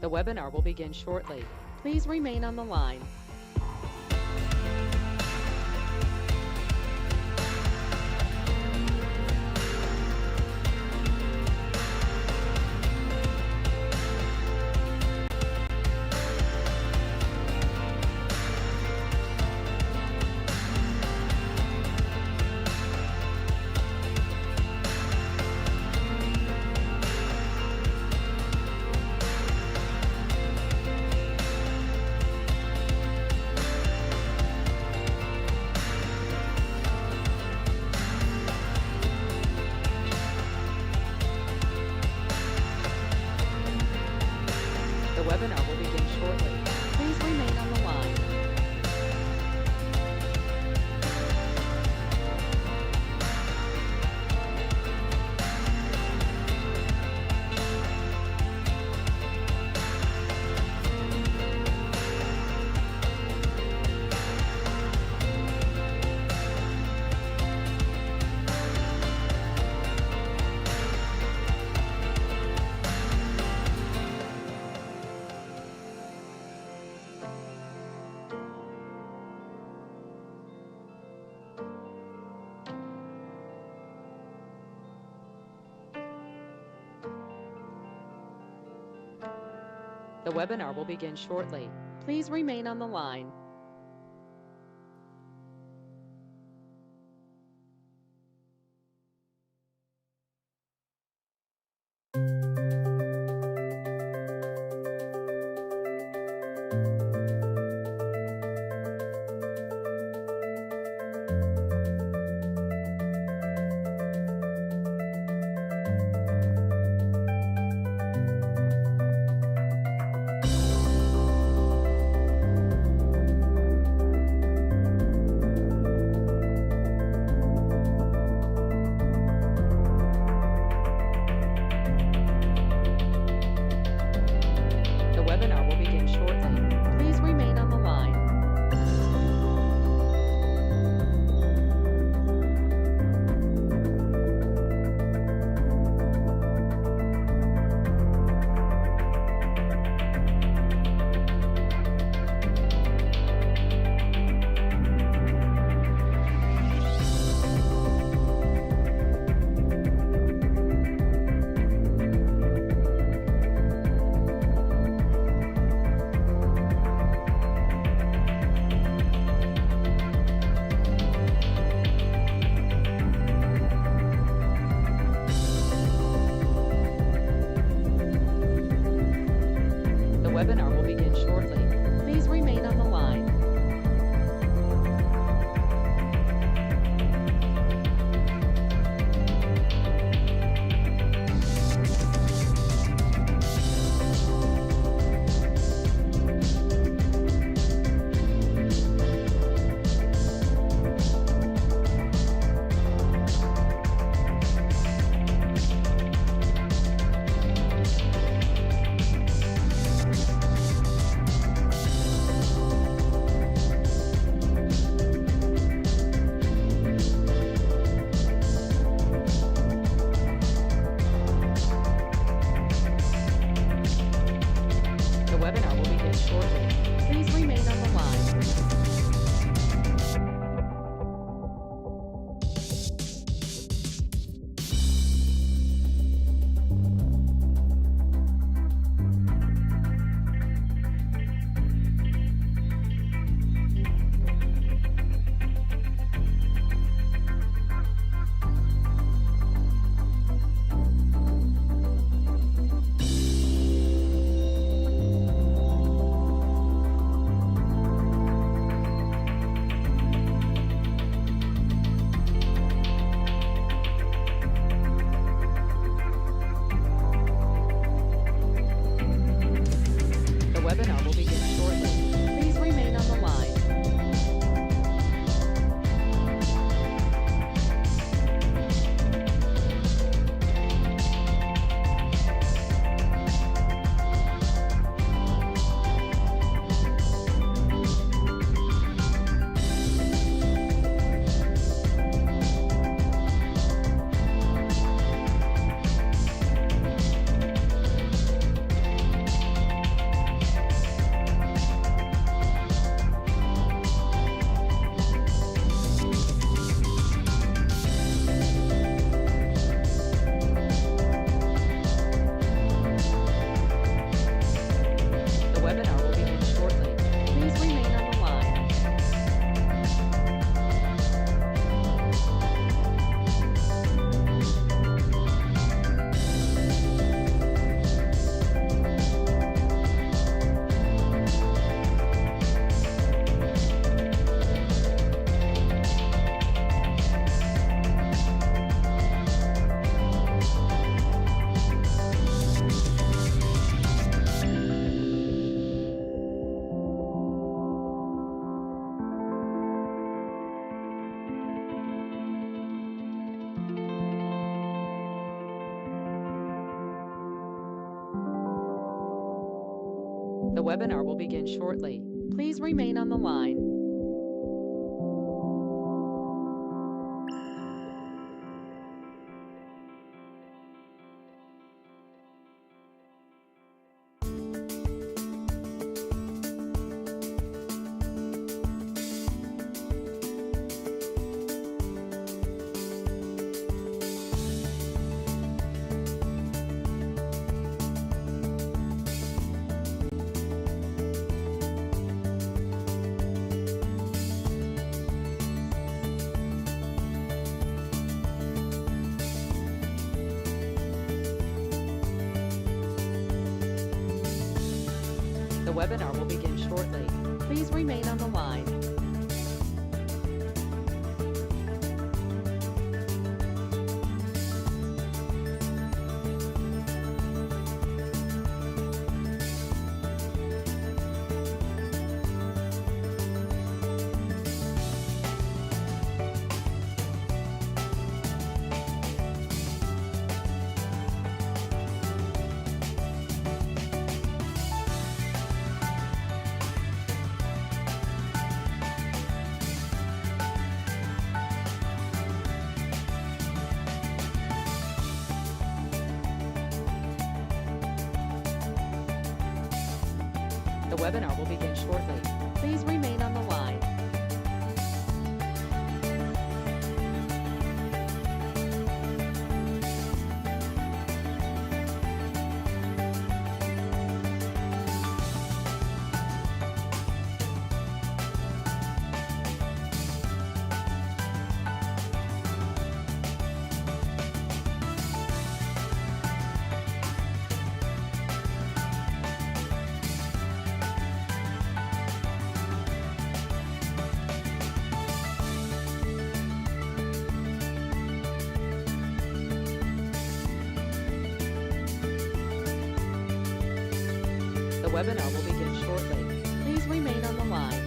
The webinar will begin shortly. Please remain on the line. The webinar will begin shortly. Please remain on the line. The webinar will begin shortly. Please remain on the line. The webinar will begin shortly. Please remain on the line. The webinar will begin shortly. Please remain on the line. The webinar will begin shortly. Please remain on the line. The webinar will begin shortly. Please remain on the line.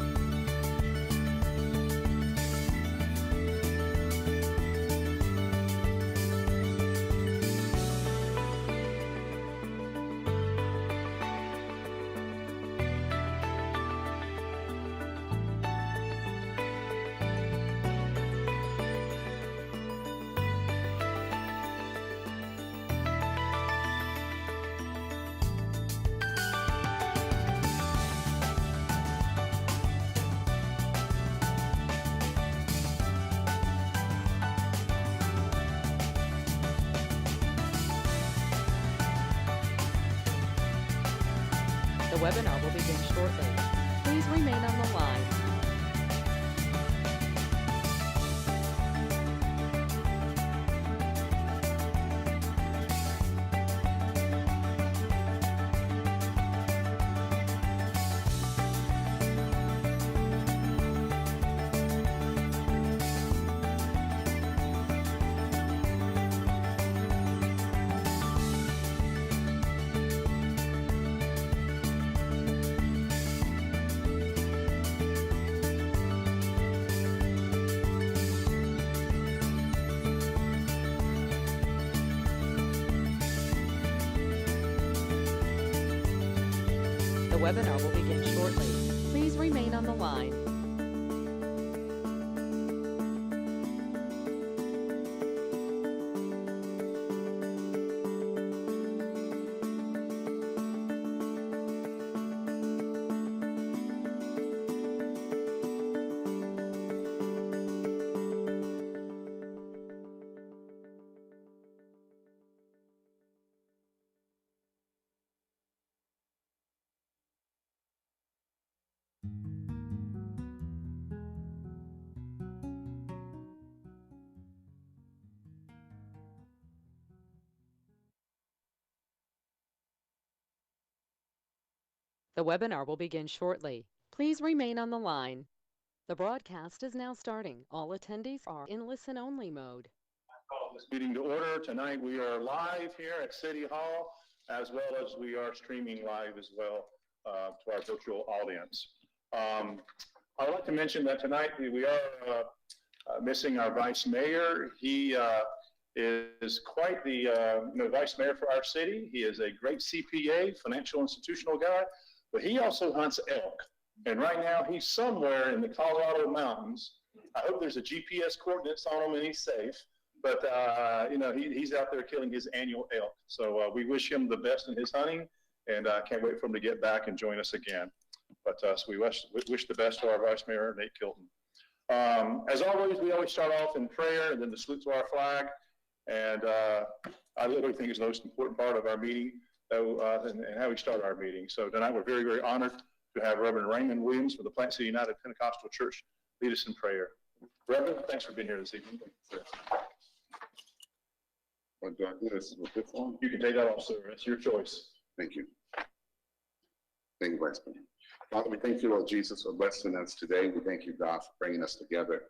The webinar will begin shortly. Please remain on the line. The webinar will begin shortly. Please remain on the line. The webinar will begin shortly. Please remain on the line. The broadcast is now starting. All attendees are in listen-only mode. Call this meeting to order. Tonight we are live here at City Hall, as well as we are streaming live as well to our virtual audience. I would like to mention that tonight we are missing our Vice Mayor. He is quite the vice mayor for our city. He is a great CPA, financial institutional guy, but he also hunts elk. And right now he's somewhere in the Colorado mountains. I hope there's a GPS coordinates on him and he's safe. But, he's out there killing his annual elk. So we wish him the best in his hunting, and I can't wait for him to get back and join us again. But so we wish the best to our Vice Mayor, Nate Kilton. As always, we always start off in prayer and then the salute to our flag. And I literally think it's the most important part of our meeting and how we start our meeting. So tonight we're very, very honored to have Reverend Raymond Williams from the Plant City United Pentecostal Church lead us in prayer. Reverend, thanks for being here this evening. What do I do? This is with this one? You can take that off, sir. It's your choice. Thank you. Thank you, Vice Mayor. Father, we thank you, Lord Jesus, for blessing us today. We thank you, God, for bringing us together.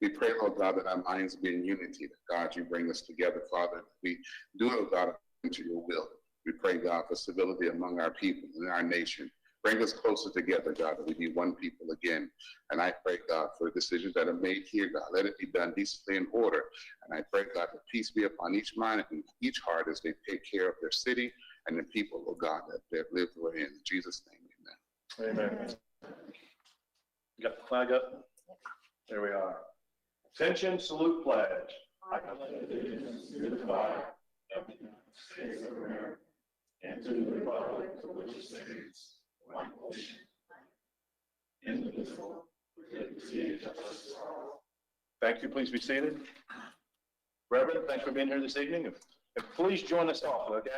We pray, Lord God, that our minds be in unity, that God, you bring us together, Father. We do, Lord God, into your will. We pray, God, for civility among our people and our nation. Bring us closer together, God, that we be one people again. And I pray, God, for the decisions that are made here, God, let it be done decently in order. And I pray, God, that peace be upon each mind and each heart as they take care of their city and the people, oh God, that live therein. In Jesus' name, amen. Amen. You got the flag up? There we are. Attention, salute, pledge. I pledge allegiance to the flag of the United States of America and to the republic for which it stands, one nation, indivisible, with liberty and justice for all. Thank you. Please be seated. Reverend, thanks for being here this evening. If please join us off, okay?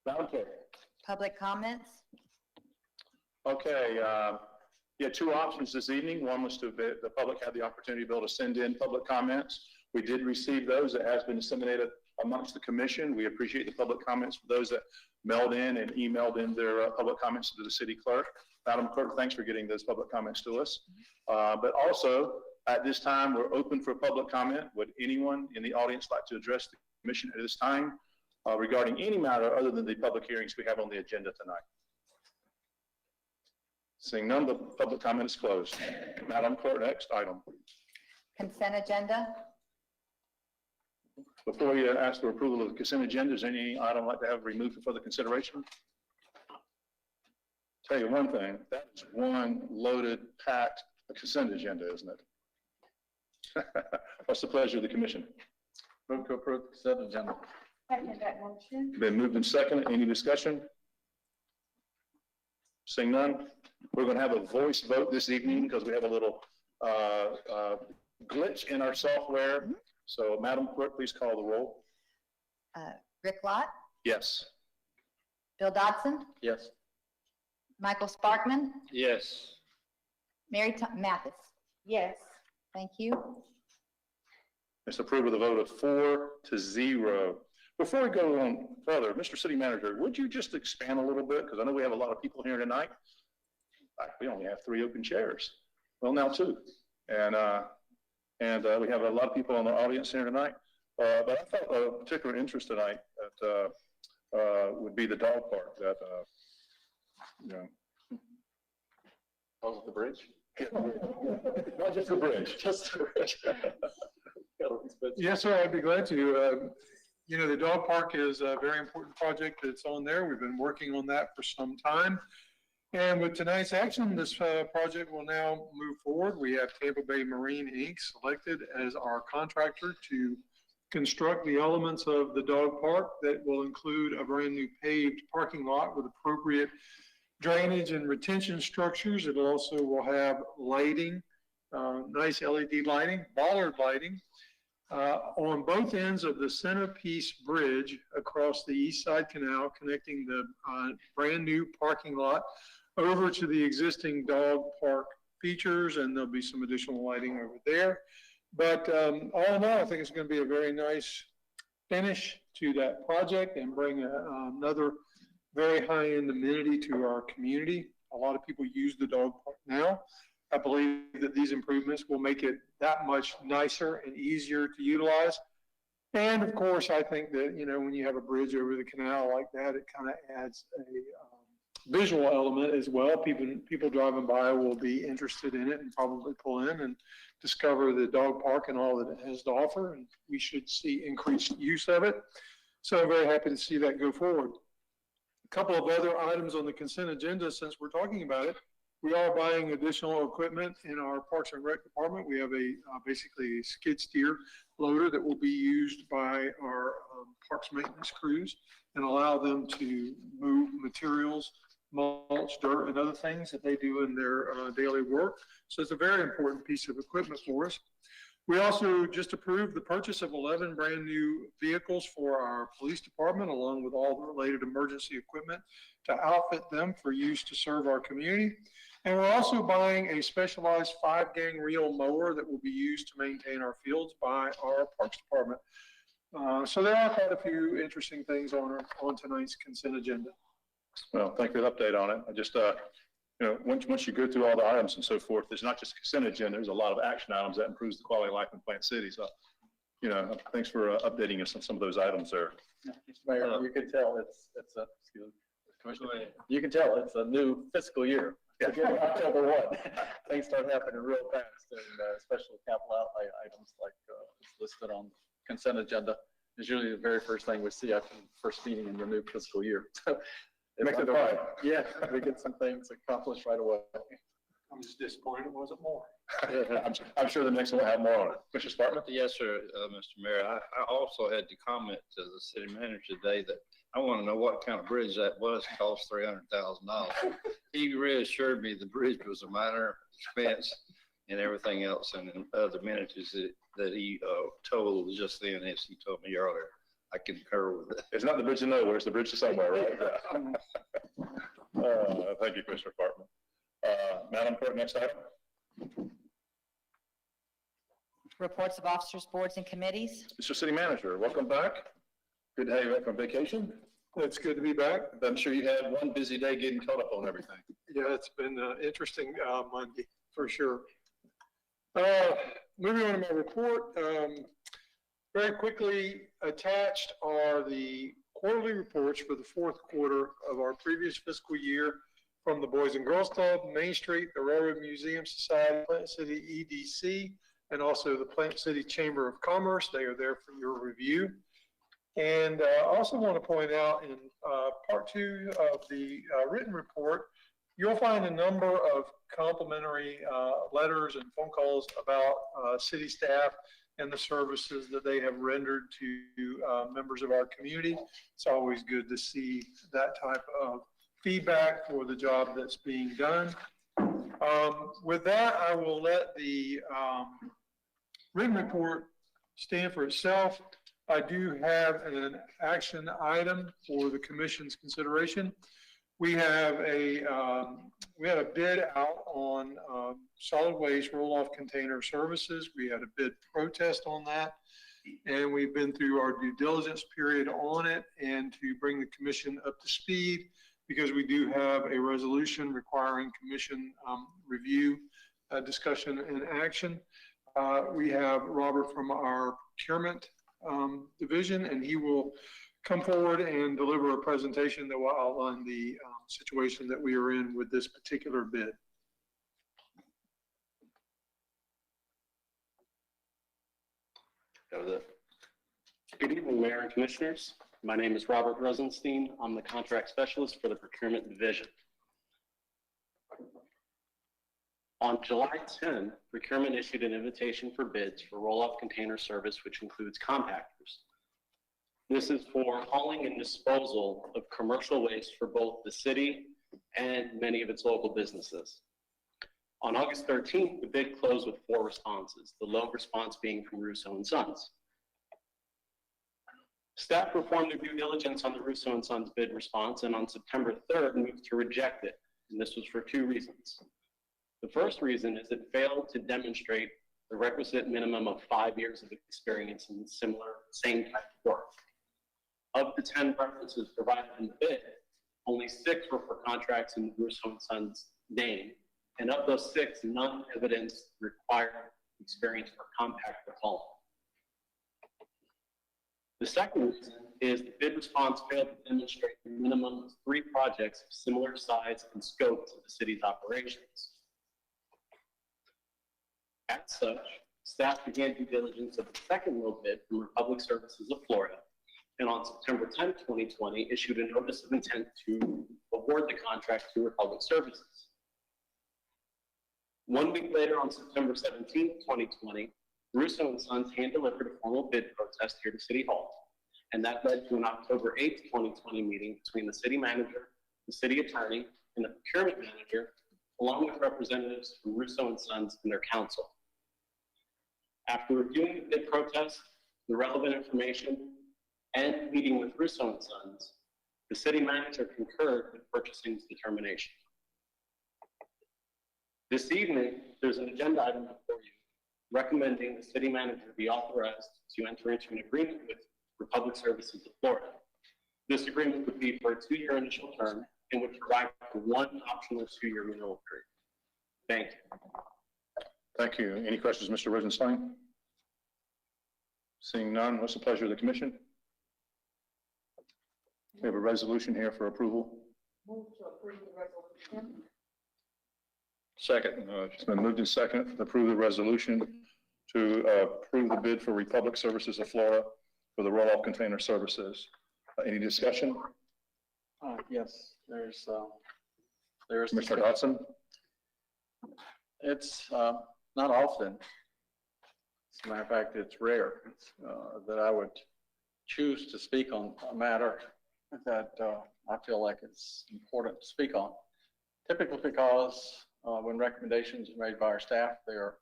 Madam Clerk. Public comments? Okay, you had two options this evening. One was the public had the opportunity to be able to send in public comments. We did receive those. It has been disseminated amongst the commission. We appreciate the public comments for those that mailed in and emailed in their public comments to the city clerk. Madam Clerk, thanks for getting those public comments to us. But also, at this time, we're open for public comment. Would anyone in the audience like to address the commission at this time regarding any matter other than the public hearings we have on the agenda tonight? Seeing none, the public comment is closed. Madam Clerk, next item. Consent agenda? Before we ask for approval of the consent agenda, is there any item like to have removed for further consideration? Tell you one thing, that is one loaded, packed consent agenda, isn't it? What's the pleasure of the commission? Move to approve the consent agenda. Second that motion. Been moved and seconded. Any discussion? Seeing none, we're going to have a voice vote this evening because we have a little glitch in our software. So, Madam Clerk, please call the roll. Rick Lott? Yes. Bill Dodson? Yes. Michael Sparkman? Yes. Mary Mathis? Yes. Thank you. It's approved with a vote of 4-0. Before we go on further, Mr. City Manager, would you just expand a little bit? Because I know we have a lot of people here tonight. We only have 3 open chairs. Well, now 2. And we have a lot of people in the audience here tonight. But I thought of particular interest tonight that would be the dog park that, Oh, the bridge? not just the bridge. Just the bridge. Yes, sir, I'd be glad to. The dog park is a very important project that's on there. We've been working on that for some time. And with tonight's action, this project will now move forward. We have Tampa Bay Marine Inc. selected as our contractor to construct the elements of the dog park that will include a brand new paved parking lot with appropriate drainage and retention structures. It also will have lighting, nice LED lighting, bollard lighting, on both ends of the centerpiece bridge across the East Side Canal, connecting the brand new parking lot over to the existing dog park features, and there'll be some additional lighting over there. But all in all, I think it's going to be a very nice finish to that project and bring another very high-end amenity to our community. A lot of people use the dog park now. I believe that these improvements will make it that much nicer and easier to utilize. And of course, I think that, when you have a bridge over the canal like that, it kind of adds visual element as well. People driving by will be interested in it and probably pull in and discover the dog park and all that it has to offer. And we should see increased use of it. So I'm very happy to see that go forward. A couple of other items on the consent agenda, since we're talking about it. We are buying additional equipment in our Parks and Rec department. We have basically a skid steer loader that will be used by our parks maintenance crews and allow them to move materials, mulch, dirt, and other things that they do in their daily work. So it's a very important piece of equipment for us. We also just approved the purchase of 11 brand new vehicles for our police department, along with all the related emergency equipment to outfit them for use to serve our community. And we're also buying a specialized 5-gang reel mower that will be used to maintain our fields by our Parks Department. So there are quite a few interesting things on tonight's consent agenda. Well, thank you for the update on it. I just, once you go through all the items and so forth, there's not just a consent agenda, there's a lot of action items that improves the quality of life in Plant City. So, thanks for updating us on some of those items there. Mayor, you can tell you can tell it's a new fiscal year. Beginning October 1, things start happening real fast, and especially capital outlay items like is listed on consent agenda is usually the very first thing we see after the first meeting in the new fiscal year. So, Makes it right. yeah, we get some things accomplished right away. I'm just disappointed it wasn't more. I'm sure the next one will have more on it. Mr. Sparkman? Yes, sir, Mr. Mayor. I also had to comment to the city manager today that I want to know what kind of bridge that was. It cost $300,000. He reassured me the bridge was a minor expense and everything else, and other amenities that he told just then, as he told me earlier. I concur with that. It's not the bridge to nowhere, it's the bridge to somewhere, right? Thank you, Commissioner Parkman. Madam Clerk, next item. Reports of officers, boards, and committees. Mr. City Manager, welcome back. Good to have you back from vacation. It's good to be back. I'm sure you had one busy day getting caught up on everything. Yeah, it's been an interesting Monday for sure. Moving on to my report. Very quickly attached are the quarterly reports for the fourth quarter of our previous fiscal year from the Boys and Girls Club, Main Street, the Railroad Museum Society, Plant City EDC, and also the Plant City Chamber of Commerce. They are there for your review. And I also want to point out in part 2 of the written report, you'll find a number of complimentary letters and phone calls about city staff and the services that they have rendered to members of our community. It's always good to see that type of feedback for the job that's being done. With that, I will let the written report stand for itself. I do have an action item for the commission's consideration. We have we had a bid out on solid waste roll-off container services. We had a bid protest on that, and we've been through our due diligence period on it. And to bring the commission up to speed, because we do have a resolution requiring commission review, discussion, and action. We have Robert from our procurement division, and he will come forward and deliver a presentation that will outline the situation that we are in with this particular bid. Good evening, Mayor and Commissioners. My name is Robert Rosenstein. I'm the contract specialist for the procurement division. On July 10, procurement issued an invitation for bids for roll-off container service, which includes compactors. This is for hauling and disposal of commercial waste for both the city and many of its local businesses. On August 13th, the bid closed with 4 responses, the low response being from Russo & Sons. Staff performed their due diligence on the Russo & Sons bid response, and on September 3rd moved to reject it, and this was for 2 reasons. The first reason is it failed to demonstrate the requisite minimum of 5 years of experience in same type of work. Of the 10 references provided in the bid, only 6 were for contracts in Russo & Sons' name, and of those 6, none evidence required experience for compactor hauling. The second reason is the bid response failed to demonstrate the minimum of 3 projects of similar size and scope to the city's operations. As such, staff began due diligence of the second low bid from Republic Services of Florida, and on September 10, 2020, issued a notice of intent to award the contract to Republic Services. 1 week later, on September 17, 2020, Russo and Sons hand-delivered a formal bid protest here to City Hall, and that led to an October 8, 2020 meeting between the city manager, the city attorney, and the procurement manager, along with representatives from Russo and Sons and their counsel. After reviewing the bid protest, the relevant information, and meeting with Russo and Sons, the city manager concurred with purchasing's determination. This evening, there's an agenda item before you recommending the city manager be authorized to enter into an agreement with Republic Services of Florida. This agreement would be for a 2-year initial term and would provide for 1 optional 2-year renewal period. Thank you. Thank you. Any questions, Mr. Rosenstein? Seeing none, what's the pleasure of the commission? We have a resolution here for approval. Move to approve the resolution. Second. It's been moved and seconded to approve the resolution to approve the bid for Republic Services of Florida for the roll-off container services. Any discussion? Yes, there's Mr. Dodson? It's not often, as a matter of fact, it's rare that I would choose to speak on a matter that I feel like it's important to speak on. Typically because when recommendations are made by our staff, they're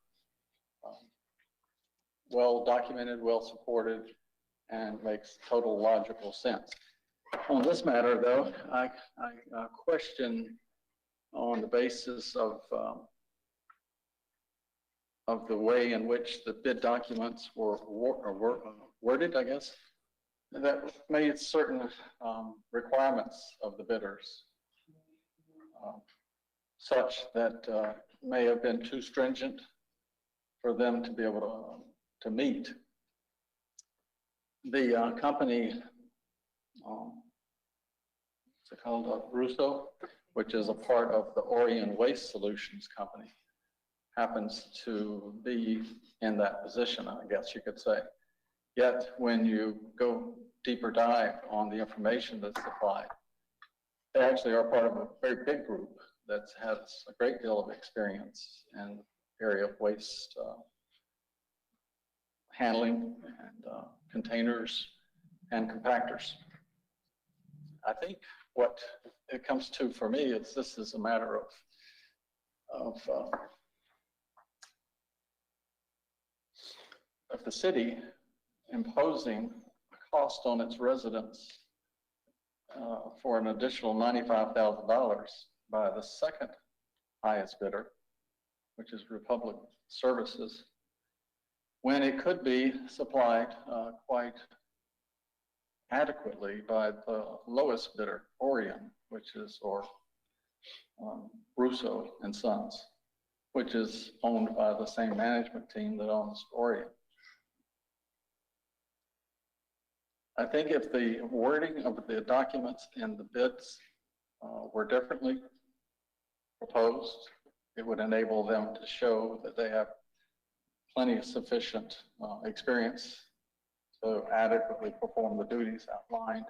well documented, well supported, and makes total logical sense. On this matter, though, I question on the basis of the way in which the bid documents were worded, I guess, that made certain requirements of the bidders such that may have been too stringent for them to be able to meet. The company, what's it called, Russo, which is a part of the Orion Waste Solutions company, happens to be in that position, I guess you could say. Yet, when you go deeper dive on the information that's supplied, they actually are part of a very big group that has a great deal of experience in the area of waste handling and containers and compactors. I think what it comes to for me is this is a matter of the city imposing a cost on its residents for an additional $95,000 by the second highest bidder, which is Republic Services, when it could be supplied quite adequately by the lowest bidder, Orion, which is, or Russo and Sons, which is owned by the same management team that owns Orion. I think if the wording of the documents and the bids were differently proposed, it would enable them to show that they have plenty of sufficient experience to adequately perform the duties outlined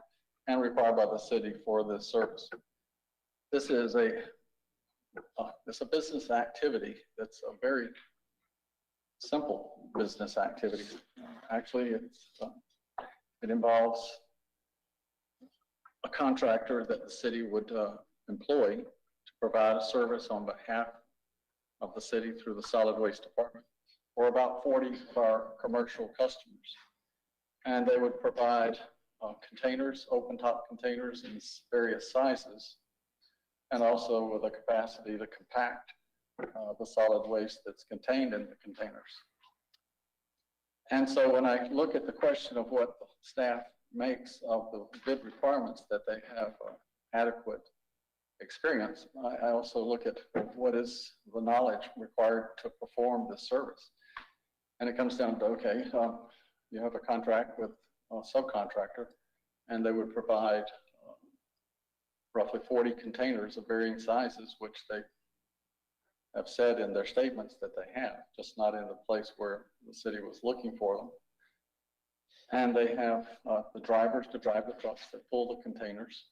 and required by the city for this service. This is it's a business activity that's a very simple business activity. Actually, it involves a contractor that the city would employ to provide a service on behalf of the city through the solid waste department for about 40 of our commercial customers. And they would provide containers, open top containers in various sizes, and also with a capacity to compact the solid waste that's contained in the containers. And so when I look at the question of what the staff makes of the bid requirements that they have adequate experience, I also look at what is the knowledge required to perform this service. And it comes down to, okay, you have a contract with a subcontractor and they would provide roughly 40 containers of varying sizes, which they have said in their statements that they have, just not in the place where the city was looking for them. And they have the drivers to drive the trucks that pull the containers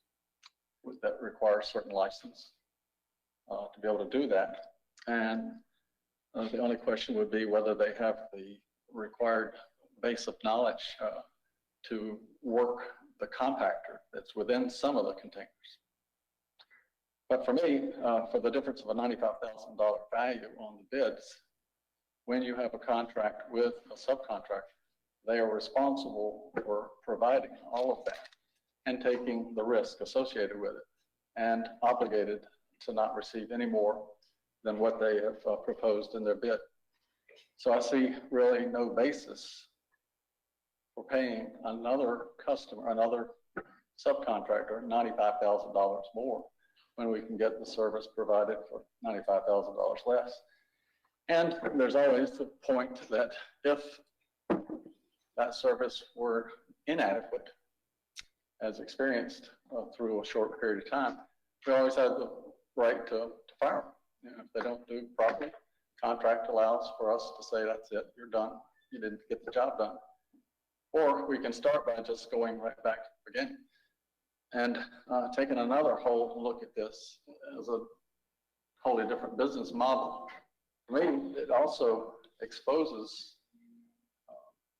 that require a certain license to be able to do that. And the only question would be whether they have the required base of knowledge to work the compactor that's within some of the containers. But for me, for the difference of a $95,000 value on the bids, when you have a contract with a subcontractor, they are responsible for providing all of that and taking the risk associated with it and obligated to not receive any more than what they have proposed in their bid. So I see really no basis for paying another customer, another subcontractor, $95,000 more when we can get the service provided for $95,000 less. And there's always the point that if that service were inadequate, as experienced through a short period of time, we always have the right to fire them. You know, if they don't do properly, contract allows for us to say, that's it, you're done, you didn't get the job done. Or we can start by just going right back to the beginning and taking another whole look at this as a wholly different business model. For me, it also exposes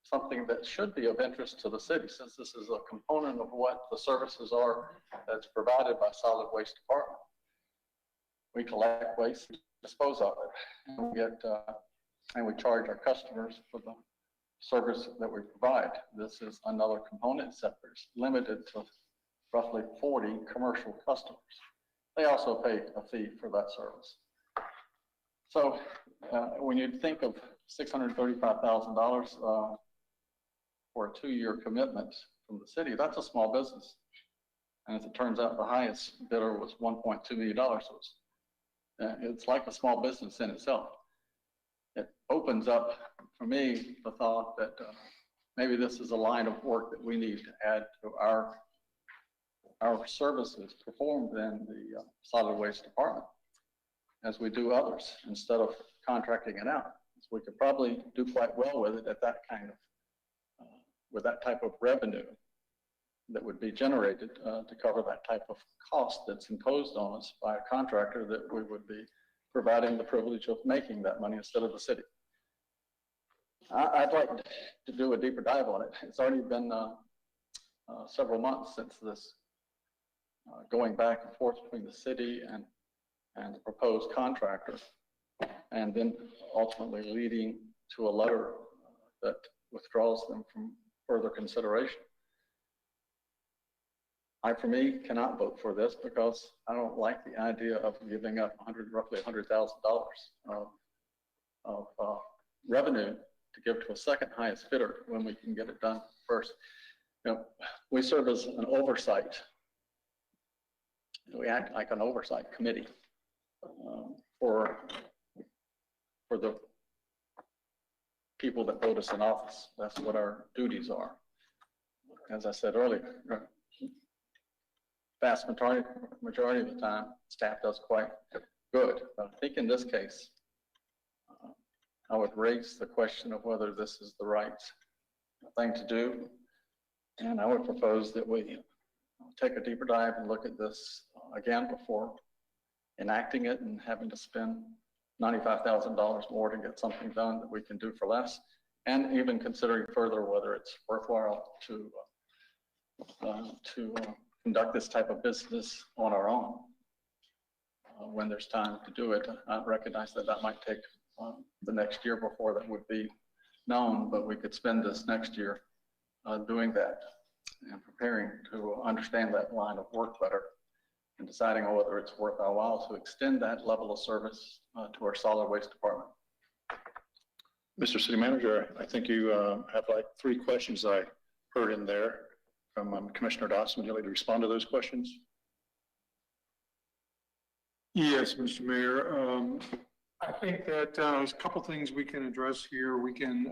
something that should be of interest to the city, since this is a component of what the services are that's provided by Solid Waste Department. We collect waste, dispose of it, and we get and we charge our customers for the service that we provide. This is another component sector, limited to roughly 40 commercial customers. They also pay a fee for that service. So when you think of $635,000 for a 2-year commitment from the city, that's a small business. And as it turns out, the highest bidder was $1.2 million. So it's like a small business in itself. It opens up, for me, the thought that maybe this is a line of work that we need to add to our services performed in the solid waste department, as we do others, instead of contracting it out. So we could probably do quite well with it at that kind of, with that type of revenue that would be generated to cover that type of cost that's imposed on us by a contractor that we would be providing the privilege of making that money instead of the city. I'd like to do a deeper dive on it. It's already been several months since this going back and forth between the city and the proposed contractor, and then ultimately leading to a letter that withdraws them from further consideration. I, for me, cannot vote for this because I don't like the idea of giving up roughly $100,000 of revenue to give to a second highest bidder when we can get it done first. You know, we serve as an oversight. We act like an oversight committee for the people that vote us in office. That's what our duties are. As I said earlier, vast majority of the time, staff does quite good. But I think in this case, I would raise the question of whether this is the right thing to do. And I would propose that we take a deeper dive and look at this again before enacting it and having to spend $95,000 more to get something done that we can do for less, and even considering further whether it's worthwhile to conduct this type of business on our own when there's time to do it. I recognize that that might take the next year before that would be known, but we could spend this next year doing that and preparing to understand that line of work better and deciding on whether it's worth our while to extend that level of service to our solid waste department. Mr. City Manager, I think you have like 3 questions I heard in there from Commissioner Dawson. Would you like to respond to those questions? Yes, Mr. Mayor. I think that there's a couple things we can address here. We can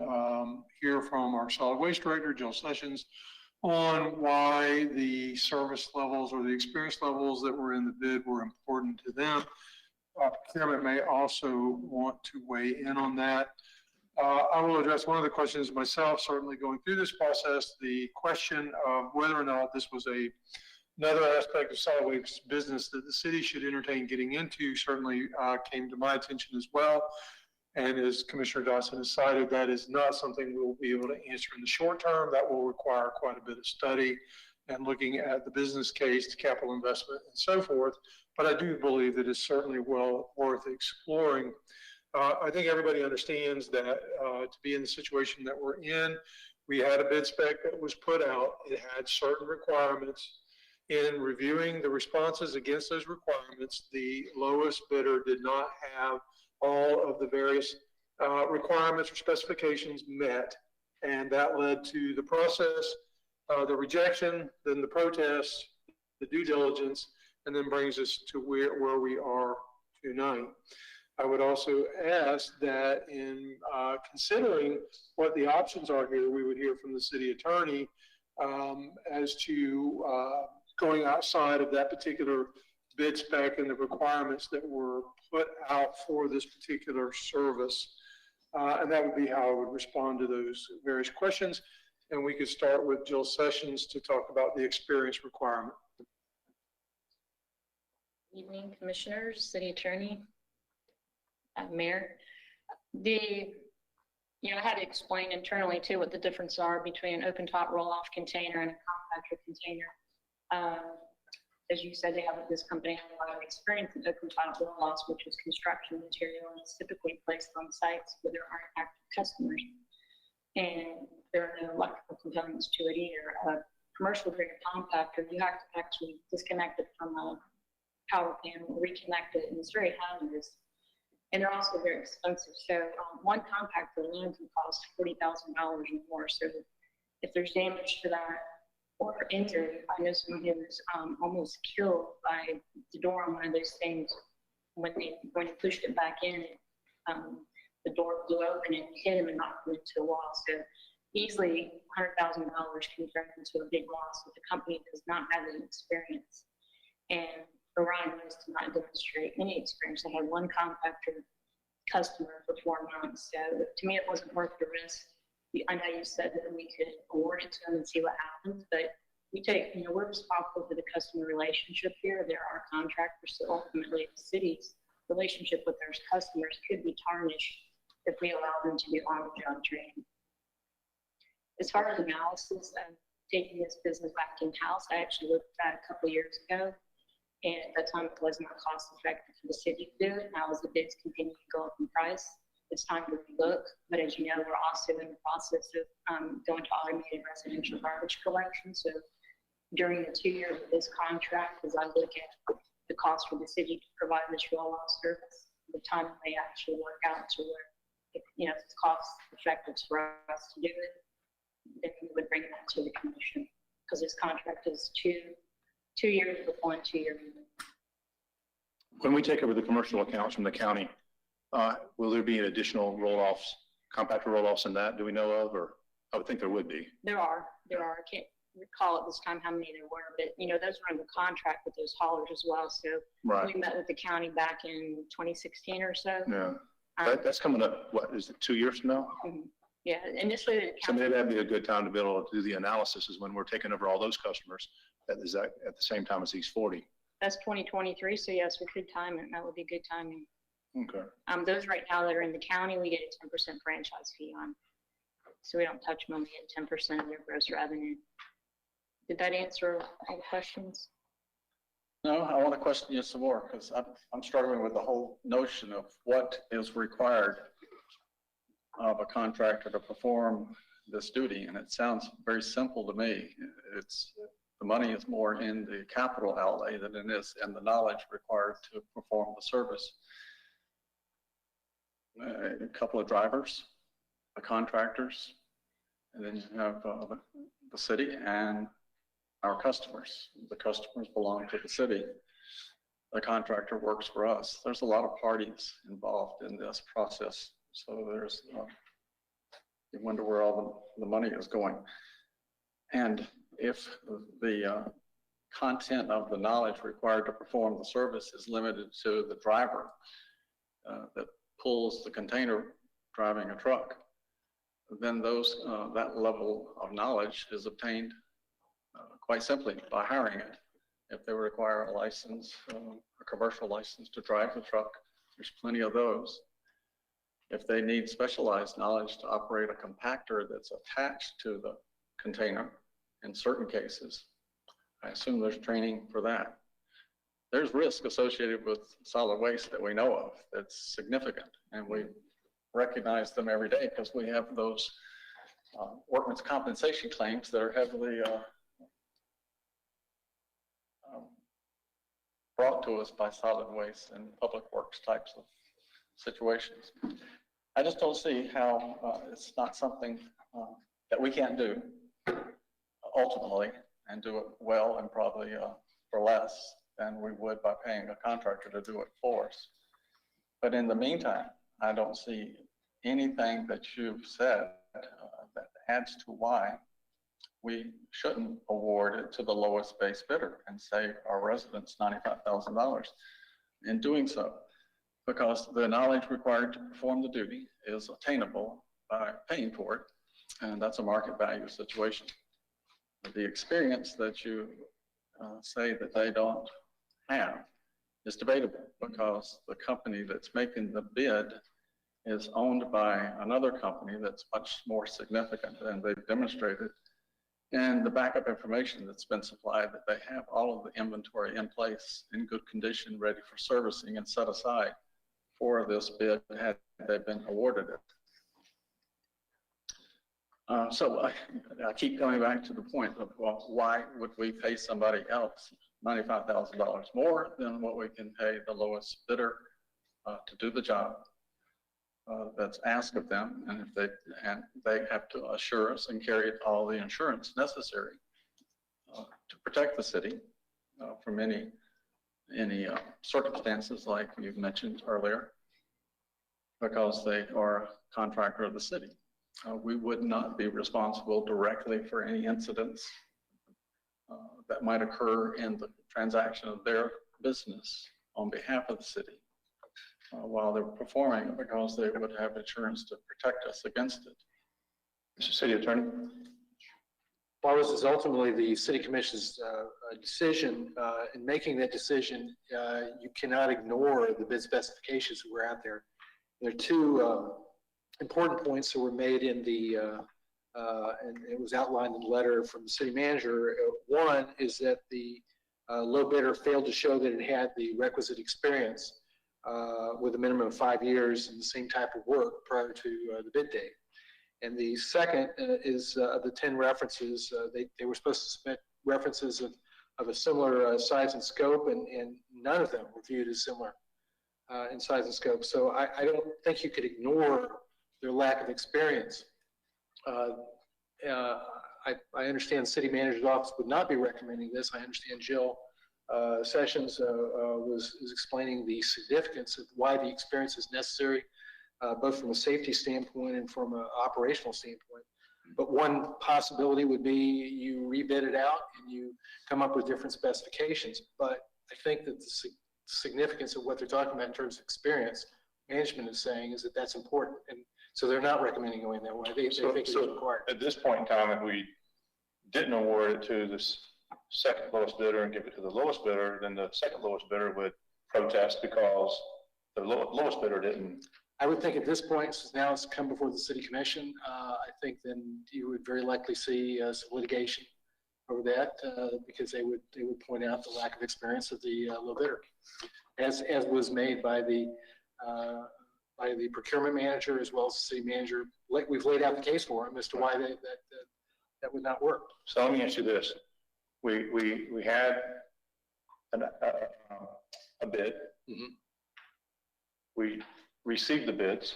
hear from our solid waste director, Jill Sessions, on why the service levels or the experience levels that were in the bid were important to them. Procurement may also want to weigh in on that. I will address one of the questions myself, certainly going through this process. The question of whether or not this was another aspect of solid waste business that the city should entertain getting into certainly came to my attention as well. And as Commissioner Dawson has cited, that is not something we'll be able to answer in the short term. That will require quite a bit of study and looking at the business case, the capital investment, and so forth. But I do believe that it's certainly well worth exploring. I think everybody understands that to be in the situation that we're in, we had a bid spec that was put out. It had certain requirements. In reviewing the responses against those requirements, the lowest bidder did not have all of the various requirements or specifications met. And that led to the process, the rejection, then the protest, the due diligence, and then brings us to where we are tonight. I would also ask that in considering what the options are here, we would hear from the city attorney as to going outside of that particular bid spec and the requirements that were put out for this particular service. And that would be how I would respond to those various questions. And we could start with Jill Sessions to talk about the experience requirement. Evening, Commissioners, City Attorney, Mayor. I had to explain internally too what the difference are between an open top roll-off container and a compactor container. As you said, this company has a lot of experience in open top roll-offs, which is construction material, and it's typically placed on sites where there aren't active customers. And there are no electrical components to it either. A commercial grade compactor, you have to actually disconnect it from a power panel, reconnect it, and it's very hazardous. And they're also very expensive. So one compactor alone can cost $40,000 or more. So if there's damage to that or injury, I know someone who was almost killed by the door on one of those things. When he pushed it back in, the door blew open and hit him and knocked him into the wall. So easily $100,000 can turn into a big loss if the company does not have any experience. And Orion was to not demonstrate any experience. I had one compactor customer for 4 months. So to me, it wasn't worth the risk. I know you said that we could award it to them and see what happens, but we're responsible for the customer relationship here. They're our contractors, so ultimately the city's relationship with their customers could be tarnished if we allow them to do on-the-job training. As far as analysis of taking this business back in-house, I actually looked at that a couple of years ago. And at that time, it was not cost effective for the city to do it. Now, as the bids continue to go up in price, it's time to relook. But as you know, we're also in the process of going to automated residential garbage collection. So during the 2 years of this contract, as I look at the cost for the city to provide this roll-off service, the time may actually work out to where it's cost effective for us to do it, then we would bring that to the commission, because this contract is two years with 1 2-year. When we take over the commercial accounts from the county, will there be additional roll-offs, compactor roll-offs in that? Do we know of, or I would think there would be. There are. I can't recall at this time how many there were, but those were under contract with those haulers as well. So right. We met with the county back in 2016 or so. Yeah, that's coming up. What is it? 2 years from now? Mm-hmm. Yeah, initially the county. So maybe that'd be a good time to be able to do the analysis is when we're taking over all those customers. Is that at the same time as these 40? That's 2023. So yes, we could time it. That would be good timing. Okay. Those right now that are in the county, we get a 10% franchise fee on. So we don't touch them. We get 10% of their gross revenue. Did that answer all the questions? No, I want to question you some more, because I'm struggling with the whole notion of what is required of a contractor to perform this duty. And it sounds very simple to me. The money is more in the capital outlay than it is in the knowledge required to perform the service. A couple of drivers, the contractors, and then you have the city and our customers. The customers belong to the city. The contractor works for us. There's a lot of parties involved in this process. So you wonder where all the money is going. And if the content of the knowledge required to perform the service is limited to the driver that pulls the container driving a truck, then that level of knowledge is obtained quite simply by hiring it. If they require a license, a commercial license to drive the truck, there's plenty of those. If they need specialized knowledge to operate a compactor that's attached to the container, in certain cases, I assume there's training for that. There's risk associated with solid waste that we know of that's significant, and we recognize them every day because we have those workman's compensation claims that are heavily brought to us by solid waste and public works types of situations. I just don't see how it's not something that we can't do ultimately and do it well and probably for less than we would by paying a contractor to do it for us. But in the meantime, I don't see anything that you've said that adds to why we shouldn't award it to the lowest base bidder and save our residents $95,000 in doing so, because the knowledge required to perform the duty is attainable by paying for it, and that's a market value situation. The experience that you say that they don't have is debatable because the company that's making the bid is owned by another company that's much more significant than they've demonstrated. And the backup information that's been supplied, that they have all of the inventory in place in good condition, ready for servicing and set aside for this bid had they been awarded it. So I keep coming back to the point of, well, why would we pay somebody else $95,000 more than what we can pay the lowest bidder to do the job that's asked of them, and they have to assure us and carry all the insurance necessary to protect the city from any circumstances like you've mentioned earlier, because they are a contractor of the city. We would not be responsible directly for any incidents that might occur in the transaction of their business on behalf of the city while they're performing it, because they would have insurance to protect us against it. Mr. City Attorney. While this is ultimately the City Commission's decision, in making that decision, you cannot ignore the bid specifications that were out there. There are two important points that were made in the, and it was outlined in the letter from the city manager. One is that the low bidder failed to show that it had the requisite experience with a minimum of 5 years in the same type of work prior to the bid date. And the second is of the 10 references, they were supposed to submit references of a similar size and scope, and none of them were viewed as similar in size and scope. So I don't think you could ignore their lack of experience. I understand the city manager's office would not be recommending this. I understand Jill Sessions was explaining the significance of why the experience is necessary, both from a safety standpoint and from an operational standpoint. But one possibility would be you rebid it out and you come up with different specifications. But I think that the significance of what they're talking about in terms of experience, management is saying, is that that's important. And so they're not recommending going that way. They think it's required. At this point in time, if we didn't award it to this second lowest bidder and give it to the lowest bidder, then the second lowest bidder would protest because the lowest bidder didn't. I would think at this point, since now it's come before the city commission, I think then you would very likely see some litigation over that because they would point out the lack of experience of the low bidder, as was made by the procurement manager as well as the city manager. We've laid out the case for them as to why that would not work. So let me ask you this: we had a bid. Mm-hmm. We received the bids.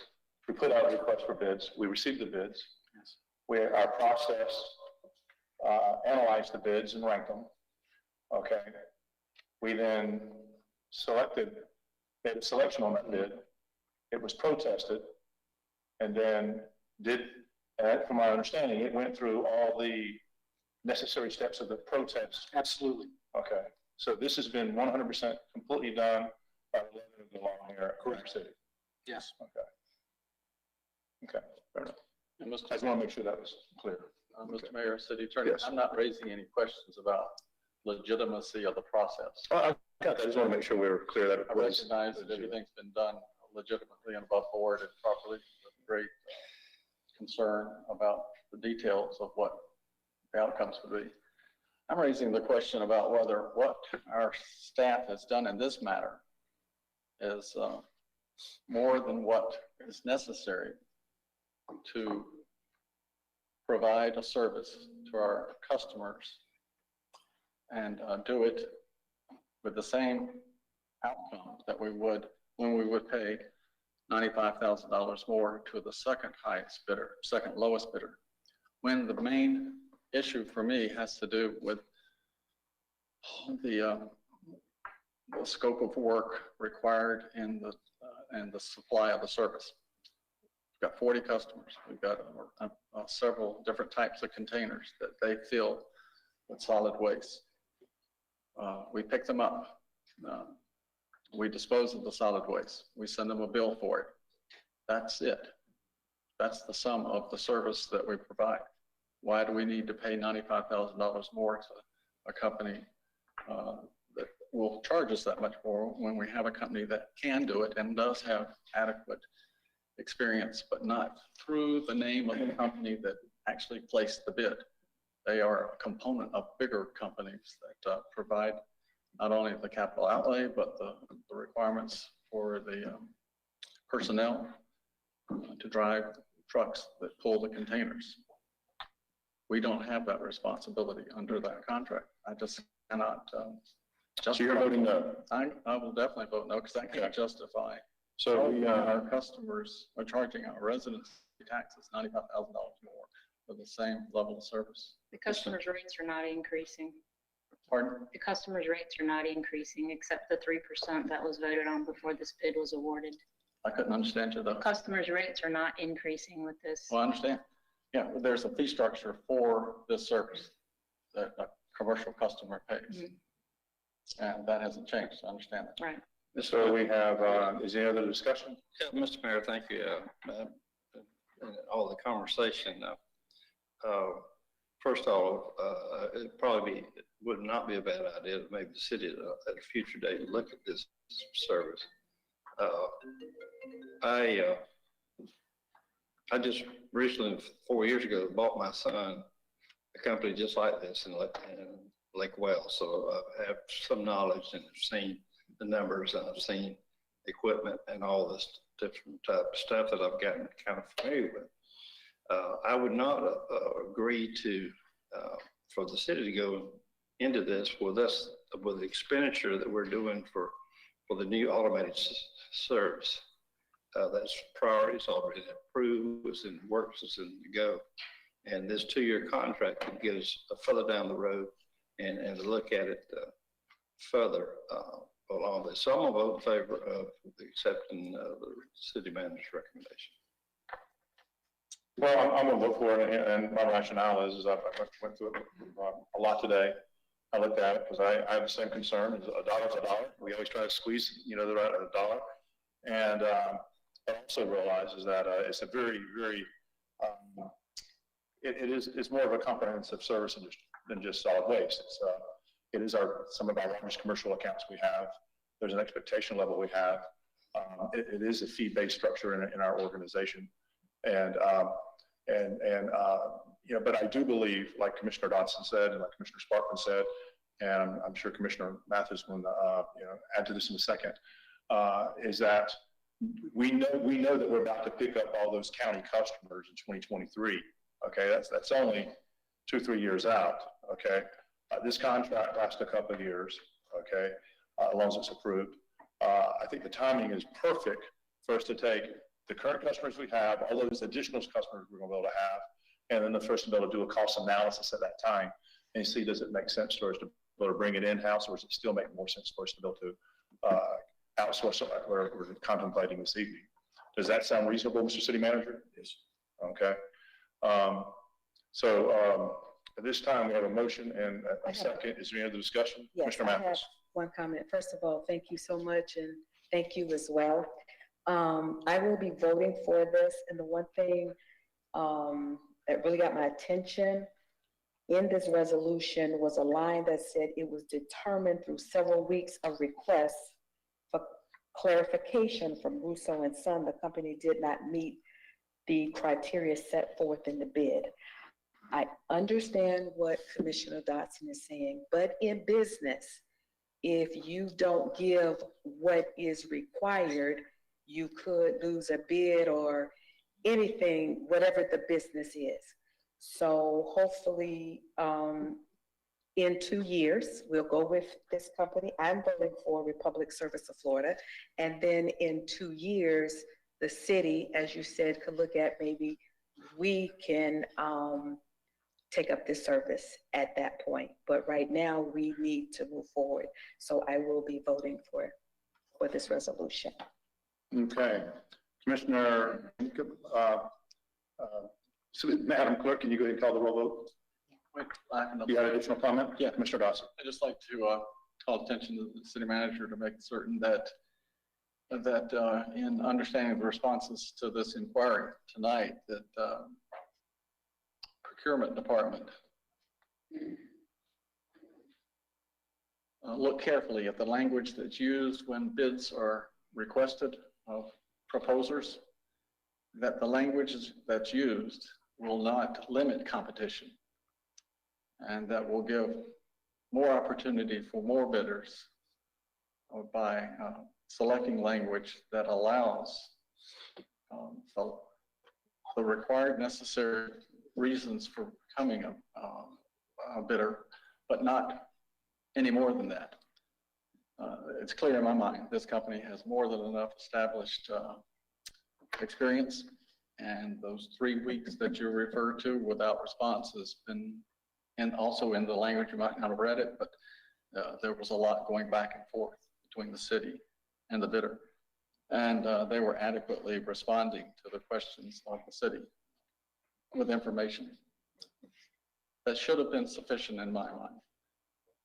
We put out a request for bids. We received the bids. Yes. Our process analyzed the bids and ranked them. Okay. We then made a selection on that bid. It was protested, and then from my understanding, it went through all the necessary steps of the protest? Absolutely. Okay, so this has been 100% completely done by the letter of the law here at Culver City? Yes. Okay. Okay, fair enough. And I just want to make sure that was clear. Mr. Mayor, City Attorney, Yes. I'm not raising any questions about legitimacy of the process. Oh, I got that. I just want to make sure we were clear that it I was. recognize that everything's been done legitimately and above board and properly, with great concern about the details of what the outcomes would be. I'm raising the question about whether what our staff has done in this matter is more than what is necessary to provide a service to our customers and do it with the same outcome that we would when we would pay $95,000 more to the second highest bidder, second lowest bidder. When the main issue for me has to do with the scope of work required in the supply of the service. We've got 40 customers. We've got several different types of containers that they fill with solid waste. We pick them up. We dispose of the solid waste. We send them a bill for it. That's it. That's the sum of the service that we provide. Why do we need to pay $95,000 more to a company that will charge us that much more when we have a company that can do it and does have adequate experience, but not through the name of the company that actually placed the bid? They are a component of bigger companies that provide not only the capital outlay, but the requirements for the personnel to drive trucks that pull the containers. We don't have that responsibility under that contract. I just cannot So you're voting no? I will definitely vote no, because I can't justify. So Our customers are charging our residents taxes $95,000 more for the same level of service. The customers' rates are not increasing. Pardon? The customers' rates are not increasing except the 3% that was voted on before this bid was awarded. I couldn't understand you though. Customers' rates are not increasing with this. Well, I understand. Yeah, but there's a fee structure for this service that a commercial customer pays. Mm-hmm. And that hasn't changed. I understand that. Right. So we have, is there any other discussion? Yeah, Mr. Mayor, thank you. All the conversation. First of all, it would not be a bad idea to maybe the city at a future date look at this service. I just recently, 4 years ago, bought my son a company just like this in Lake Wells. So I have some knowledge and have seen the numbers, and I've seen equipment and all this different type of stuff that I've gotten kind of familiar with. I would not agree to for the city to go into this with the expenditure that we're doing for the new automated service. That's priorities already approved, it's in works, it's in to go. And this 2-year contract would get us further down the road and to look at it further along this. So I'm gonna vote in favor of accepting the city manager's recommendation. Well, I'm gonna vote for it, and my rationale is I went through it a lot today. I looked at it because I have the same concern. A dollar's a dollar. We always try to squeeze, the right a dollar. And I also realize is that it's a very, very, it's more of a comprehensive service than just solid waste. It is some of our largest commercial accounts we have. There's an expectation level we have. It is a fee-based structure in our organization. But I do believe, like Commissioner Dodson said, and like Commissioner Sparkman said, and I'm sure Commissioner Mathis will add to this in a second, is that we know that we're about to pick up all those county customers in 2023. Okay, that's only 2-3 years out. Okay, this contract lasts a couple of years. Okay, as long as it's approved. I think the timing is perfect for us to take the current customers we have, all those additional customers we're going to be able to have, and then the first to be able to do a cost analysis at that time and see, does it make sense for us to be able to bring it in-house, or does it still make more sense for us to be able to outsource it like we're contemplating this evening? Does that sound reasonable, Mr. City Manager? Yes. Okay. At this time, we have a motion and a second. Is there any other discussion? Yes, Commissioner I have Mathis. one comment. First of all, thank you so much, and thank you as well. I will be voting for this, and the one thing that really got my attention in this resolution was a line that said it was determined through several weeks of requests for clarification from Russo and Son, the company did not meet the criteria set forth in the bid. I understand what Commissioner Dotson is saying, but in business, if you don't give what is required, you could lose a bid or anything, whatever the business is. So hopefully, in 2 years, we'll go with this company. I'm voting for Republic Service of Florida. And then in 2 years, the city, as you said, could look at maybe we can take up this service at that point. But right now, we need to move forward. So I will be voting for this resolution. Okay. Commissioner, Madam Clerk, can you go ahead and call the roll vote? Wait, You had an additional comment? Yeah. Commissioner Dawson. I'd just like to call attention to the city manager to make certain that in understanding the responses to this inquiry tonight, that procurement department look carefully at the language that's used when bids are requested of proposers, that the language that's used will not limit competition, and that will give more opportunity for more bidders by selecting language that allows the required necessary reasons for becoming a bidder, but not any more than that. It's clear in my mind, this company has more than enough established experience, and those 3 weeks that you refer to without response has been, and also in the language, you might not have read it, but there was a lot going back and forth between the city and the bidder. And they were adequately responding to the questions of the city with information that should have been sufficient in my mind.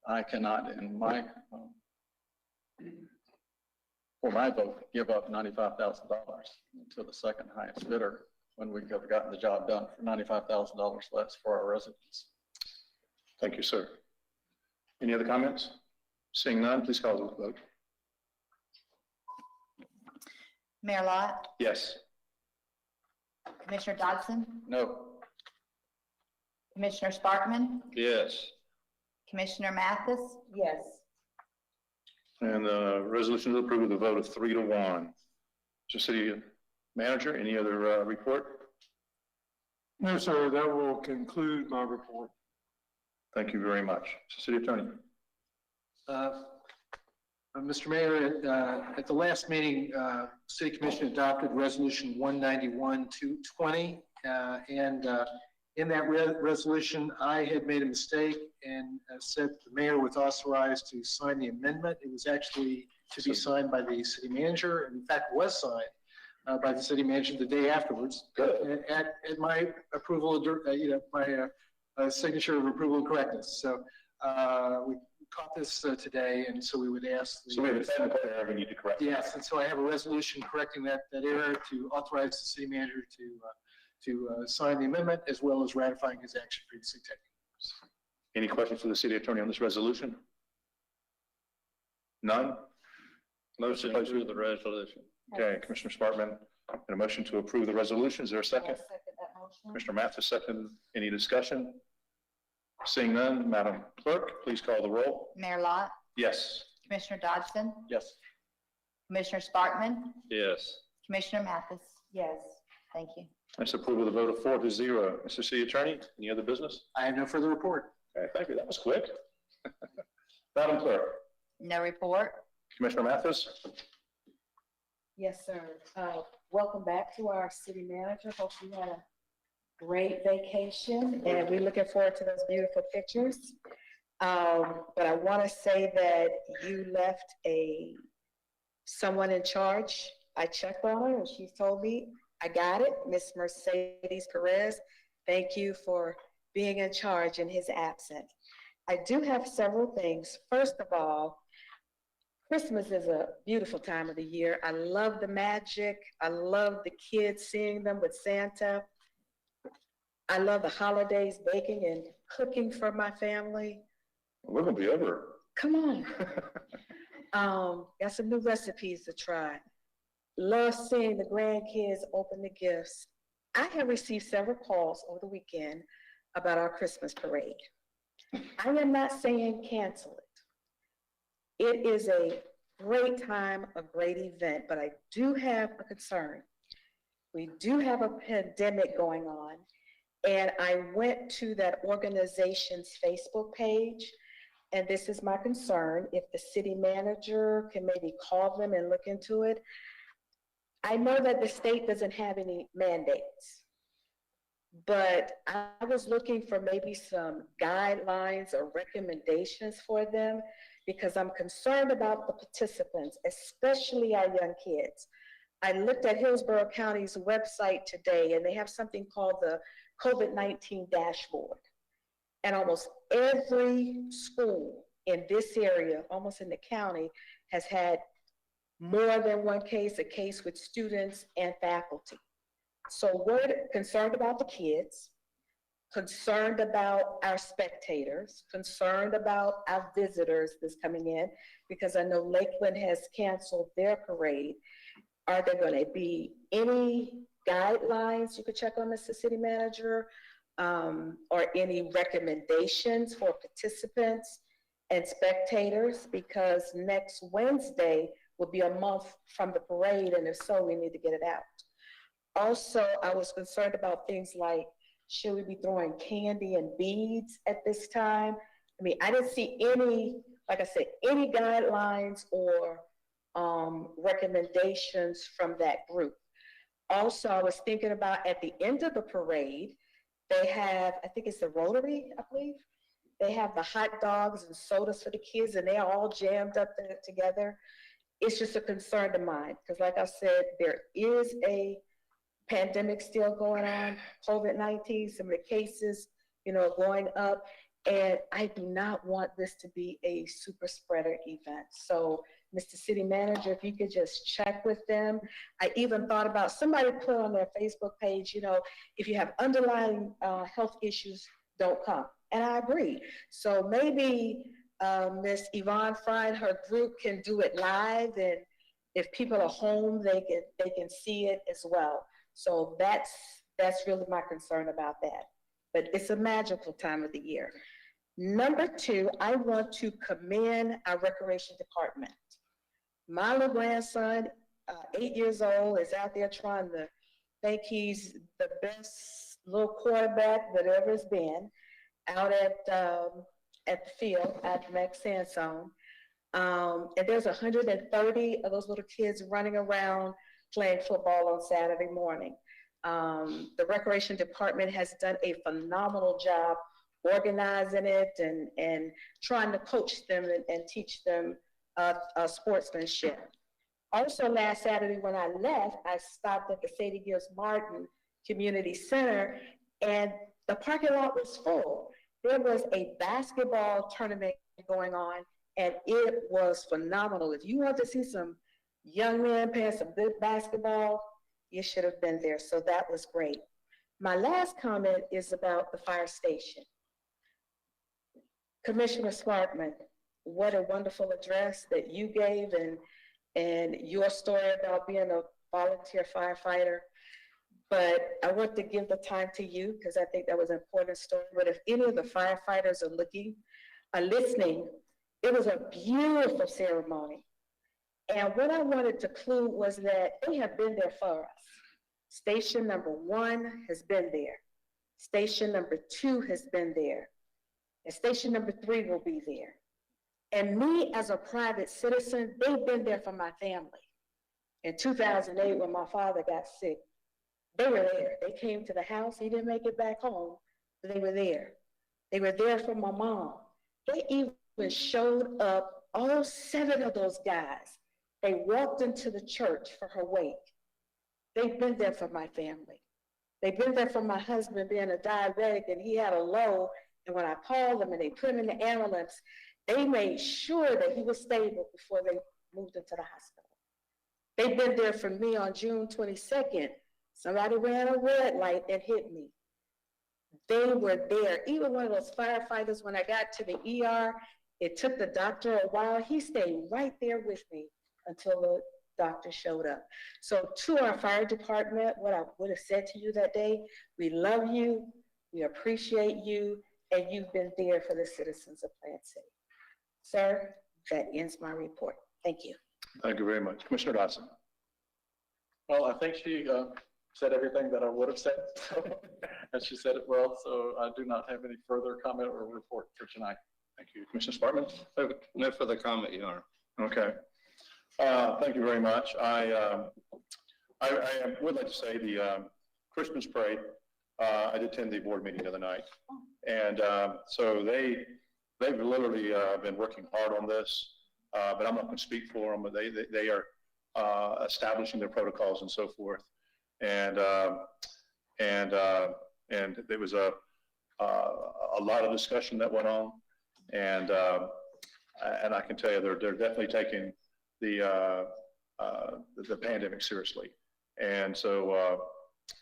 I cannot, for my vote, give up $95,000 to the second highest bidder when we could have gotten the job done for $95,000 less for our residents. Thank you, sir. Any other comments? Seeing none, please call the vote. Mayor Lott, Yes. Commissioner Dodson, No. Commissioner Sparkman, Yes. Commissioner Mathis, Yes. And the resolution is approved with a vote of 3-1. So City Manager, any other report? No, sir, that will conclude my report. Thank you very much. City Attorney. Mr. Mayor, at the last meeting, City Commission adopted Resolution 191-220, and in that resolution, I had made a mistake and said the mayor was authorized to sign the amendment. It was actually to be signed by the city manager, and in fact was signed by the city manager the day afterwards. Good. At my approval, my signature of approval and correctness. So we caught this today, and so we would ask. So we have a technical error we need to correct. Yes, and so I have a resolution correcting that error to authorize the city manager to sign the amendment as well as ratifying his action previously taken. Any questions for the City Attorney on this resolution? None? Motion to approve the resolution. Okay, Commissioner Sparkman, and a motion to approve the resolution. Is there a second? I'll second that motion. Commissioner Mathis, second. Any discussion? Seeing none, Madam Clerk, please call the roll. Mayor Lott, Yes. Commissioner Dodson, Yes. Commissioner Sparkman, Yes. Commissioner Mathis. Yes. Thank you. That's approved with a vote of 4-0. Mr. City Attorney, any other business? I have no further report. Okay, thank you. That was quick. Madam Clerk, No report. Commissioner Mathis. Yes, sir. Welcome back to our city manager. Hope you had a great vacation, and we're looking forward to those beautiful pictures. But I want to say that you left someone in charge. I checked on her, and she told me I got it. Miss Mercedes Perez, thank you for being in charge in his absence. I do have several things. First of all, Christmas is a beautiful time of the year. I love the magic. I love the kids seeing them with Santa. I love the holidays, baking and cooking for my family. We're gonna be over. Come on. Got some new recipes to try. Love seeing the grandkids open the gifts. I have received several calls over the weekend about our Christmas parade. I am not saying cancel it. It is a great time, a great event, but I do have a concern. We do have a pandemic going on, and I went to that organization's Facebook page, and this is my concern. If the city manager can maybe call them and look into it. I know that the state doesn't have any mandates, but I was looking for maybe some guidelines or recommendations for them because I'm concerned about the participants, especially our young kids. I looked at Hillsborough County's website today, and they have something called the COVID-19 dashboard. And almost every school in this area, almost in the county, has had more than one case, a case with students and faculty. So we're concerned about the kids, concerned about our spectators, concerned about our visitors that's coming in, because I know Lakeland has canceled their parade. Are there going to be any guidelines you could check on, Mr. City Manager, or any recommendations for participants and spectators? Because next Wednesday will be a month from the parade, and if so, we need to get it out. Also, I was concerned about things like, should we be throwing candy and beads at this time? I mean, I didn't see any, like I said, any guidelines or recommendations from that group. Also, I was thinking about at the end of the parade, they have, I think it's the Rotary, I believe. They have the hot dogs and sodas for the kids, and they're all jammed up there together. It's just a concern of mine, because like I said, there is a pandemic still going on, COVID-19, some of the cases, going up, and I do not want this to be a super spreader event. So, Mr. City Manager, if you could just check with them. I even thought about, somebody put on their Facebook page, if you have underlying health issues, don't come. And I agree. So maybe Ms. Yvonne Fry and her group can do it live, and if people are home, they can see it as well. So that's really my concern about that. But it's a magical time of the year. Number two, I want to commend our recreation department. My little grandson, 8 years old, is out there trying to think he's the best little quarterback that ever has been out at the field at Max Sansone. And there's 130 of those little kids running around playing football on Saturday morning. The recreation department has done a phenomenal job organizing it and trying to coach them and teach them sportsmanship. Also, last Saturday when I left, I stopped at the Sadie Gibbs Martin Community Center, and the parking lot was full. There was a basketball tournament going on, and it was phenomenal. If you want to see some young men playing some good basketball, you should have been there. So that was great. My last comment is about the fire station. Commissioner Sparkman, what a wonderful address that you gave, and your story about being a volunteer firefighter. But I want to give the time to you because I think that was an important story. But if any of the firefighters are listening, it was a beautiful ceremony. And what I wanted to clue was that they have been there for us. Station number 1 has been there. Station number 2 has been there. And station number 3 will be there. And me as a private citizen, they've been there for my family. In 2008, when my father got sick, they were there. They came to the house. He didn't make it back home, but they were there. They were there for my mom. They even showed up, all 7 of those guys. They walked into the church for her wake. They've been there for my family. They've been there for my husband being a diabetic and he had a low. And when I called them and they put him in the ambulance, they made sure that he was stable before they moved him to the hospital. They've been there for me on June 22nd. Somebody ran a red light and hit me. They were there. Even one of those firefighters, when I got to the ER, it took the doctor a while. He stayed right there with me until the doctor showed up. So to our fire department, what I would have said to you that day, we love you, we appreciate you, and you've been there for the citizens of Plant City. Sir, that ends my report. Thank you. Thank you very much. Commissioner Dodson. Well, I think she said everything that I would have said, and she said it well, so I do not have any further comment or report for tonight. Thank you. Commissioner Sparkman? No further comment, Your Honor. Okay. Thank you very much. I would like to say the Christmas parade, I did attend the board meeting the other night. And so they've literally been working hard on this, but I'm not going to speak for them, but they are establishing their protocols and so forth. And there was a lot of discussion that went on, and I can tell you they're definitely taking the pandemic seriously. And so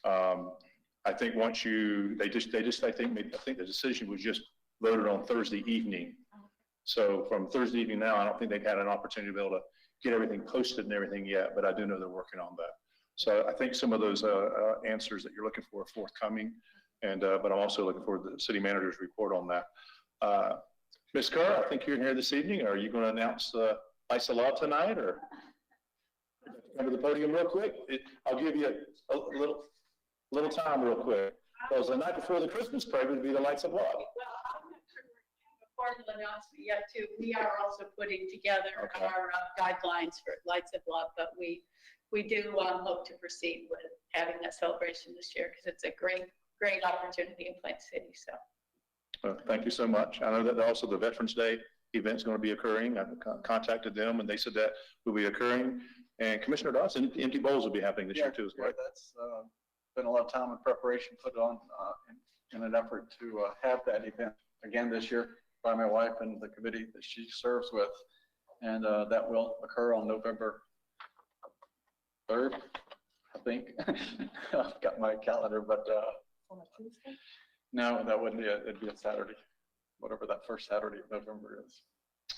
I think once I think the decision was just voted on Thursday evening. So from Thursday evening now, I don't think they've had an opportunity to be able to get everything posted and everything yet, but I do know they're working on that. So I think some of those answers that you're looking for are forthcoming, and but I'm also looking forward to the city manager's report on that. Ms. Kerr, I think you're here this evening. Are you going to announce the lights of law tonight, or come to the podium real quick? I'll give you a little time real quick, because the night before the Christmas parade would be the lights of law. Well, I'm not sure we're formal announcement yet too. We are also putting together our guidelines for lights of love, but we do hope to proceed with having that celebration this year because it's a great opportunity in Plant City. So. Thank you so much. I know that also the Veterans Day event is going to be occurring. I've contacted them and they said that will be occurring. And Commissioner Dawson, Empty Bowls will be happening this year too, right? That's been a lot of time and preparation put on in an effort to have that event again this year by my wife and the committee that she serves with. And that will occur on November 3rd, I think. I've got my calendar, but On a Tuesday? no, that wouldn't be it'd be a Saturday, whatever that first Saturday of November is.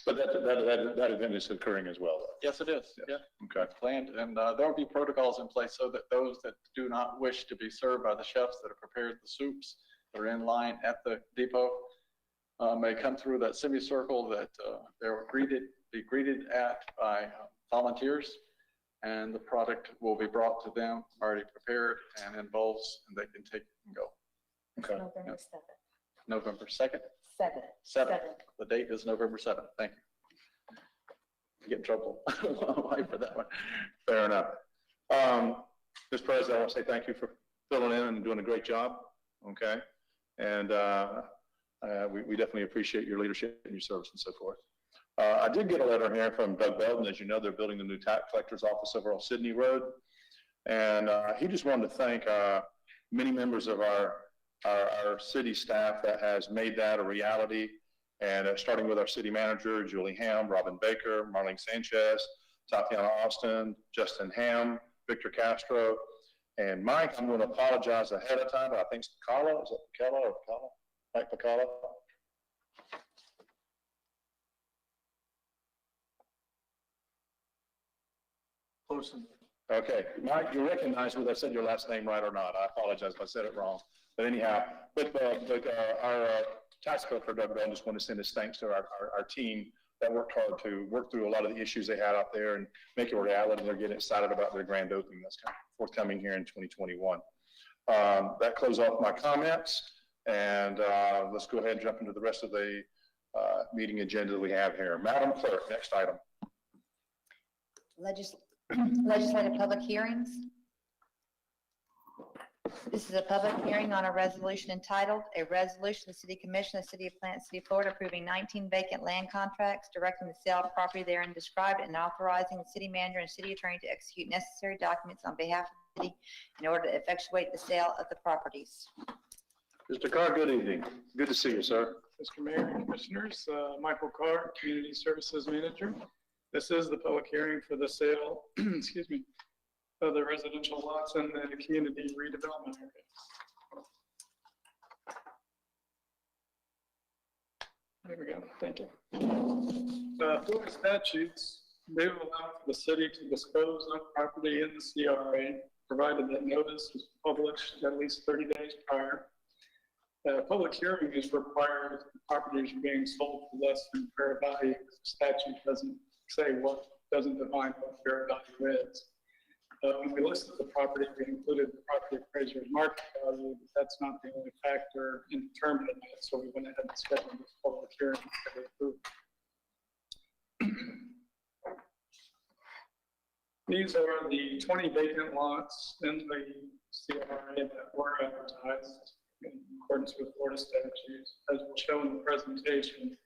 But that event is occurring as well, though. Yes, it is. Yes. Yeah. Okay. It's planned, and there will be protocols in place so that those that do not wish to be served by the chefs that have prepared the soups that are in line at the depot may come through that semicircle that they will be greeted at by volunteers, and the product will be brought to them already prepared and in bowls, and they can take it and go. Okay. November 7th. November 2nd? 7th. 7th. The date is November 7th. Thank you. I get in trouble for that one. Fair enough. Mr. President, I want to say thank you for filling in and doing a great job. Okay. And we definitely appreciate your leadership and your service and so forth. I did get a letter here from Doug Belden. As you know, they're building the new tax collector's office over on Sydney Road. And he just wanted to thank many members of our city staff that has made that a reality. And starting with our city manager, Julie Ham, Robin Baker, Marlene Sanchez, Tatiana Austin, Justin Ham, Victor Castro, and Mike. I'm going to apologize ahead of time, but I think it's Pacala. Is it Pacala or Pacala? Mike Pacala? Close enough. Okay, Mike, you recognize whether I said your last name right or not. I apologize if I said it wrong. But anyhow, our tax collector, Doug Bell, just want to send his thanks to our team that worked hard to work through a lot of the issues they had out there and make it a reality. They're getting excited about their grand opening that's forthcoming here in 2021. That closes off my comments, and let's go ahead and jump into the rest of the meeting agenda that we have here. Madam Clerk, next item. Legislative public hearings. This is a public hearing on a resolution entitled, "A Resolution of the City Commission of the City of Plant City, Florida, approving 19 vacant land contracts, directing the sale of property therein described, and authorizing the city manager and city attorney to execute necessary documents on behalf of the city in order to effectuate the sale of the properties." Mr. Carr, good evening. Good to see you, sir. Mr. Mayor and Commissioners, Michael Carr, Community Services Manager. This is the public hearing for the sale, excuse me, of the residential lots in the community redevelopment area. There we go, thank you. Florida statutes, they will allow for the city to dispose of property in the CRA, provided that notice is published at least 30 days prior. Public hearing is required if the properties are being sold for less than fair value. The statute doesn't say doesn't define what fair value is. When we listed the property, we included the property appraiser's market value, but that's not the only factor in determining it, so we went ahead and scheduled this public hearing to be approved. These are the 20 vacant lots in the CRA that were advertised in accordance with Florida statutes. As we'll show in the presentation,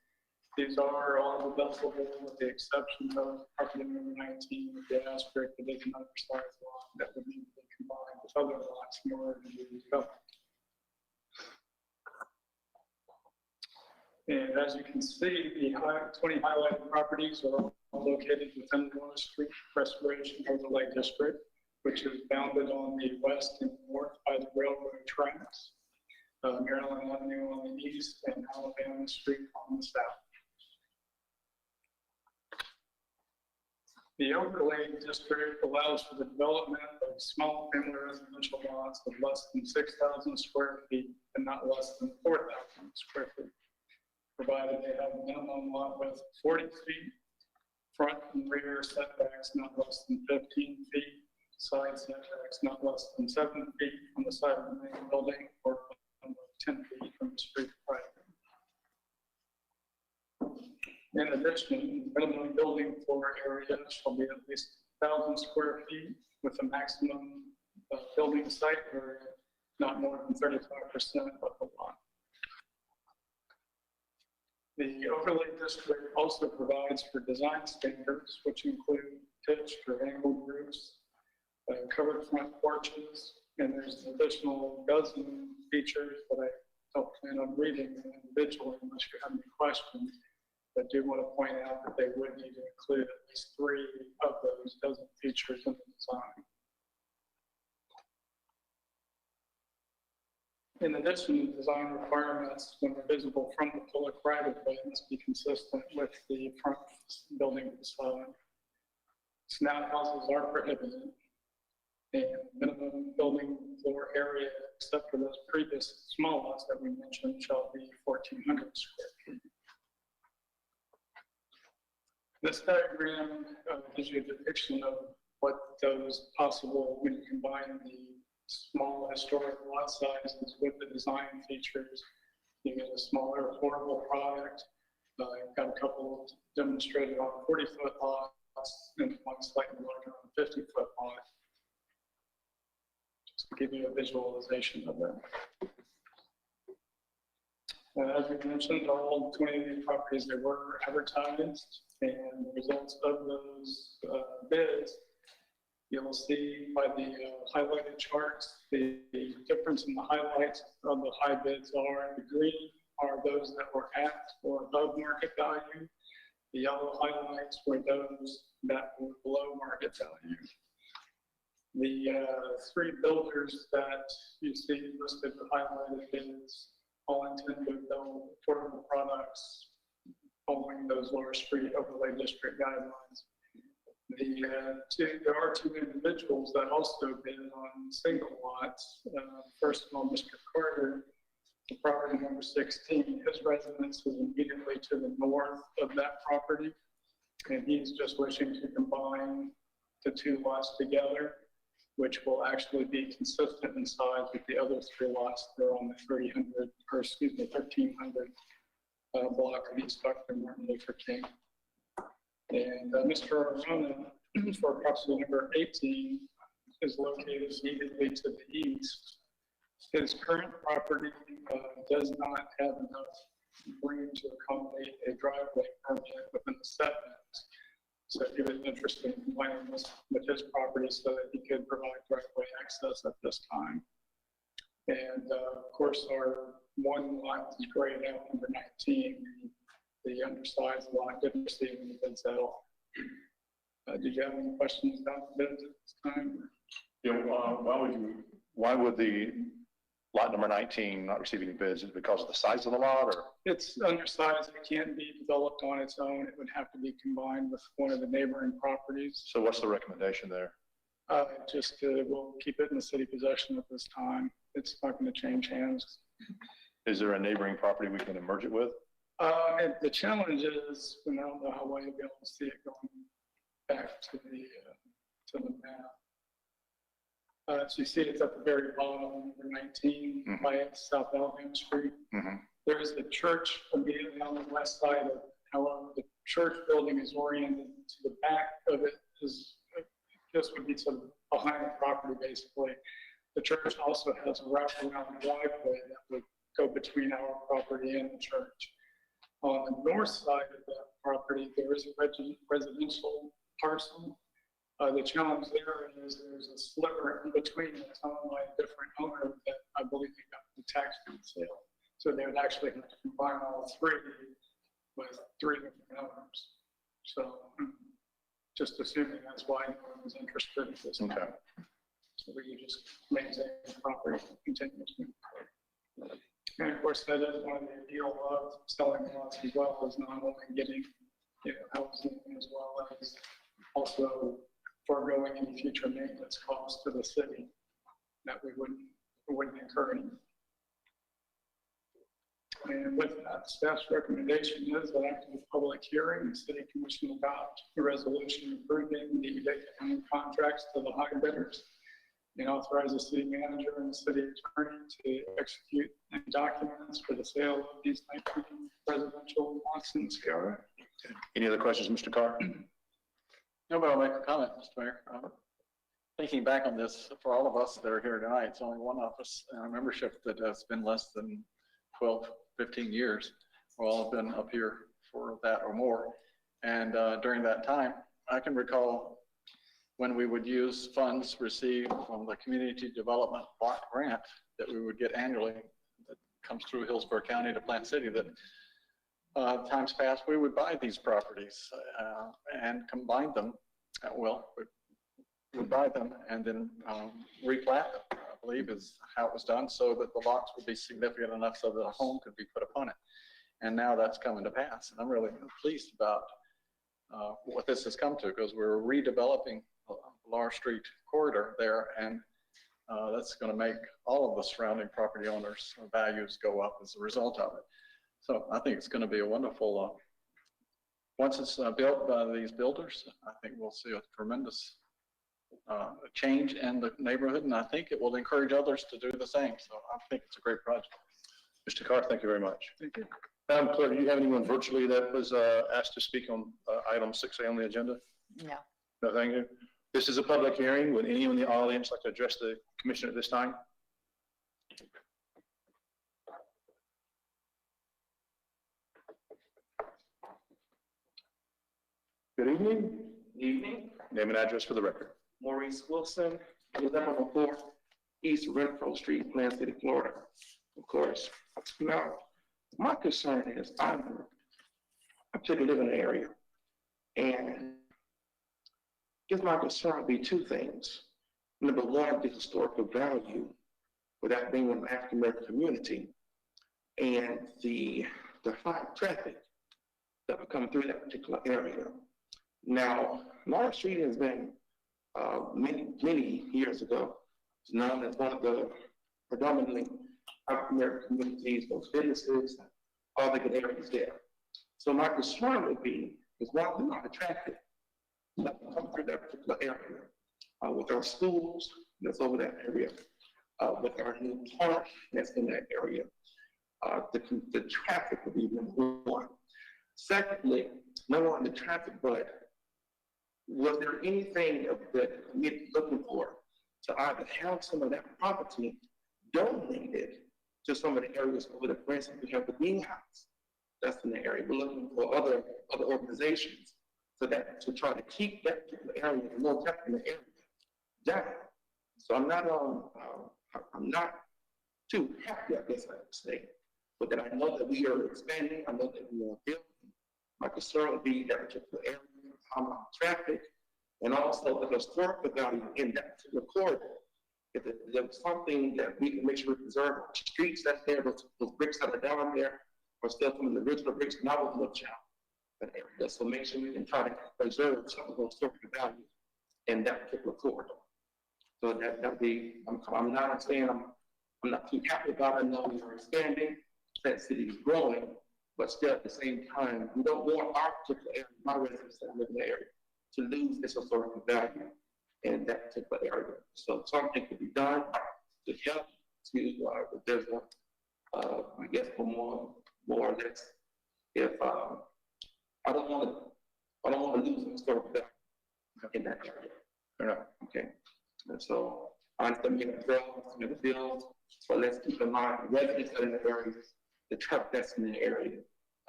these are all developable with the exception of property number 19, the asterisk, that is an undersized lot that would need to be combined with other lots in order to be developed. And as you can see, the 20 highlighted properties are all located within the North Street Restoration Overlay District, which is bounded on the west and north by the railroad tracks, Maryland Avenue on the east and Alabama Street on the south. The overlay district allows for the development of small family residential lots of less than 6,000 square feet and not less than 4,000 square feet, provided they have a minimum lot width of 40 feet, front and rear setbacks not less than 15 feet, side setbacks not less than 7 feet on the side of the main building, or 10 feet from the street private. In addition, the minimum building floor area shall be at least 1,000 square feet with a maximum building site area not more than 35% of the lot. The overlay district also provides for design standards, which include pitched or angled roofs, covered front porches, and there's an additional dozen features that I don't plan on reading individually unless you have any questions. But I do want to point out that they would need to include at least 3 of those dozen features in the design. In addition, the design requirements, when they're visible from the public right-of-way, must be consistent with the front building facade. Snout houses are prohibited, and minimum building floor area, except for those previous small lots that we mentioned, shall be 1,400 square feet. This diagram gives you a depiction of what those possible, when you combine the small historic lot sizes with the design features, you get a smaller, affordable product. I've got a couple demonstrated on 40-foot lots and one slightly larger on 50-foot lot, just to give you a visualization of that. As we mentioned, all 20 of these properties, they were advertised, and the results of those bids, you'll see by the highlighted charts, the difference in the highlights of the high bids are: the green are those that were at or above market value. The yellow highlights were those that were below market value. The 3 builders that you see listed with highlighted bids all intend to build affordable products following those lower street overlay district guidelines. There are 2 individuals that also bid on single lots. First of all, Mr. Carter, the property number 16, his residence is immediately to the north of that property, and he's just wishing to combine the 2 lots together, which will actually be consistent in size with the other 3 lots that are on the 1300 block of East Dr. Martin Luther King. And Mr. Arona, for property number 18, is located immediately to the east His current property does not have enough room to accommodate a driveway project within the setbacks. So he was interested in combining this with his property so that he could provide driveway access at this time. And of course, our one lot is grayed out, number 19, the undersized lot didn't receive any bids at all. Did you have any questions about the bids at this time? Yeah, why would the lot number 19 not receive any bids? Is it because of the size of the lot, or? It's undersized, it can't be developed on its own. It would have to be combined with one of the neighboring properties. So what's the recommendation there? We'll keep it in the city possession at this time. It's not going to change hands. Is there a neighboring property we can merge it with? And the challenge is, I don't know how well you'll be able to see it going back to the map. So you see it's at the very bottom, number 19, by South Alabama Street. There is the church immediately on the west side of, however, the church building is oriented to the back of it is, this would be to behind the property basically. The church also has a wraparound driveway that would go between our property and the church. On the north side of that property, there is a residential parcel. The challenge there is there's a sliver in between that's owned by a different owner that I believe they got the tax deed sale. So they would actually have to combine all three with three different owners. So just assuming that's why no one was interested in this. Okay. So we could just maintain the property continuously. And of course, that is one of the appeal of selling lots as well, is not only getting, housing as well as also foregoing any future maintenance costs to the city that we wouldn't incur any. And with that, staff's recommendation is that after the public hearing, the city commission adopt a resolution approving the vacant contracts to the high bidders and authorize the city manager and the city attorney to execute any documents for the sale of these 19 residential lots in the CRA. Any other questions, Mr. Carr? No, but I'll make a comment, Mr. Mayor. Thinking back on this, for all of us that are here tonight, it's only one of us in our membership that has been less than 12, 15 years. We've all been up here for that or more. And during that time, I can recall when we would use funds received from the Community Development Block Grant that we would get annually that comes through Hillsborough County to Plant City, that times past we would buy these properties and combine them. We would buy them and then replat them, I believe is how it was done, so that the lots would be significant enough so that a home could be put upon it. And now that's coming to pass. And I'm really pleased about what this has come to, because we're redeveloping Lar Street corridor there, and that's going to make all of the surrounding property owners' values go up as a result of it. So I think it's going to be a wonderful, once it's built by these builders, I think we'll see a tremendous change in the neighborhood, and I think it will encourage others to do the same. So I think it's a great project. Mr. Carr, thank you very much. Thank you. Madam Clerk, do you have anyone virtually that was asked to speak on item 6A on the agenda? No. No, thank you. This is a public hearing. Would anyone in the audience like to address the commission at this time? Good evening. Good evening. Name and address for the record. Maurice Wilson, 1104 East Renfro Street, Plant City, Florida. Of course. Now, my concern is I typically live in an area, and I guess my concern would be two things. Number one, the historical value, with that being an African American community, and the high traffic that will come through that particular area. Now, Laura Street has been many years ago known as one of the predominantly African American communities, those businesses, all the good areas there. So my concern would be, is one, the amount of traffic that will come through that particular area, with our schools that's over that area, with our new park that's in that area. The traffic would be number one. Secondly, not only the traffic, but was there anything that we're looking for to either have some of that property donated to some of the areas over the, for instance, we have the greenhouse. That's in the area. We're looking for other organizations so that to try to keep that particular area, the low temperature area down. So I'm not too happy, I guess I would say, but that I know that we are expanding. I know that we are building. My concern would be that particular area, how traffic, and also the historical value in that particular corridor. If there's something that we can make sure we preserve, the streets that's there, those bricks that are down there, are still some of the original bricks, and I was a little child. But so make sure we can try to preserve some of those historical values in that particular corridor. So that'd be, I'm not saying I'm not too happy about it. I know we are expanding, that city is growing, but still at the same time, we don't want our particular area, my residents that live in the area, to lose its historical value in that particular area. So something could be done to help to, if there's a, I guess for more or less, if, I don't want to lose the historical value in that area. Fair enough. Okay. And so I understand the bills, but let's keep in mind residents that are in the area, the traffic that's in the area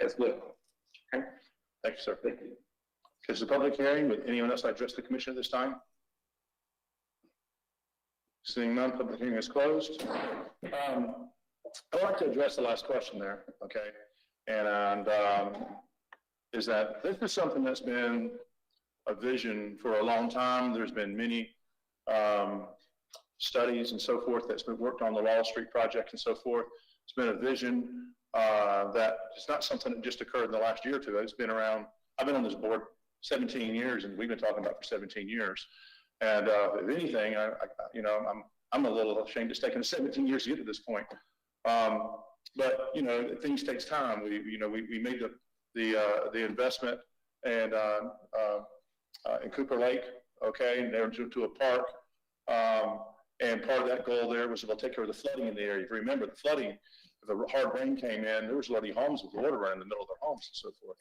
as well. Okay. Thank you, sir. Thank you. This is a public hearing. Would anyone else address the commission at this time? Seeing none, public hearing is closed. I'd like to address the last question there, okay? And is that this is something that's been a vision for a long time. There's been many studies and so forth that's been worked on the Wall Street project and so forth. It's been a vision that it's not something that just occurred in the last year or two. It's been around, I've been on this board 17 years and we've been talking about it for 17 years. And if anything, I'm a little ashamed it's taken us 17 years to get to this point. But things takes time. We made the investment and in Cooper Lake, okay, and there to a park. And part of that goal there was to take care of the flooding in the area. If you remember the flooding, if a hard rain came in, there was a lot of homes with water running in the middle of their homes and so forth.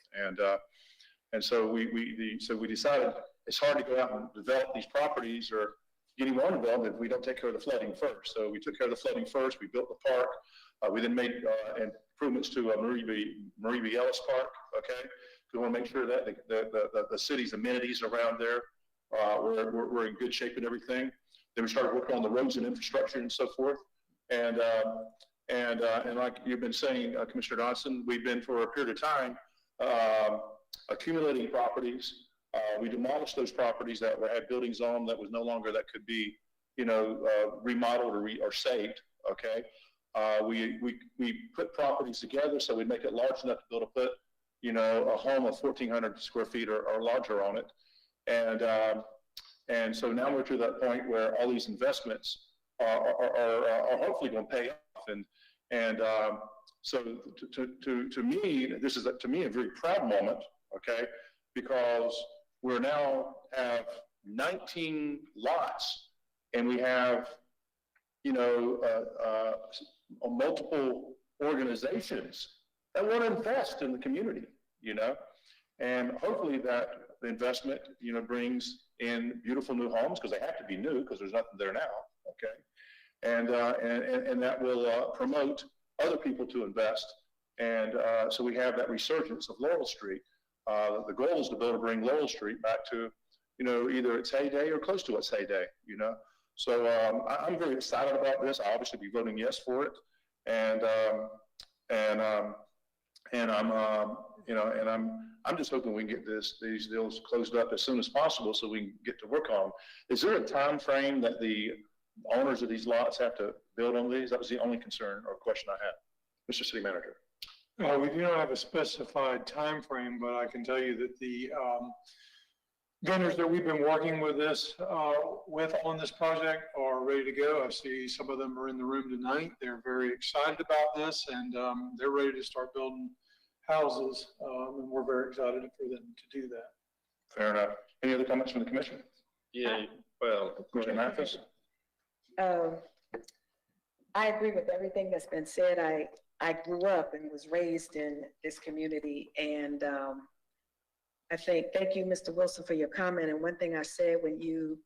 And so we decided it's hard to go out and develop these properties or get anyone involved if we don't take care of the flooding first. So we took care of the flooding first. We built the park. We then made improvements to Marie B. Ellis Park. Okay, we want to make sure that the city's amenities around there were in good shape and everything. Then we started working on the roads and infrastructure and so forth. And like you've been saying, Commissioner Dodson, we've been for a period of time accumulating properties. We demolished those properties that had buildings on them that was no longer that could be, remodeled or saved. Okay, we put properties together so we'd make it large enough to be able to put, a home of 1,400 square feet or larger on it. And so now we're to that point where all these investments are hopefully going to pay off. So to me, this is to me a very proud moment, okay, because we're now have 19 lots and we have, multiple organizations that want to invest in the community, and hopefully that the investment, brings in beautiful new homes because they have to be new because there's nothing there now, okay, and that will promote other people to invest, and so we have that resurgence of Laurel Street. The goal is to be able to bring Laurel Street back to, either its heyday or close to its heyday, So I'm very excited about this. I'll obviously be voting yes for it, I'm just hoping we can get these deals closed up as soon as possible so we can get to work on them. Is there a time frame that the owners of these lots have to build on these? That was the only concern or question I had. Mr. City Manager. We do not have a specified time frame, but I can tell you that the vendors that we've been working with on this project are ready to go. I see some of them are in the room tonight. They're very excited about this, and they're ready to start building houses, and we're very excited for them to do that. Fair enough. Any other comments from the commission? Yeah, well, Commissioner Mathis? I agree with everything that's been said. I grew up and was raised in this community, and I think, thank you, Mr. Wilson, for your comment. And one thing I said when you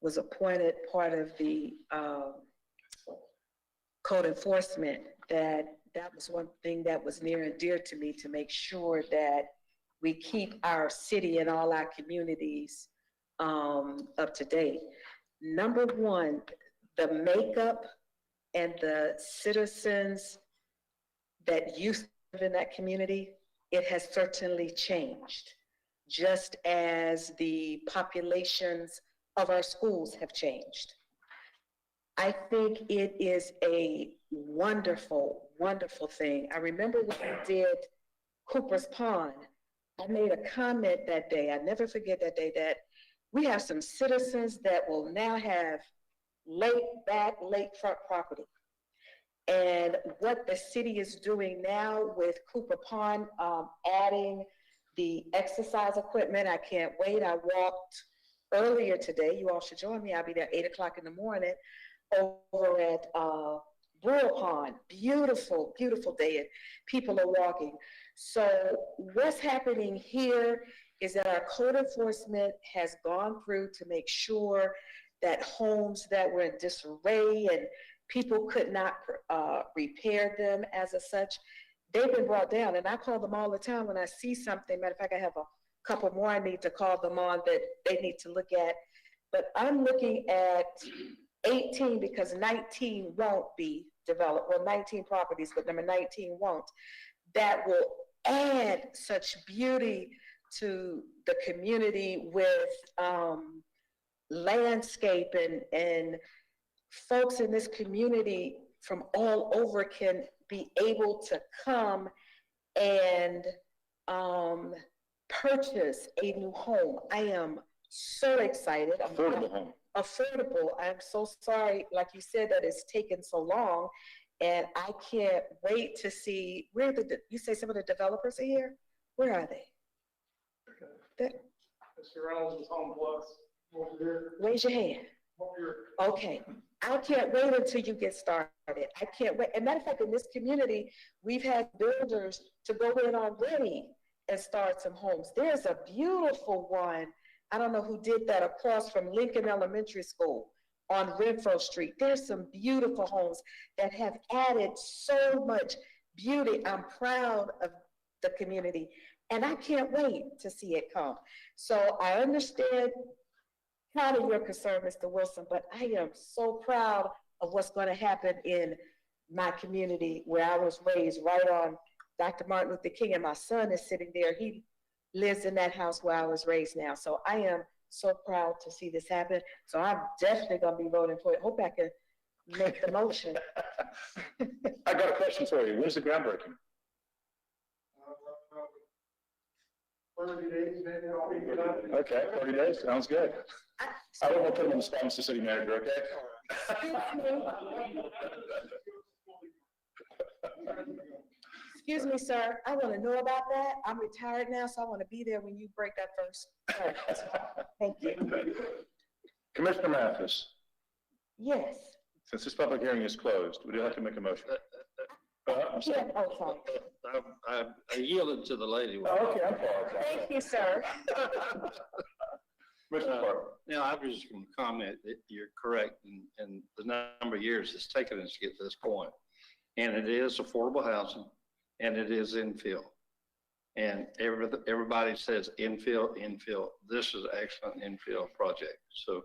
was appointed part of the code enforcement, that was one thing that was near and dear to me, to make sure that we keep our city and all our communities up to date. Number one, the makeup and the citizens that used to live in that community, it has certainly changed, just as the populations of our schools have changed. I think it is a wonderful, wonderful thing. I remember when we did Cooper's Pond, I made a comment that day, I never forget that day, that we have some citizens that will now have lakefront property. And what the city is doing now with Cooper Pond, adding the exercise equipment, I can't wait. I walked earlier today, you all should join me, I'll be there 8 o'clock in the morning, over at Brewer Pond. Beautiful, beautiful day, and people are walking. So what's happening here is that our code enforcement has gone through to make sure that homes that were in disarray and people could not repair them as such, they've been brought down. And I call them all the time when I see something. Matter of fact, I have a couple more I need to call them on that they need to look at. But I'm looking at 18 because 19 won't be developed. Well, 19 properties, but number 19 won't. That will add such beauty to the community with landscape, and folks in this community from all over can be able to come and purchase a new home. I am so excited. Affordable home. Affordable. I'm so sorry, like you said, that it's taken so long, and I can't wait to see where you say some of the developers are here? Where are they? Mr. Reynolds is Home Plus. Over here. Raise your hand. Over here. Okay. I can't wait until you get started. I can't wait. And matter of fact, in this community, we've had builders to go in already and start some homes. There's a beautiful one. I don't know who did that, across from Lincoln Elementary School on Renfro Street. There's some beautiful homes that have added so much beauty. I'm proud of the community, and I can't wait to see it come. So I understand kind of your concern, Mr. Wilson, but I am so proud of what's going to happen in my community where I was raised, right on Dr. Martin Luther King, and my son is sitting there. He lives in that house where I was raised now. So I am so proud to see this happen. So I'm definitely going to be voting for it. Hope I can make the motion. I got a question for you. When's the groundbreaking? 30 days, maybe I'll be done. Okay, 30 days, sounds good. I don't want to put him on the spot, Mr. City Manager, okay? Excuse me, sir. I want to know about that. I'm retired now, so I want to be there when you break that first. Thank you. Commissioner Mathis, Yes. since this public hearing is closed, would you like to make a motion? I'm sorry. Yeah, oh, sorry. I yielded to the lady. Oh, okay, I'm sorry. Thank you, sir. Mr. Parker. Now, I was just going to comment that you're correct in the number of years it's taken us to get to this point. And it is affordable housing, and it is infill. And everybody says infill. This is actually an infill project. So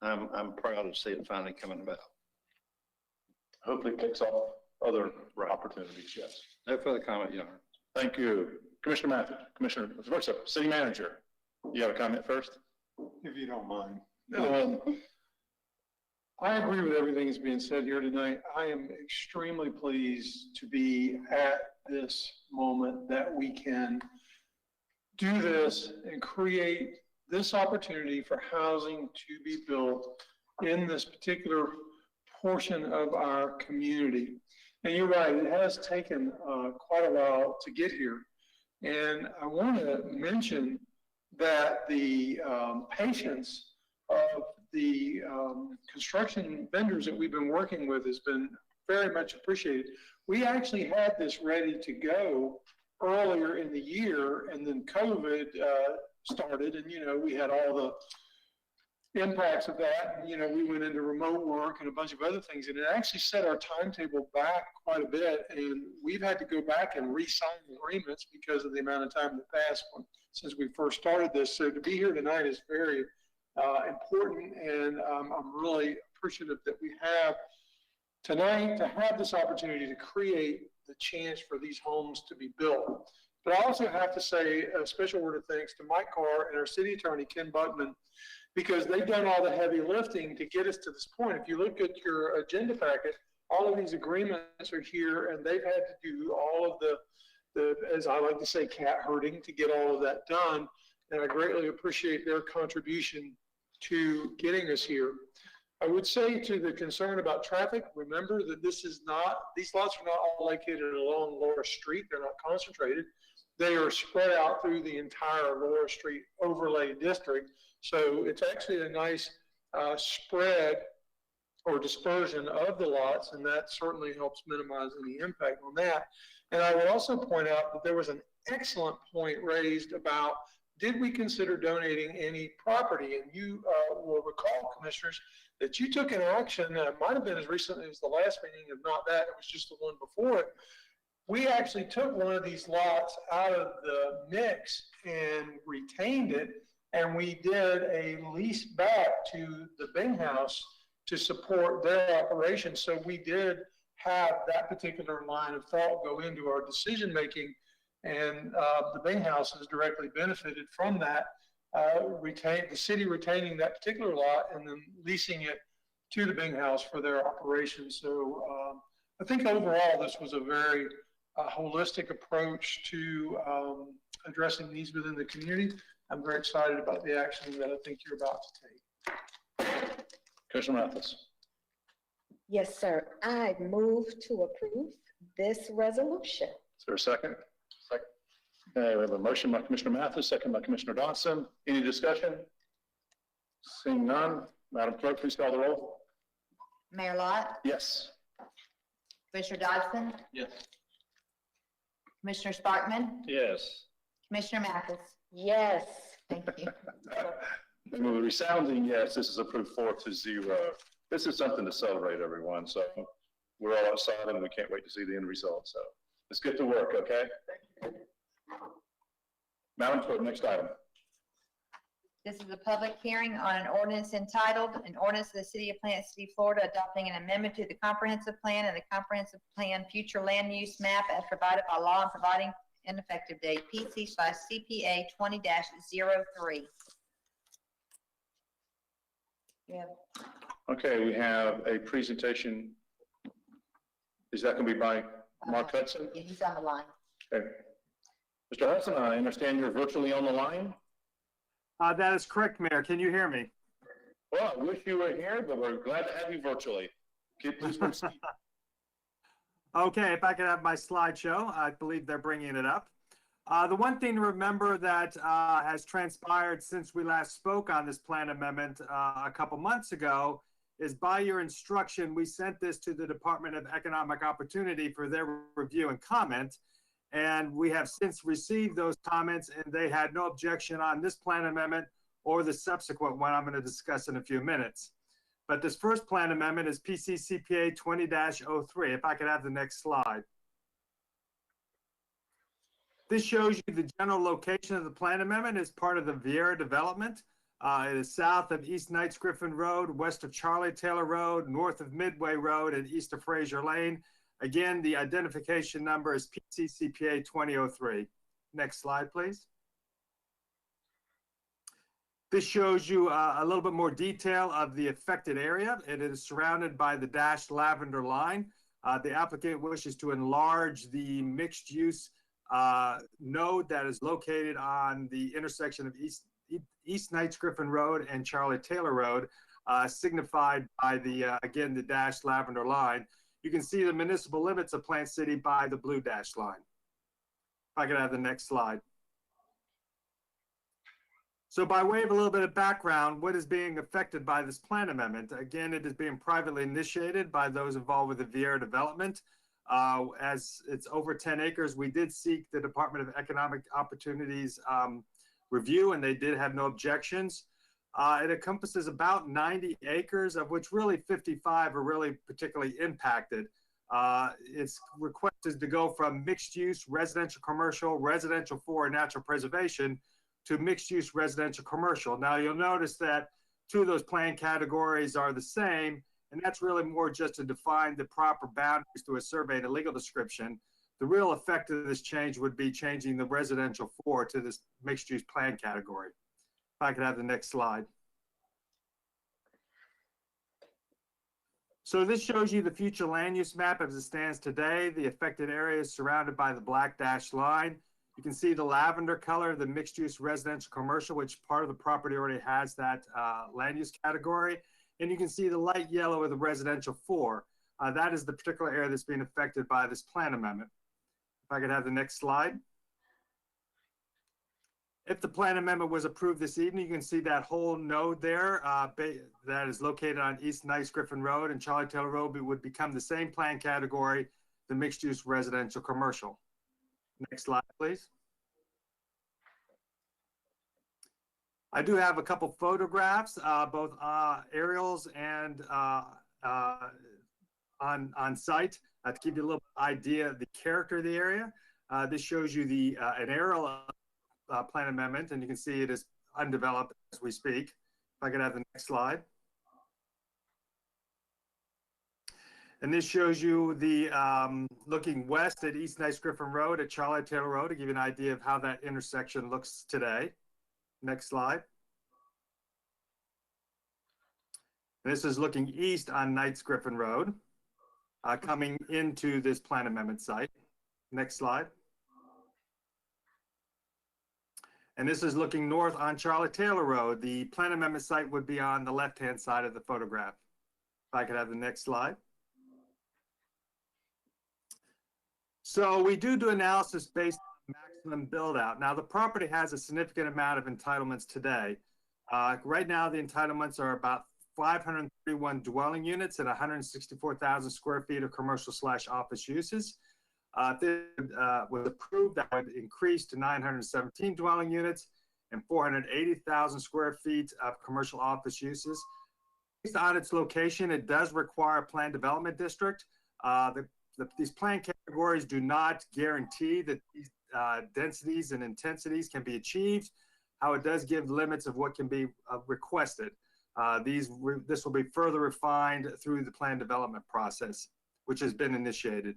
I'm proud to see it finally coming about. Hopefully it kicks off other opportunities, yes. No further comment, Your Honor. Thank you. Commissioner Mathis, Commissioner, first up, City Manager, you have a comment first? If you don't mind. I agree with everything that's being said here tonight. I am extremely pleased to be at this moment that we can do this and create this opportunity for housing to be built in this particular portion of our community. And you're right, it has taken quite a while to get here. And I want to mention that the patience of the construction vendors that we've been working with has been very much appreciated. We actually had this ready to go earlier in the year, and then COVID started, and we had all the impacts of that. You know, we went into remote work and a bunch of other things, and it actually set our timetable back quite a bit. And we've had to go back and re-sign agreements because of the amount of time that passed since we first started this. So to be here tonight is very important, and I'm really appreciative that we have tonight to have this opportunity to create the chance for these homes to be built. But I also have to say a special word of thanks to Mike Carr and our city attorney, Ken Buckman, because they've done all the heavy lifting to get us to this point. If you look at your agenda packet, all of these agreements are here, and they've had to do all of the, as I like to say, cat herding to get all of that done. And I greatly appreciate their contribution to getting us here. I would say to the concern about traffic, remember that these lots are not all located along Laura Street. They're not concentrated. They are spread out through the entire Laura Street overlay district. So it's actually a nice spread or dispersion of the lots, and that certainly helps minimize any impact on that. And I would also point out that there was an excellent point raised about, did we consider donating any property? And you will recall, commissioners, that you took an action, it might have been as recently as the last meeting, if not that, it was just the one before it. We actually took one of these lots out of the mix and retained it, and we did a lease back to the Bing House to support their operation. So we did have that particular line of thought go into our decision making, and the Bing House has directly benefited from that, the city retaining that particular lot and then leasing it to the Bing House for their operation. So I think overall this was a very holistic approach to addressing needs within the community. I'm very excited about the action that I think you're about to take. Commissioner Mathis. Yes, sir. I move to approve this resolution. Is there a second? Second. Okay, we have a motion by Commissioner Mathis, second by Commissioner Dodson. Any discussion? Seeing none, Madam Clerk, please call the roll. Mayor Lott, Yes. Commissioner Dodson, Yes. Commissioner Sparkman, Yes. Commissioner Mathis. Yes. Thank you. And with a resounding yes, this is approved 4-0. This is something to celebrate, everyone. So we're all excited and we can't wait to see the end result. So let's get to work, okay? Madam Clerk, next item. This is a public hearing on an ordinance entitled, an ordinance of the City of Plant City, Florida, adopting an amendment to the comprehensive plan and the comprehensive plan future land use map as provided by law and providing an effective date, PC/CPA 20-03. Yeah. Okay, we have a presentation. Is that going to be by Mark Hudson? Yeah, he's on the line. Okay. Mr. Hudson, I understand you're virtually on the line. That is correct, Mayor. Can you hear me? Well, I wish you were here, but we're glad to have you virtually. Please proceed. Okay, if I could have my slideshow, I believe they're bringing it up. The one thing to remember that has transpired since we last spoke on this plan amendment a couple months ago is, by your instruction, we sent this to the Department of Economic Opportunity for their review and comment. And we have since received those comments, and they had no objection on this plan amendment or the subsequent one I'm going to discuss in a few minutes. But this first plan amendment is PC/CPA 20-03. If I could have the next slide. This shows you the general location of the plan amendment as part of the Vieira development. It is south of East Knights Griffin Road, west of Charlie Taylor Road, north of Midway Road, and east of Fraser Lane. Again, the identification number is PC/CPA 20-03. Next slide, please. This shows you a little bit more detail of the affected area. It is surrounded by the dashed lavender line. The applicant wishes to enlarge the mixed-use node that is located on the intersection of East Knights Griffin Road and Charlie Taylor Road, signified by the, again, the dashed lavender line. You can see the municipal limits of Plant City by the blue dashed line. If I could have the next slide. So by way of a little bit of background, what is being affected by this plan amendment? Again, it is being privately initiated by those involved with the Vieira development. As it's over 10 acres, we did seek the Department of Economic Opportunities review, and they did have no objections. It encompasses about 90 acres, of which really 55 are really particularly impacted. Its request is to go from mixed use, residential, commercial, residential for natural preservation to mixed use, residential, commercial. Now you'll notice that two of those plan categories are the same, and that's really more just to define the proper boundaries through a survey and a legal description. The real effect of this change would be changing the residential for to this mixed use plan category. If I could have the next slide. So this shows you the future land use map as it stands today. The affected area is surrounded by the black dashed line. You can see the lavender color, the mixed use residential commercial, which part of the property already has that land use category. And you can see the light yellow with the residential for. That is the particular area that's being affected by this plan amendment. If I could have the next slide. If the plan amendment was approved this evening, you can see that whole node there that is located on East Nice Griffin Road and Charlie Taylor Road would become the same plan category, the mixed use residential commercial. Next slide, please. I do have a couple photographs, both aerials and on site to give you a little idea of the character of the area. This shows you an aerial plan amendment, and you can see it is undeveloped as we speak. If I could have the next slide. And this shows you the looking west at East Nice Griffin Road at Charlie Taylor Road to give you an idea of how that intersection looks today. Next slide. This is looking east on Knights Griffin Road, coming into this plan amendment site. Next slide. And this is looking north on Charlie Taylor Road. The plan amendment site would be on the left-hand side of the photograph. If I could have the next slide. So we do analysis based on maximum build out. Now the property has a significant amount of entitlements today. Right now the entitlements are about 531 dwelling units and 164,000 square feet of commercial/office uses. If this was approved, that would increase to 917 dwelling units and 480,000 square feet of commercial office uses. Based on its location, it does require a planned development district. These plan categories do not guarantee that these densities and intensities can be achieved. How it does give limits of what can be requested. This will be further refined through the plan development process, which has been initiated.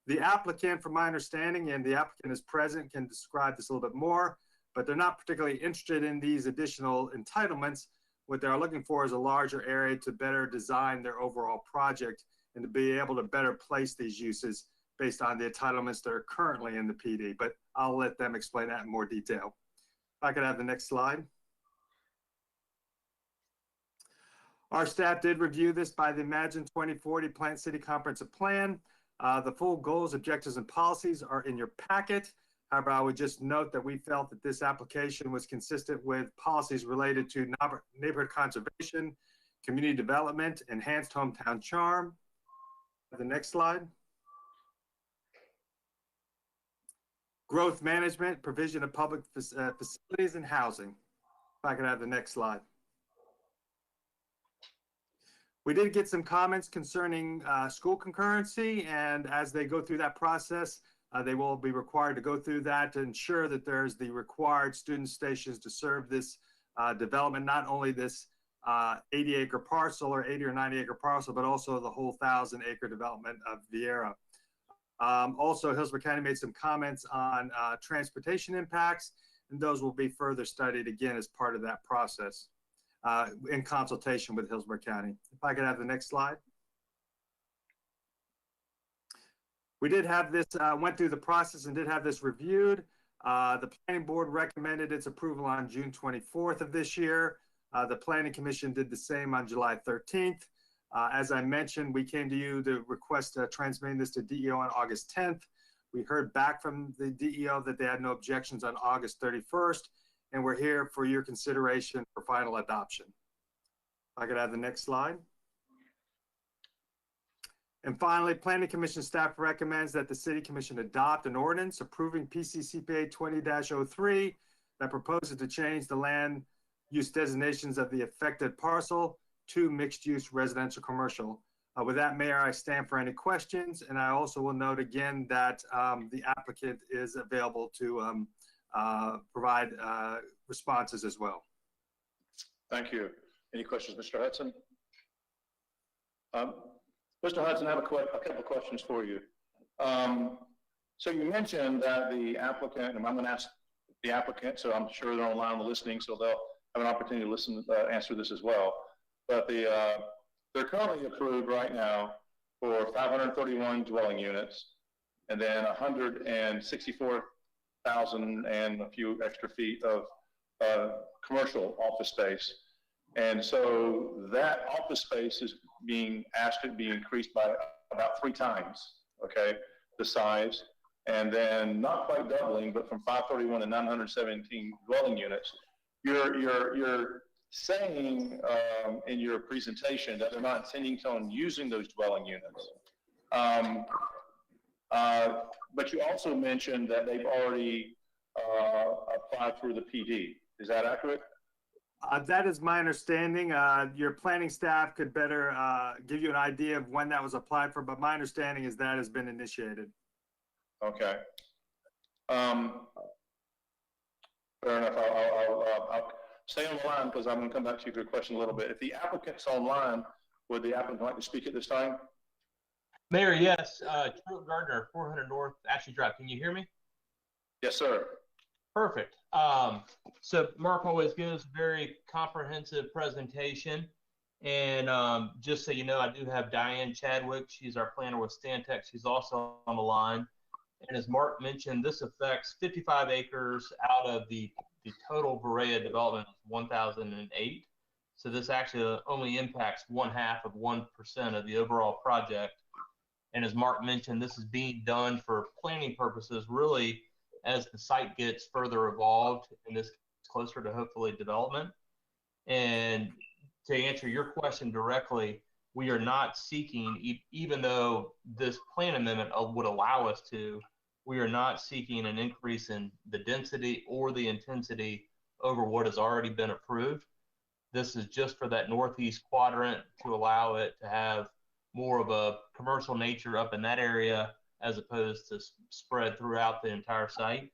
The applicant, from my understanding, and the applicant is present, can describe this a little bit more, but they're not particularly interested in these additional entitlements. What they're looking for is a larger area to better design their overall project and to be able to better place these uses based on the entitlements that are currently in the PD, but I'll let them explain that in more detail. If I could have the next slide. Our staff did review this by the Imagine 2040 Plant City Comprehensive Plan. The full goals, objectives, and policies are in your packet. However, I would just note that we felt that this application was consistent with policies related to neighborhood conservation, community development, enhanced hometown charm. The next slide. Growth management, provision of public facilities and housing. If I could have the next slide. We did get some comments concerning school concurrency, and as they go through that process, they will be required to go through that to ensure that there's the required student stations to serve this development, not only this 80-acre parcel or 80 or 90-acre parcel, but also the whole 1,000-acre development of Vieira. Also, Hillsborough County made some comments on transportation impacts, and those will be further studied again as part of that process in consultation with Hillsborough County. If I could have the next slide. We did have this, went through the process and did have this reviewed. The Planning Board recommended its approval on June 24th of this year. The Planning Commission did the same on July 13th. As I mentioned, we came to you to request transmitting this to DEO on August 10th. We heard back from the DEO that they had no objections on August 31st, and we're here for your consideration for final adoption. If I could have the next slide. And finally, Planning Commission staff recommends that the City Commission adopt an ordinance approving PCCPA 20-03 that proposes to change the land use designations of the affected parcel to mixed-use residential commercial. With that, Mayor, I stand for any questions, and I also will note again that the applicant is available to provide responses as well. Thank you. Any questions, Mr. Hudson? Mr. Hudson, I have a couple of questions for you. So you mentioned that the applicant, and I'm going to ask the applicant, so I'm sure they're online listening, so they'll have an opportunity to listen, answer this as well. But they're currently approved right now for 531 dwelling units, and then 164,000 and a few extra feet of commercial office space. And so that office space is being asked to be increased by about 3 times, okay, the size. And then not quite doubling, but from 531 to 917 dwelling units. You're saying in your presentation that they're not intending on using those dwelling units. But you also mentioned that they've already applied through the PD. Is that accurate? That is my understanding. Your planning staff could better give you an idea of when that was applied for, but my understanding is that has been initiated. Okay. Fair enough. I'll stay on the line because I'm going to come back to you for a question a little bit. If the applicant's online, would the applicant like to speak at this time? Mayor, yes. Truett Gardner, 400 North Ashley Drive. Can you hear me? Yes, sir. Perfect. So Mark always gives a very comprehensive presentation. And just so you know, I do have Diane Chadwick. She's our planner with Stantec. She's also on the line. And as Mark mentioned, this affects 55 acres out of the total Berea development of 1,008. So this actually only impacts 0.5% of the overall project. And as Mark mentioned, this is being done for planning purposes, really, as the site gets further evolved and this gets closer to hopefully development. And to answer your question directly, we are not seeking, even though this plan amendment would allow us to, we are not seeking an increase in the density or the intensity over what has already been approved. This is just for that northeast quadrant to allow it to have more of a commercial nature up in that area as opposed to spread throughout the entire site.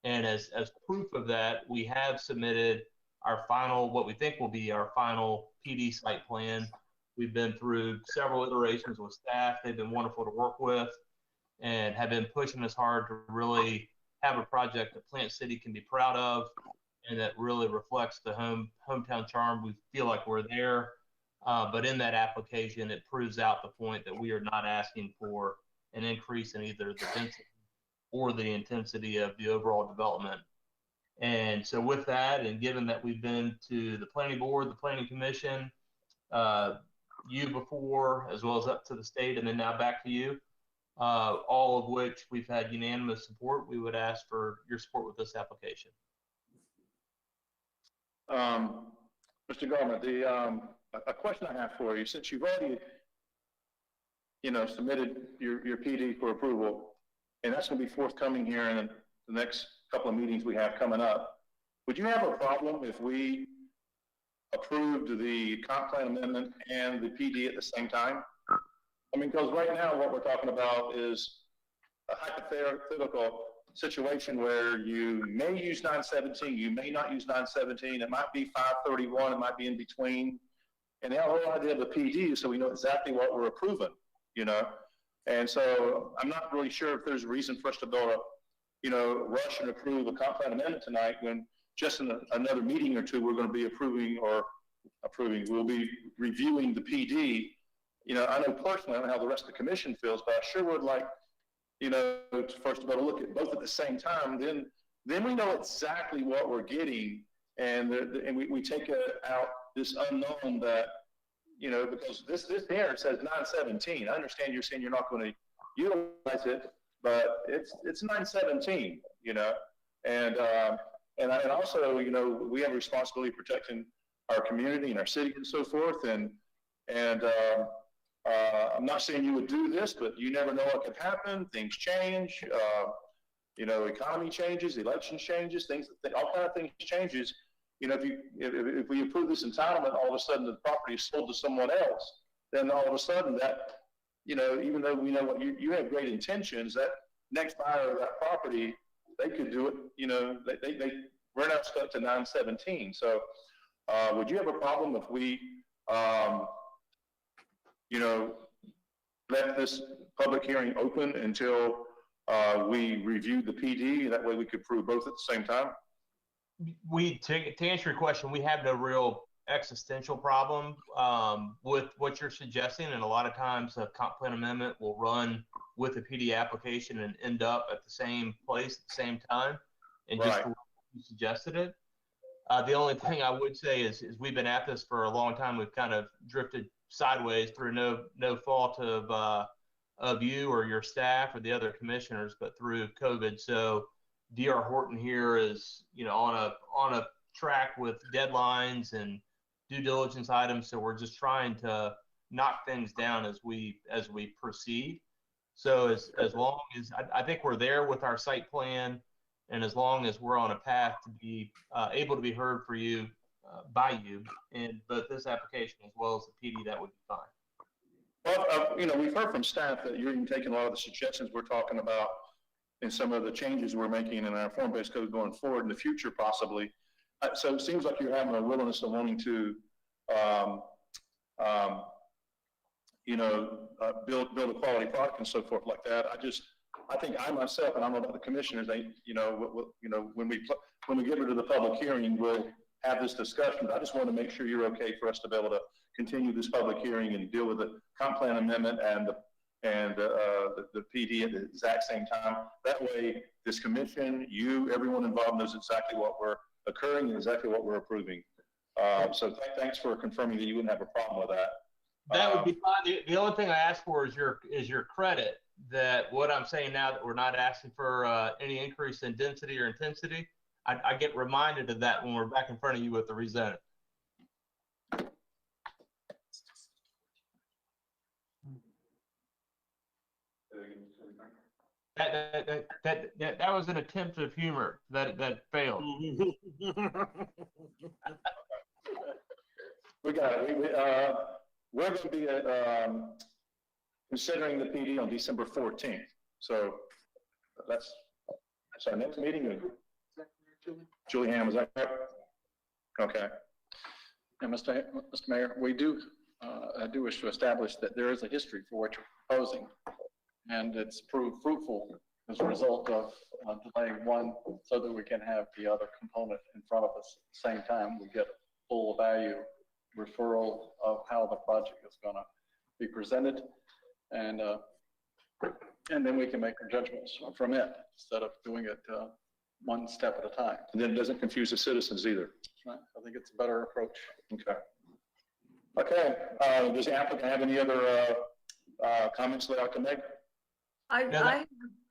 And as proof of that, we have submitted our final, what we think will be our final PD site plan. We've been through several iterations with staff. They've been wonderful to work with and have been pushing us hard to really have a project that Plant City can be proud of and that really reflects the hometown charm. We feel like we're there, but in that application, it proves out the point that we are not asking for an increase in either the density or the intensity of the overall development. And so with that, and given that we've been to the planning board, the planning commission, you before, as well as up to the state, and then now back to you, all of which we've had unanimous support, we would ask for your support with this application. Mr. Garment, a question I have for you, since you've already, submitted your PD for approval, and that's going to be forthcoming here in the next couple of meetings we have coming up, would you have a problem if we approved the comp plan amendment and the PD at the same time? I mean, because right now what we're talking about is a hypothetical situation where you may use 917, you may not use 917, it might be 531, it might be in between. And the whole idea of the PD is so we know exactly what we're approving, And so I'm not really sure if there's a reason for us to go, rush and approve a comp plan amendment tonight when just in another meeting or two, we're going to be we'll be reviewing the PD. I know personally, I don't know how the rest of the commission feels, but I sure would like, first of all, to look at both at the same time. Then we know exactly what we're getting, and we take out this unknown that, because this here says 917. I understand you're saying you're not going to utilize it, but it's 917, and also, we have a responsibility protecting our community and our city and so forth, and I'm not saying you would do this, but you never know what could happen. Things change, economy changes, election changes, all kind of things changes, if we approve this entitlement, all of a sudden the property is sold to someone else, then all of a sudden that, even though we know what you have great intentions, that next buyer of that property, they could do it, we're now stuck to 917. So, would you have a problem if we, let this public hearing open until we review the PD? That way we could prove both at the same time? To answer your question, we have no real existential problem with what you're suggesting, and a lot of times a comp plan amendment will run with a PD application and end up at the same place at the same time, and just the way you suggested it. The only thing I would say is we've been at this for a long time. We've kind of drifted sideways through no fault of you or your staff or the other commissioners, but through COVID. So D.R. Horton here is, on a track with deadlines and due diligence items. So we're just trying to knock things down as we proceed. So as long as I think we're there with our site plan, and as long as we're on a path to be able to be heard for you by you in both this application as well as the PD, that would be fine. Well, we've heard from staff that you're even taking a lot of the suggestions we're talking about and some of the changes we're making in our form-based code going forward in the future, possibly. So it seems like you're having a willingness and wanting to, build a quality product and so forth like that. I think I myself, and I don't know about the commissioners, when we get rid of the public hearing, we'll have this discussion. But I just want to make sure you're okay for us to be able to continue this public hearing and deal with the comp plan amendment and the PD at the exact same time. That way, this commission, everyone involved knows exactly what we're occurring and exactly what we're approving. So thanks for confirming that you wouldn't have a problem with that. That would be fine. The only thing I ask for is your credit that what I'm saying now, that we're not asking for any increase in density or intensity. I get reminded of that when we're back in front of you with the rezoning. That was an attempt of humor that failed. We got it. We're going to be considering the PD on December 14th. So that's our next meeting. Julie Ham, is that correct? Okay. And Mr. Mayor, I do wish to establish that there is a history for what you're proposing, and it's proved fruitful as a result of delaying one so that we can have the other component in front of us at the same time. We get full value referral of how the project is going to be presented, and then we can make our judgments from it instead of doing it one step at a time. And then it doesn't confuse the citizens either. Right. I think it's a better approach. Okay. Does the applicant have any other comments they'd like to make? I have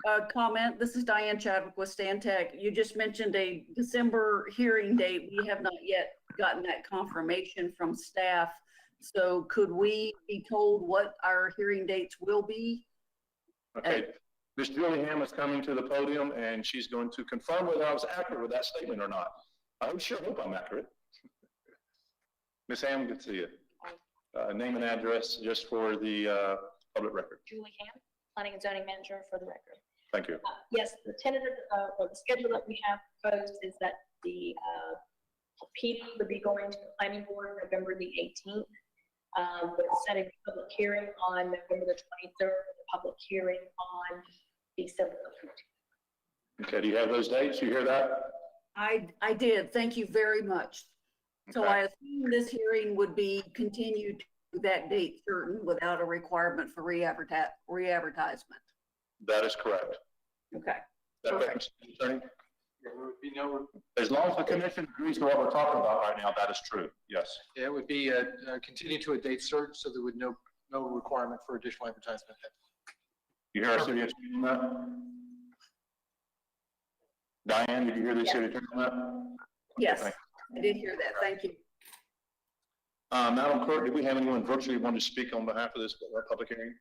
a comment. This is Diane Chadwick with Stantec. You just mentioned a December hearing date. We have not yet gotten that confirmation from staff. So could we be told what our hearing dates will be? Okay. Ms. Julie Ham is coming to the podium, and she's going to confirm whether I was accurate with that statement or not. I sure hope I'm accurate. Ms. Ham, good to see you. Name and address just for the public record. Julie Ham, Planning and Zoning Manager for the record. Thank you. Yes, the tentative, or the schedule that we have proposed is that the PD would be going to the Planning Board November the 18th. We're setting the public hearing on November the 23rd, the public hearing on December the 15th. Okay, do you have those dates? You hear that? I did. Thank you very much. So Okay. I assume this hearing would be continued to that date certain without a requirement for re-advertisement. That is correct. Okay. That attorney? As long as the commission agrees to what we're talking about right now, that is true. Yes. Yeah, it would be continue to a date certain, so there would no requirement for additional advertisement. You hear our city attorney on that? Diane, did you hear the city attorney on that? Yes, I did hear that. Thank you. Madam Clerk, do we have anyone virtually want to speak on behalf of this public hearing?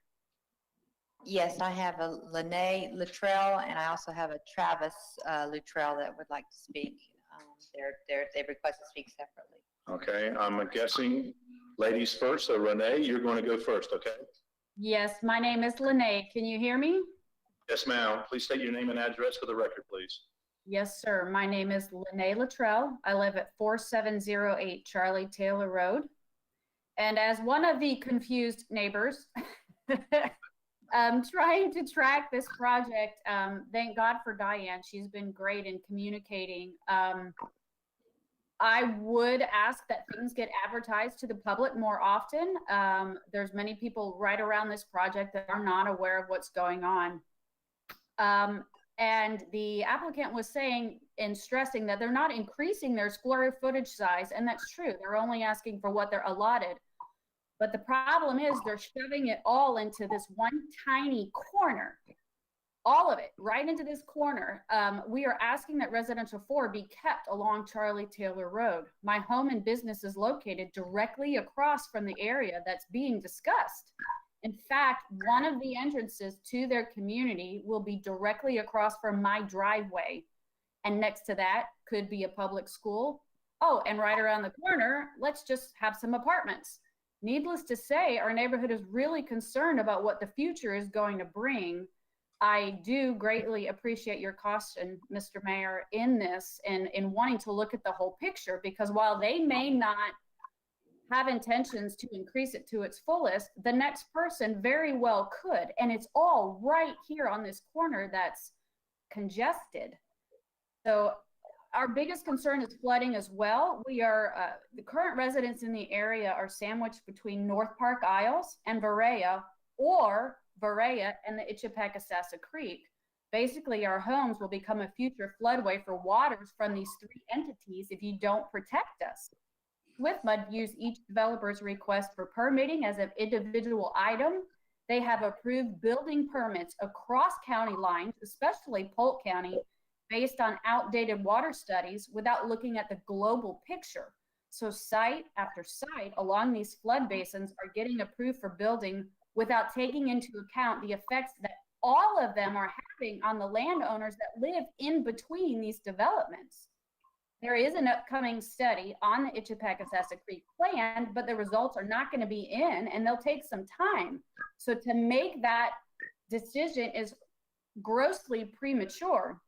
Yes, I have a Lene Luttrell, and I also have a Travis Luttrell that would like to speak. They've requested to speak separately. Okay, I'm guessing ladies first. So Renee, you're going to go first, okay? Yes, my name is Lene. Can you hear me? Yes, ma'am. Please state your name and address for the record, please. Yes, sir. My name is Lene Luttrell. I live at 4708 Charlie Taylor Road. And as one of the confused neighbors, trying to track this project, thank God for Diane. She's been great in communicating. I would ask that things get advertised to the public more often. There's many people right around this project that are not aware of what's going on. And the applicant was saying and stressing that they're not increasing their square footage size, and that's true. They're only asking for what they're allotted. But the problem is they're shoving it all into this one tiny corner. All of it, right into this corner. We are asking that residential 4 be kept along Charlie Taylor Road. My home and business is located directly across from the area that's being discussed. In fact, one of the entrances to their community will be directly across from my driveway. And next to that could be a public school. Oh, and right around the corner, let's just have some apartments. Needless to say, our neighborhood is really concerned about what the future is going to bring. I do greatly appreciate your caution, Mr. Mayor, in this and in wanting to look at the whole picture, because while they may not have intentions to increase it to its fullest, the next person very well could. And it's all right here on this corner that's congested. So our biggest concern is flooding as well. We are, the current residents in the area are sandwiched between North Park Isles and Berea, or Berea and the Itchepakasassa Creek. Basically, our homes will become a future floodway for waters from these three entities if you don't protect us. SwiftMud views each developer's request for permitting as an individual item. They have approved building permits across county lines, especially Polk County, based on outdated water studies without looking at the global picture. So site after site along these flood basins are getting approved for building without taking into account the effects that all of them are having on the landowners that live in between these developments. There is an upcoming study on the Itchepakasassa Creek plan, but the results are not going to be in, and they'll take some time. So to make that decision is grossly premature.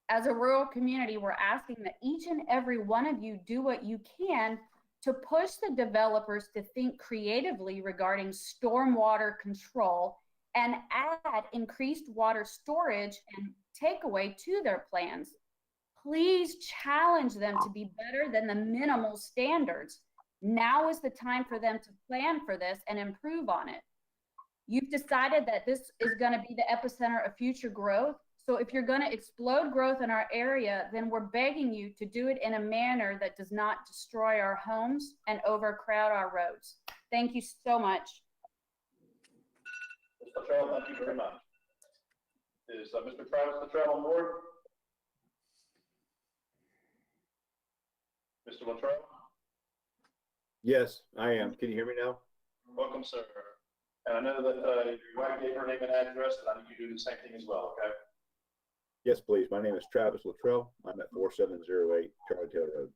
As a rural community, we're asking that each and every one of you do what you can to push the developers to think creatively regarding stormwater control and add increased water storage and takeaway to their plans. Please challenge them to be better than the minimal standards. Now is the time for them to plan for this and improve on it. You've decided that this is going to be the epicenter of future growth. So if you're going to explode growth in our area, then we're begging you to do it in a manner that does not destroy our homes and overcrowd our roads. Thank you so much. Mr. Luttrell, thank you very much. Is Mr. Travis Luttrell on board? Mr. Luttrell? Yes, I am. Can you hear me now? Welcome, sir. And I know that your wife gave her name and address, and I need you to do the same thing as well, okay? Yes, please. My name is Travis Luttrell. I'm at 4708 Charlie Taylor Road.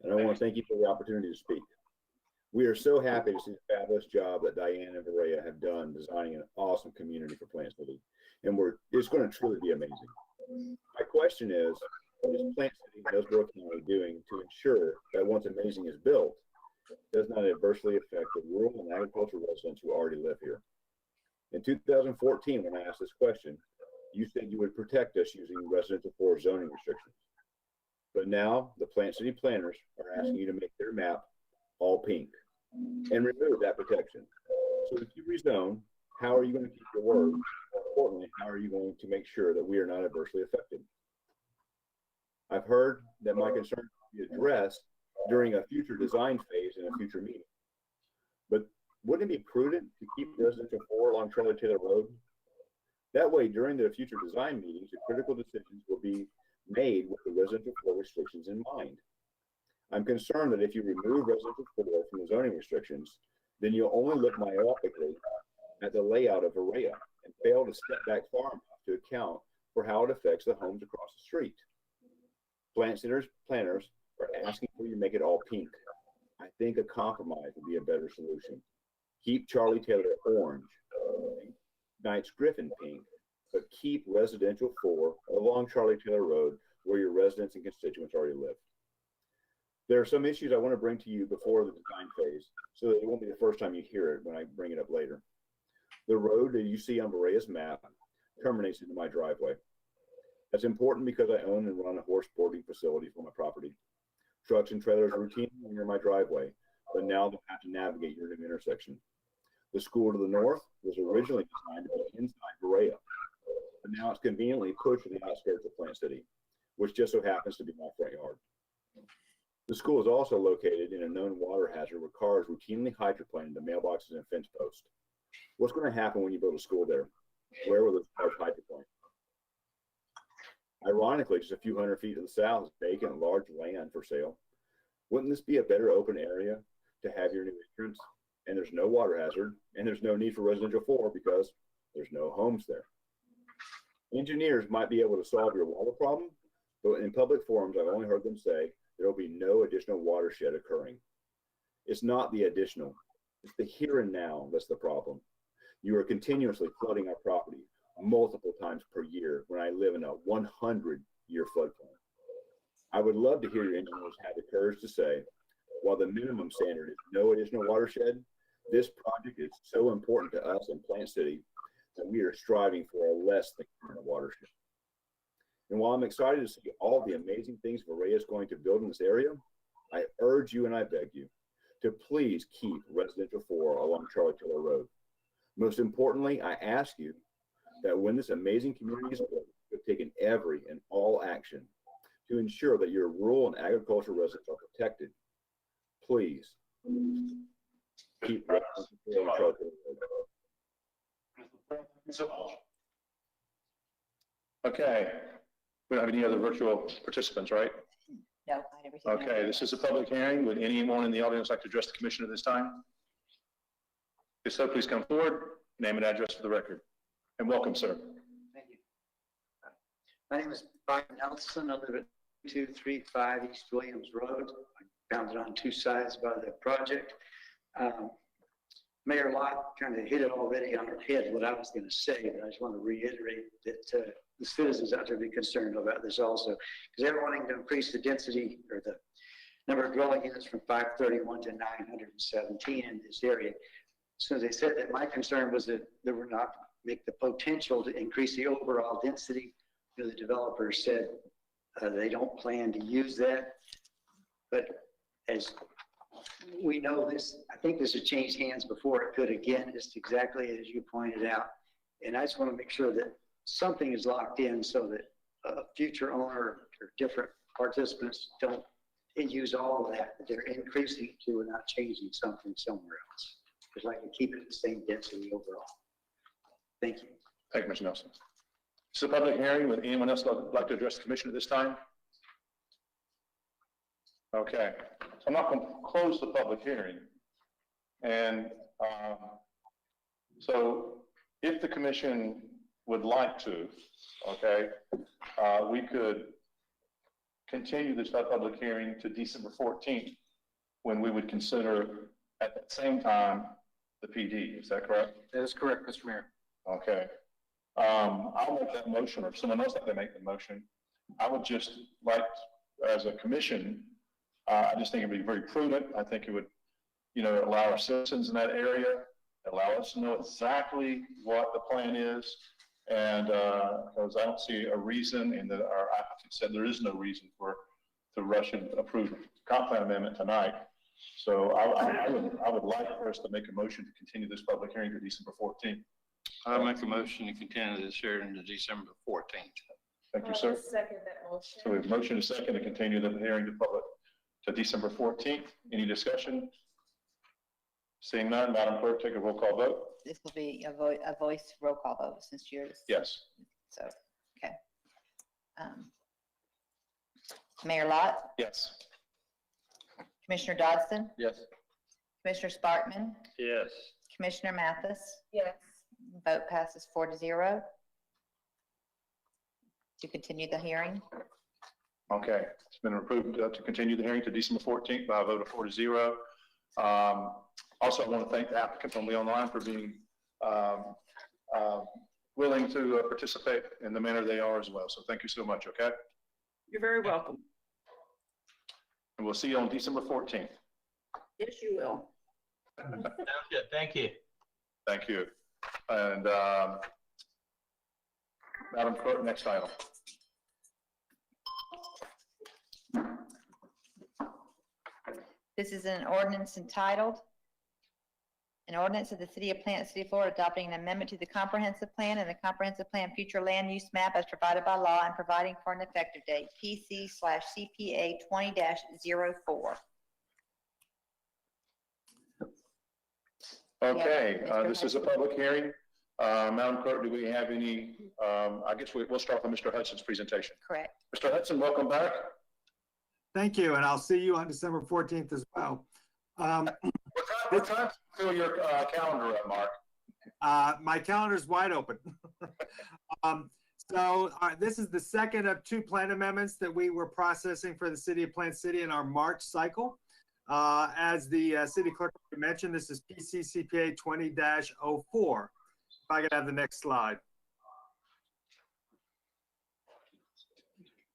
And I want to thank you for the opportunity to speak. We are so happy to see the fabulous job that Diane and Berea have done designing an awesome community for Plant City. And it's going to truly be amazing. My question is Plant City and Hillsborough County doing to ensure that once amazing is built, does not adversely affect the rural and agricultural residents who already live here? In 2014, when I asked this question, you said you would protect us using residential 4 zoning restrictions. But now the Plant City planners are asking you to make their map all pink and remove that protection. So if you rezone, how are you going to keep your word? More importantly, how are you going to make sure that we are not adversely affected? I've heard that my concerns will be addressed during a future design phase in a future meeting. But wouldn't it be prudent to keep residential 4 along Charlie Taylor Road? That way, during the future design meetings, the critical decisions will be made with the residential 4 restrictions in mind. I'm concerned that if you remove residential 4 from the zoning restrictions, then you'll only look myopically at the layout of Berea and fail to step back far enough to account for how it affects the homes across the street. Plant centers planners are asking for you to make it all pink. I think a compromise would be a better solution. Keep Charlie Taylor orange, Knights Griffin pink, but keep residential 4 along Charlie Taylor Road where your residents and constituents already live. There are some issues I want to bring to you before the design phase, so that it won't be the first time you hear it when I bring it up later. The road that you see on Berea's map terminates into my driveway. That's important because I own and run a horse boarding facility for my property. Trucks and trailers routinely enter my driveway, but now they'll have to navigate your new intersection. The school to the north was originally designed to be inside Berea, but now it's conveniently pushed to the outskirts of Plant City, which just so happens to be my front yard. The school is also located in a known water hazard where cars routinely hydroplane into mailboxes and fence posts. What's going to happen when you build a school there? Where will those cars hydroplane? Ironically, just a few hundred feet to the south is vacant large land for sale. Wouldn't this be a better open area to have your new entrance? And there's no water hazard, and there's no need for residential 4 because there's no homes there. Engineers might be able to solve your water problem, but in public forums, I've only heard them say there will be no additional watershed occurring. It's not the additional, it's the here and now that's the problem. You are continuously flooding our property multiple times per year when I live in a 100-year floodplain. I would love to hear your engineers have the courage to say, while the minimum standard is no additional watershed, this project is so important to us in Plant City that we are striving for a less than current watershed. And while I'm excited to see all the amazing things Berea is going to build in this area, I urge you and I beg you to please keep residential 4 along Charlie Taylor Road. Most importantly, I ask you that when this amazing community is built, you've taken every and all action to ensure that your rural and agricultural residents are protected. Please keep residential 4 along Charlie Taylor Road. Okay. We don't have any other virtual participants, right? No, I never seen that. Okay, this is a public hearing. Would anyone in the audience like to address the commission at this time? If so, please come forward, name and address for the record. And welcome, sir. Thank you. My name is Brian Nelson. I live at 235 East Williams Road. I found it on 2 sides by the project. Mayor Lott kind of hit it already on her head what I was going to say, but I just want to reiterate that the citizens out there be concerned about this also, because they're wanting to increase the density or the number of dwelling units from 531 to 917 in this area. So they said that my concern was that they were not make the potential to increase the overall density. You know, the developers said they don't plan to use that, but as we know this, I think this has changed hands before it could again, just exactly as you pointed out. And I just want to make sure that something is locked in so that a future owner or different participants don't use all of that they're increasing to and not changing something somewhere else. Because I can keep it the same density overall. Thank you. Thank you, Mr. Nelson. This is a public hearing. Would anyone else like to address the commission at this time? Okay, so I'm not going to close the public hearing. And so if the commission would like to, okay, we could continue this public hearing to December 14th, when we would consider at that same time the PD. Is that correct? That is correct, Mr. Mayor. Okay. I'll make that motion, or if someone else like to make the motion. I would just like, as a commission, I just think it'd be very prudent. I think it would, you know, allow our citizens in that area, allow us to know exactly what the plan is. And because I don't see a reason, and that our applicant said there is no reason to rush and approve the comp plan amendment tonight. So I would like for us to make a motion to continue this public hearing to December 14th. I make a motion to continue this hearing to December 14th. Thank you, sir. Second that motion. So we have a motion and a second to continue the hearing to December 14th. Any discussion? Seeing none, Madam Clerk, take a roll call vote. This will be a voice roll call vote since yours. Yes. So, okay. Mayor Lott, Yes. Commissioner Dodson, Yes. Commissioner Sparkman, Yes. Commissioner Mathis. Yes. Vote passes 4-0. To continue the hearing. Okay, it's been approved to continue the hearing to December 14th by a vote of 4-0. Also, I want to thank the applicant on the online for being willing to participate in the manner they are as well. So thank you so much, okay? You're very welcome. And we'll see you on December 14th. Yes, you will. Sounds good. Thank you. Thank you. And Madam Clerk, next item. This is an ordinance entitled, an ordinance of the City of Plant, City of Florida, adopting an amendment to the comprehensive plan and the comprehensive plan future land use map as provided by law and providing for an effective date, PC/CPA 20-04. Okay, this is a public hearing. Madam Clerk, do we have any, I guess we'll start with Mr. Hudson's presentation. Correct. Mr. Hudson, welcome back. Thank you, and I'll see you on December 14th as well. What time fill your calendar up, Mark? My calendar's wide open. This is the second of 2 plan amendments that we were processing for the City of Plant City in our March cycle. As the city clerk mentioned, this is PCCPA 20-04. If I could have the next slide.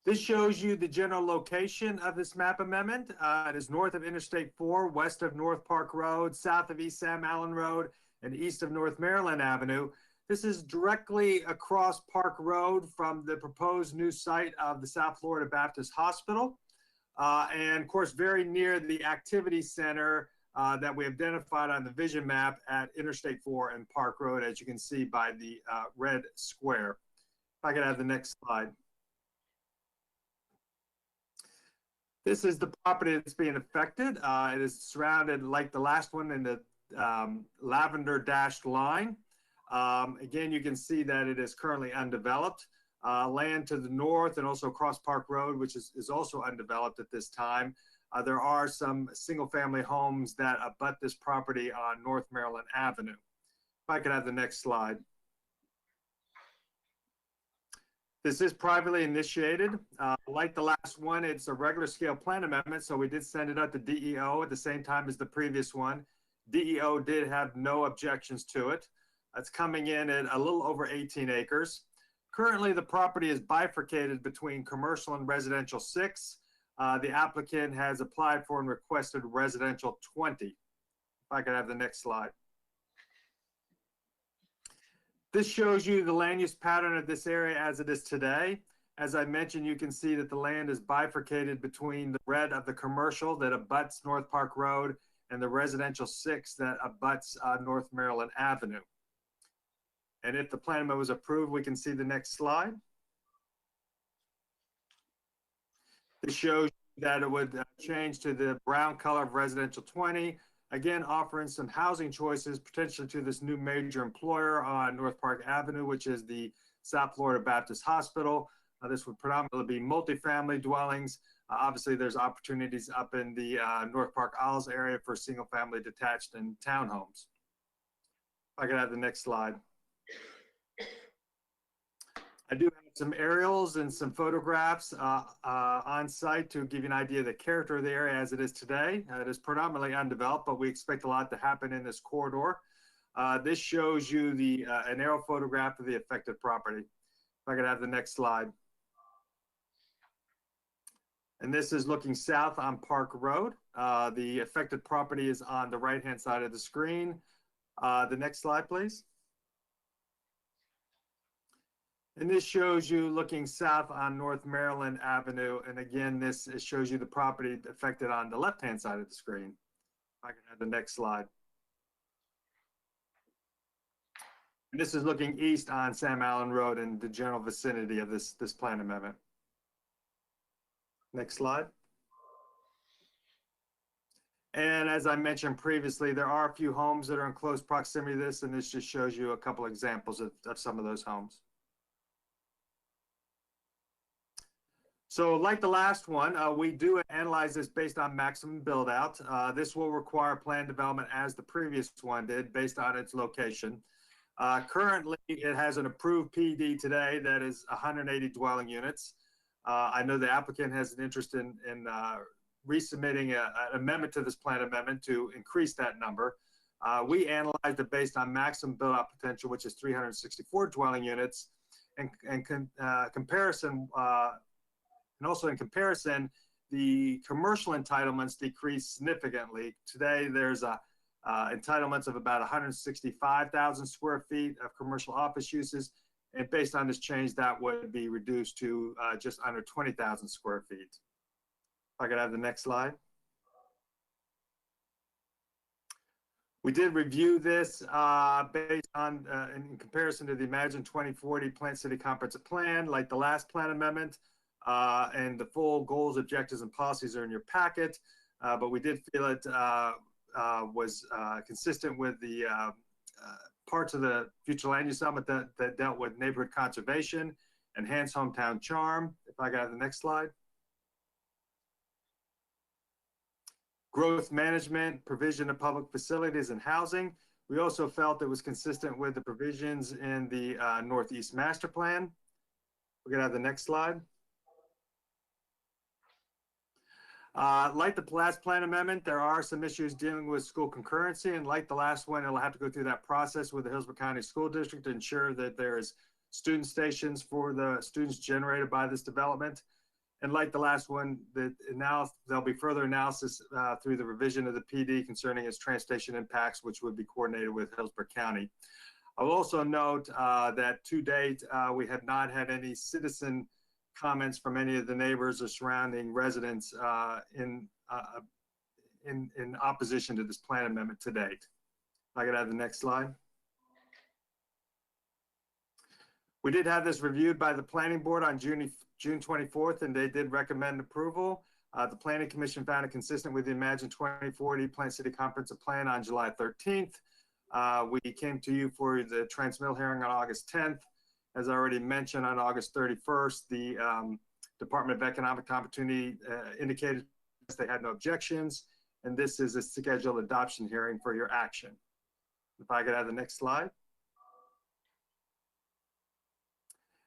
This shows you the general location of this map amendment. It is north of Interstate 4, west of North Park Road, south of East Sam Allen Road, and east of North Maryland Avenue. This is directly across Park Road from the proposed new site of the South Florida Baptist Hospital. And of course, very near the activity center that we identified on the vision map at Interstate 4 and Park Road, as you can see by the red square. If I could have the next slide. This is the property that's being affected. It is surrounded like the last one in the lavender dashed line. Again, you can see that it is currently undeveloped. Land to the north and also across Park Road, which is also undeveloped at this time. There are some single-family homes that abut this property on North Maryland Avenue. If I could have the next slide. This is privately initiated. Like the last one, it's a regular scale plan amendment, so we did send it out to DEO at the same time as the previous one. DEO did have no objections to it. It's coming in at a little over 18 acres. Currently, the property is bifurcated between commercial and residential 6. The applicant has applied for and requested residential 20. If I could have the next slide. This shows you the land use pattern of this area as it is today. As I mentioned, you can see that the land is bifurcated between the red of the commercial that abuts North Park Road and the residential 6 that abuts North Maryland Avenue. And if the plan amendment was approved, we can see the next slide. This shows that it would change to the brown color of residential 20, again offering some housing choices potentially to this new major employer on North Park Avenue, which is the South Florida Baptist Hospital. This would predominantly be multifamily dwellings. Obviously, there's opportunities up in the North Park Isles area for single-family detached and townhomes. If I could have the next slide. I do have some aerials and some photographs on site to give you an idea of the character of the area as it is today. It is predominantly undeveloped, but we expect a lot to happen in this corridor. This shows you an aerial photograph of the affected property. If I could have the next slide. And this is looking south on Park Road. The affected property is on the right-hand side of the screen. The next slide, please. And this shows you looking south on North Maryland Avenue. And again, this shows you the property affected on the left-hand side of the screen. If I can have the next slide. And this is looking east on Sam Allen Road in the general vicinity of this plan amendment. Next slide. And as I mentioned previously, there are a few homes that are in close proximity to this, and this just shows you a couple examples of some of those homes. So like the last one, we do analyze this based on maximum build out. This will require plan development as the previous one did based on its location. Currently, it has an approved PD today that is 180 dwelling units. I know the applicant has an interest in resubmitting an amendment to this plan amendment to increase that number. We analyzed it based on maximum build-out potential, which is 364 dwelling units, and comparison, and also in comparison, the commercial entitlements decreased significantly. Today, there's entitlements of about 165,000 square feet of commercial office uses, and based on this change, that would be reduced to just under 20,000 square feet. If I could have the next slide. We did review this based on, in comparison to the Imagine 2040 Plant City Comprehensive Plan, like the last plan amendment, and the full goals, objectives, and policies are in your packet. But we did feel it was consistent with the parts of the future land use summit that dealt with neighborhood conservation, enhanced hometown charm. If I got the next slide. Growth management, provision of public facilities and housing. We also felt it was consistent with the provisions in the Northeast Master Plan. We're gonna have the next slide. Like the last plan amendment, there are some issues dealing with school concurrency, and like the last one, it'll have to go through that process with the Hillsborough County School District to ensure that there's student stations for the students generated by this development. And like the last one, there'll be further analysis through the revision of the PD concerning its transportation impacts, which would be coordinated with Hillsborough County. I'll also note that to date, we have not had any citizen comments from any of the neighbors or surrounding residents in opposition to this plan amendment to date. If I could have the next slide. We did have this reviewed by the Planning Board on June 24th, and they did recommend approval. The Planning Commission found it consistent with the Imagine 2040 Plant City Comprehensive Plan on July 13th. We came to you for the transmittal hearing on August 10th. As I already mentioned, on August 31st, the Department of Economic Opportunity indicated they had no objections, and this is a scheduled adoption hearing for your action. If I could have the next slide.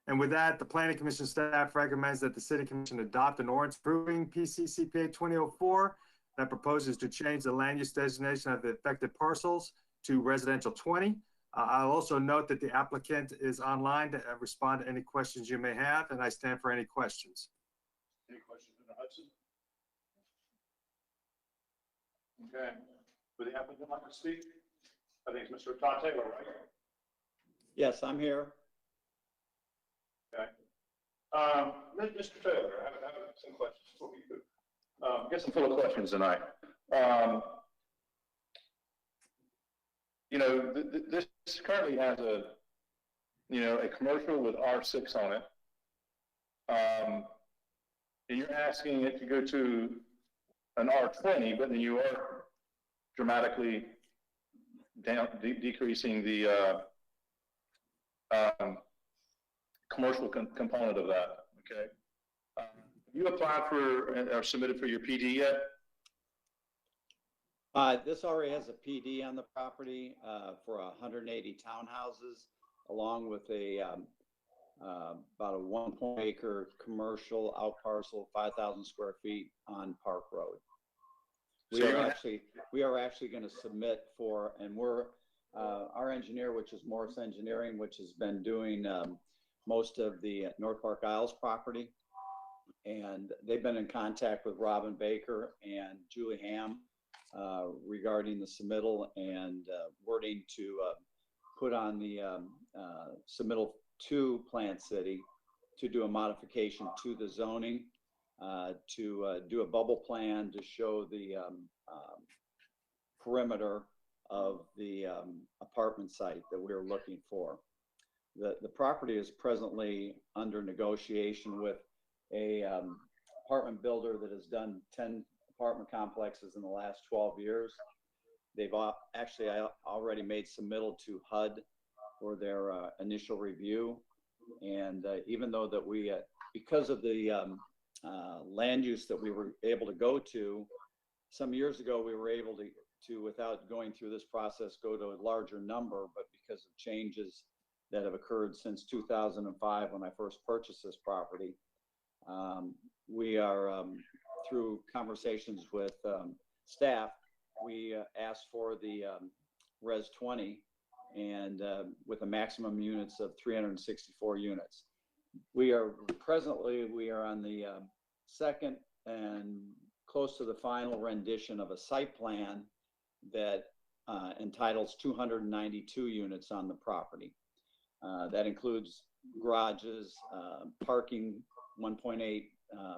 And with that, the Planning Commission staff recommends that the City Commission adopt an ordinance approving PCCPA 2004 that proposes to change the land use designation of the affected parcels to residential 20. I'll also note that the applicant is online to respond to any questions you may have, and I stand for any questions. Any questions in the Hudson? Okay. Would the applicant like to speak? I think it's Mr. Todd Taylor, right? Yes, I'm here. Okay. Mr. Taylor, I have some questions for you. I guess I'm full of questions tonight. You know, this currently has a commercial with R6 on it. And you're asking it to go to an R20, but then you are dramatically decreasing the commercial component of that. Okay. You applied for or submitted for your PD yet? This already has a PD on the property for 180 townhouses, along with a about a 1 acre commercial out parcel, 5,000 square feet on Park Road. We are actually going to submit for, and we're our engineer, which is Morris Engineering, which has been doing most of the North Park Isles property, and they've been in contact with Robin Baker and Julie Ham regarding the submittal and wording to put on the submittal to Plant City to do a modification to the zoning, to do a bubble plan to show the perimeter of the apartment site that we're looking for. The property is presently under negotiation with a apartment builder that has done 10 apartment complexes in the last 12 years. They've actually already made submittal to HUD for their initial review. And even though that we, because of the land use that we were able to go to, some years ago we were able to, without going through this process, go to a larger number, but because of changes that have occurred since 2005 when I first purchased this property, We are, through conversations with staff, we asked for the Res 20 and with a maximum units of 364 units. We are on the second and close to the final rendition of a site plan that entitles 292 units on the property. That includes garages, parking, 1.8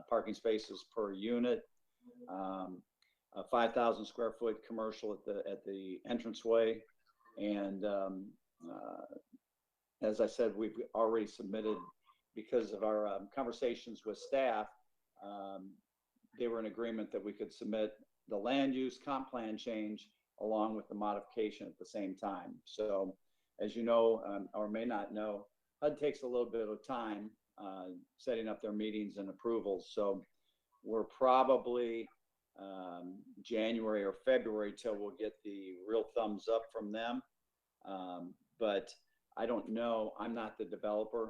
parking spaces per unit, a 5,000 square foot commercial at the entranceway, and as I said, we've already submitted, because of our conversations with staff, they were in agreement that we could submit the land use comp plan change along with the modification at the same time. So as you know, or may not know, HUD takes a little bit of time setting up their meetings and approvals. So we're probably January or February till we'll get the real thumbs up from them. But I don't know, I'm not the developer.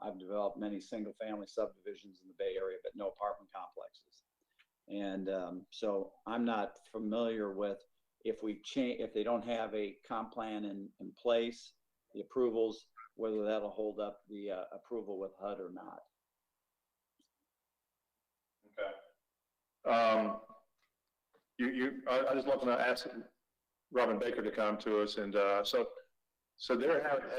I've developed many single family subdivisions in the Bay Area, but no apartment complexes. And so I'm not familiar with if they don't have a comp plan in place, the approvals, whether that'll hold up the approval with HUD or not. Okay. I just want to ask Robin Baker to come to us, and so have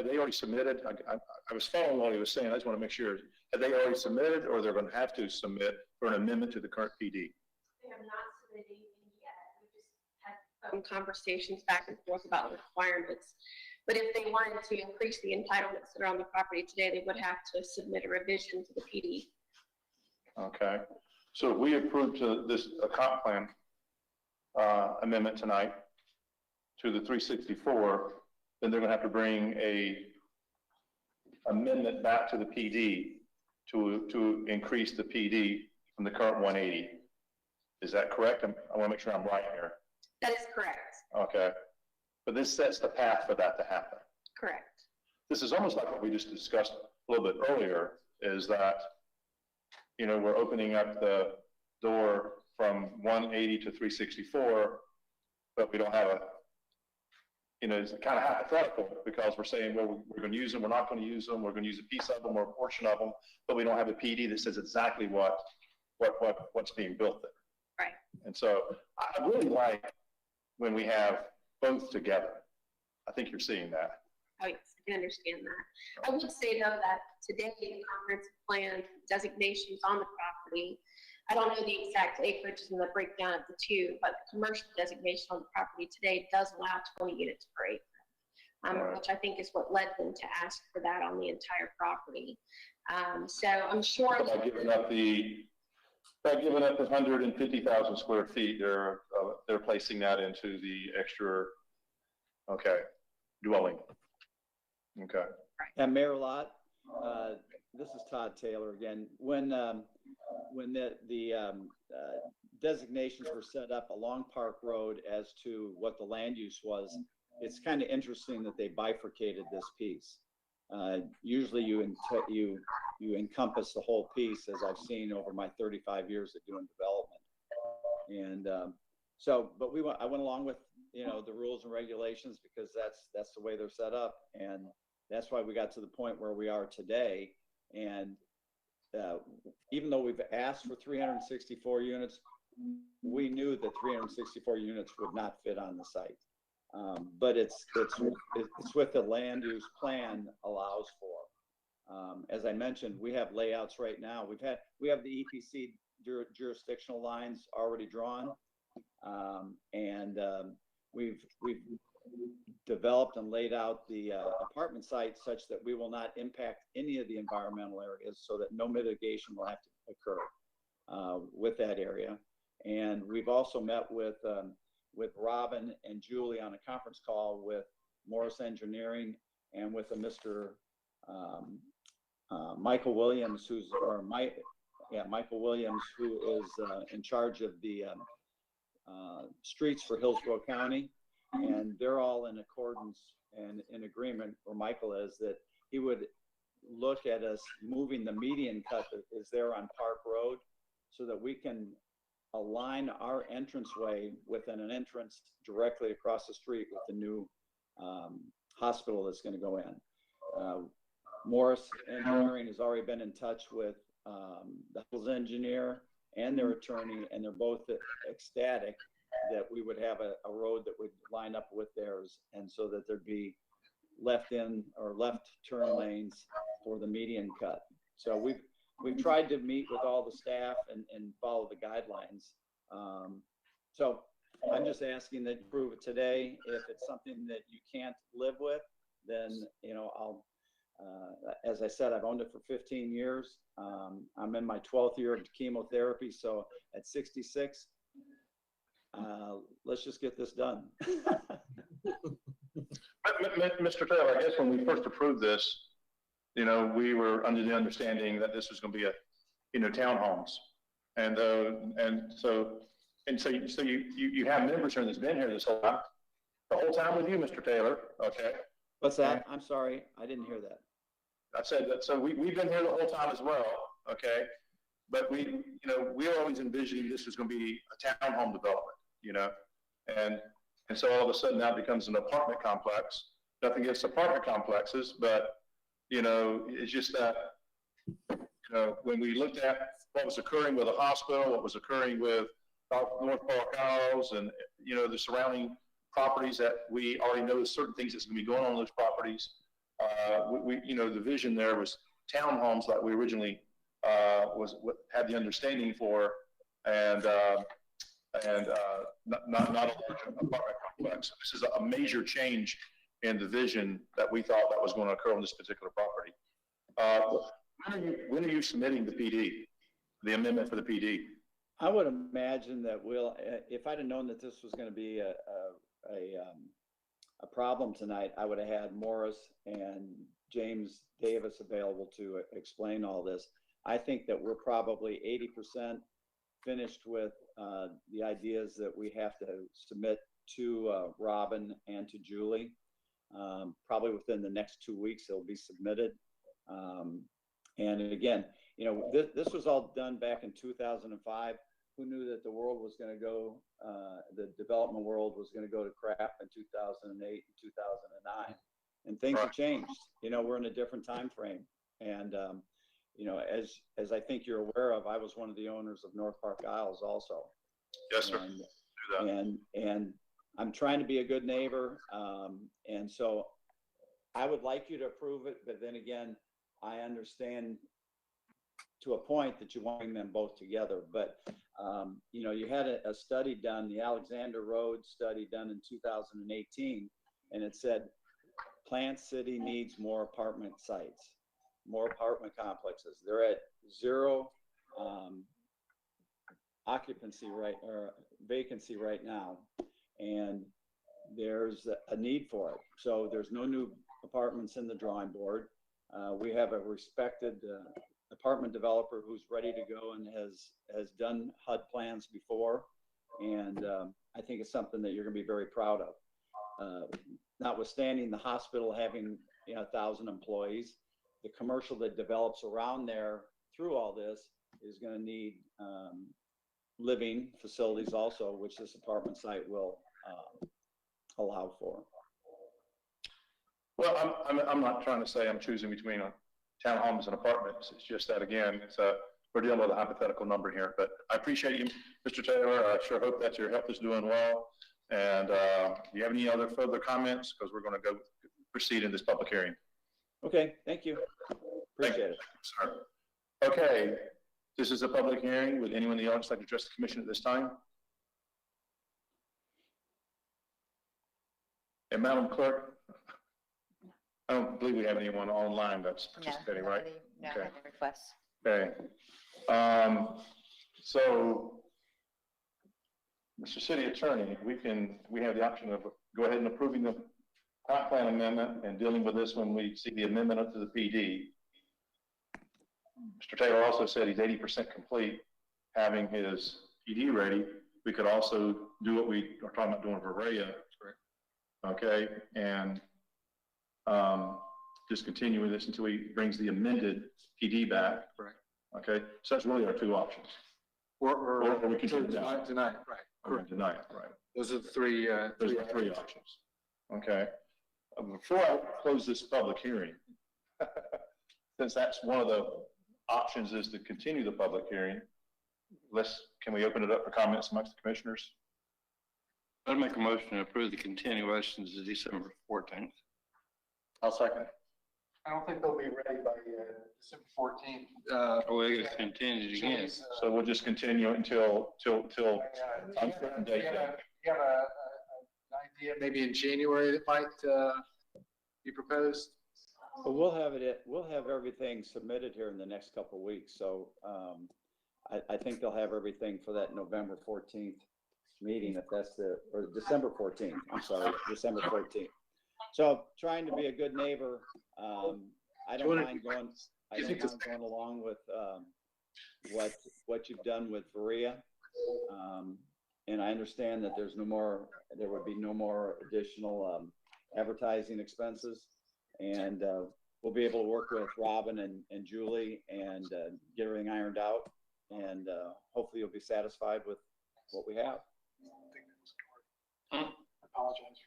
they already submitted? I was following what he was saying. I just want to make sure. Have they already submitted, or they're going to have to submit for an amendment to the current PD? They have not submitted anything yet. We just had some conversations back and forth about the requirements. But if they wanted to increase the entitlements that are on the property today, they would have to submit a revision to the PD. Okay. So if we approve this comp plan amendment tonight to the 364, then they're going to have to bring a amendment back to the PD to increase the PD from the current 180. Is that correct? I want to make sure I'm right here. That is correct. Okay. But this sets the path for that to happen. Correct. This is almost like what we just discussed a little bit earlier, is that, you know, we're opening up the door from 180 to 364, but we don't have a, you know, it's kind of hypothetical, because we're saying, well, we're going to use them, we're not going to use them, we're going to use a piece of them or a portion of them, but we don't have a PD that says exactly what's being built there. Right. And so I really like when we have both together. I think you're seeing that. Oh, yes, I can understand that. I would say, though, that today the comprehensive plan designations on the property, I don't know the exact acreages and the breakdown of the two, but the commercial designation on the property today does allow 20 units per acre, which I think is what led them to ask for that on the entire property. So I'm sure. By giving up the 150,000 square feet, they're placing that into the extra, dwelling. Okay. And Mayor Lott, this is Todd Taylor again. When the designations were set up along Park Road as to what the land use was, it's kind of interesting that they bifurcated this piece. Usually you encompass the whole piece, as I've seen over my 35 years of doing development. And I went along with, you know, the rules and regulations, because that's the way they're set up, and that's why we got to the point where we are today. And even though we've asked for 364 units, we knew that 364 units would not fit on the site. But it's what the land use plan allows for. As I mentioned, we have layouts right now. We have the EPC jurisdictional lines already drawn, and we've developed and laid out the apartment site such that we will not impact any of the environmental areas, so that no mitigation will have to occur with that area. And we've also met with Robin and Julie on a conference call with Morris Engineering and with a Mr. Michael Williams, Michael Williams, who is in charge of the streets for Hillsborough County. And they're all in accordance and in agreement, or Michael is, that he would look at us moving the median cut that is there on Park Road so that we can align our entranceway with an entrance directly across the street with the new hospital that's going to go in. Morris Engineering has already been in touch with the hospital's engineer and their attorney, and they're both ecstatic that we would have a road that would line up with theirs, and so that there'd be left turn lanes for the median cut. So we've tried to meet with all the staff and follow the guidelines. So I'm just asking that you approve it today. If it's something that you can't live with, then, you know, I'll, as I said, I've owned it for 15 years. I'm in my 12th year of chemotherapy. So at 66, let's just get this done. Mr. Taylor, I guess when we first approved this, you know, we were under the understanding that this was going to be a, you know, townhomes. And so you have members here that's been here this whole time, the whole time with you, Mr. Taylor. Okay. What's that? I'm sorry. I didn't hear that. I said that, so we've been here the whole time as well. Okay. But we were always envisioning this was going to be a townhome development, you know, and so all of a sudden now it becomes an apartment complex. Nothing against apartment complexes, but, you know, it's just that, you know, when we looked at what was occurring with the hospital, what was occurring with North Park Isles and, you know, the surrounding properties that we already know certain things that's going to be going on those properties. You know, the vision there was townhomes like we originally had the understanding for, and not a large apartment complex. This is a major change in the vision that we thought that was going to occur on this particular property. When are you submitting the PD, the amendment for the PD? I would imagine that we'll, if I'd have known that this was going to be a problem tonight, I would have had Morris and James Davis available to explain all this. I think that we're probably 80% finished with the ideas that we have to submit to Robin and to Julie. Probably within the next 2 weeks, it'll be submitted. And again, you know, this was all done back in 2005. Who knew that the world was going to go, the development world was going to go to crap in 2008 and 2009, and things have changed. You know, we're in a different time frame, and you know, as I think you're aware of, I was one of the owners of North Park Isles also. Yes, sir. And I'm trying to be a good neighbor, and so I would like you to approve it, but then again, I understand to a point that you want to bring them both together. But, you know, you had a study done, the Alexander Road study done in 2018, and it said Plant City needs more apartment sites, more apartment complexes. They're at zero occupancy or vacancy right now, and there's a need for it. So there's no new apartments in the drawing board. We have a respected apartment developer who's ready to go and has done HUD plans before, and I think it's something that you're going to be very proud of. Notwithstanding the hospital having 1,000 employees, the commercial that develops around there through all this is going to need living facilities also, which this apartment site will allow for. Well, I'm not trying to say I'm choosing between townhomes and apartments. It's just that, again, we're dealing with a hypothetical number here. But I appreciate you, Mr. Taylor. I sure hope that your health is doing well. And do you have any other further comments? Because we're going to proceed in this public hearing. Okay, thank you. Appreciate it. Sir. Okay, this is a public hearing. Would anyone in the audience like to address the commission at this time? And Madam Clerk, I don't believe we have anyone online that's participating, right? No, okay. No requests. Okay. So, Mr. City Attorney, we have the option of go ahead and approving the comp plan amendment and dealing with this when we see the amendment up to the PD. Mr. Taylor also said he's 80% complete, having his PD ready. We could also do what we are talking about doing for Rhea. Okay, and just continuing this until he brings the amended PD back. Correct. Okay, so that's really our two options. Or we continue Tonight, right. Correct. Tonight, right. Those are the three. Those are the three options. Okay. Before I close this public hearing, since that's one of the options is to continue the public hearing, can we open it up for comments amongst the commissioners? I'd make a motion to approve the continuation to December 14th. I'll second. I don't think they'll be ready by December 14th. We can continue again. So we'll just continue until uncertain date. You have an idea, maybe in January that might be proposed? Well, we'll have everything submitted here in the next couple of weeks. So I think they'll have everything for that November 14th meeting, if that's or December 14th. I'm sorry, December 14th. So trying to be a good neighbor. I don't mind going along with what you've done with Varia. And I understand that there would be no more additional advertising expenses. And we'll be able to work with Robin and Julie and get everything ironed out. And hopefully you'll be satisfied with what we have. I apologize.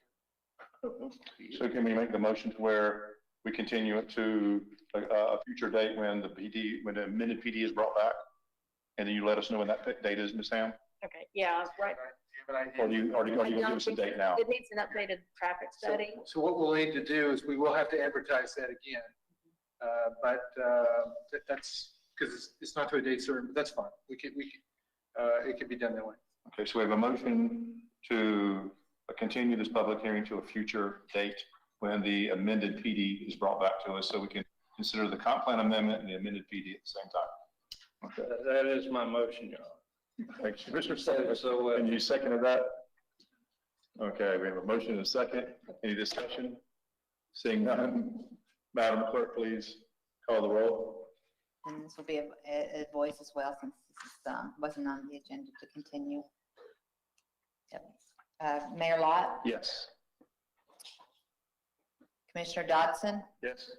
So can we make the motion to where we continue it to a future date when the amended PD is brought back? And then you let us know when that date is, Ms. Ham? Okay, yeah, right. Or do you give us a date now? It needs an updated traffic study. So what we'll need to do is we will have to advertise that again. But that's because it's not to a date certain, but that's fine. It could be done that way. Okay, so we have a motion to continue this public hearing to a future date when the amended PD is brought back to us, so we can consider the comp plan amendment and the amended PD at the same time. Okay. That is my motion, Your Honor. Thank you, Mr. Senator. And you seconded that? Okay, we have a motion and a second. Any discussion? Seeing none, Madam Clerk, please call the roll. And this will be a voice as well, since this wasn't on the agenda to continue. Yep. Mayor Lott? Yes. Commissioner Dodson? Yes.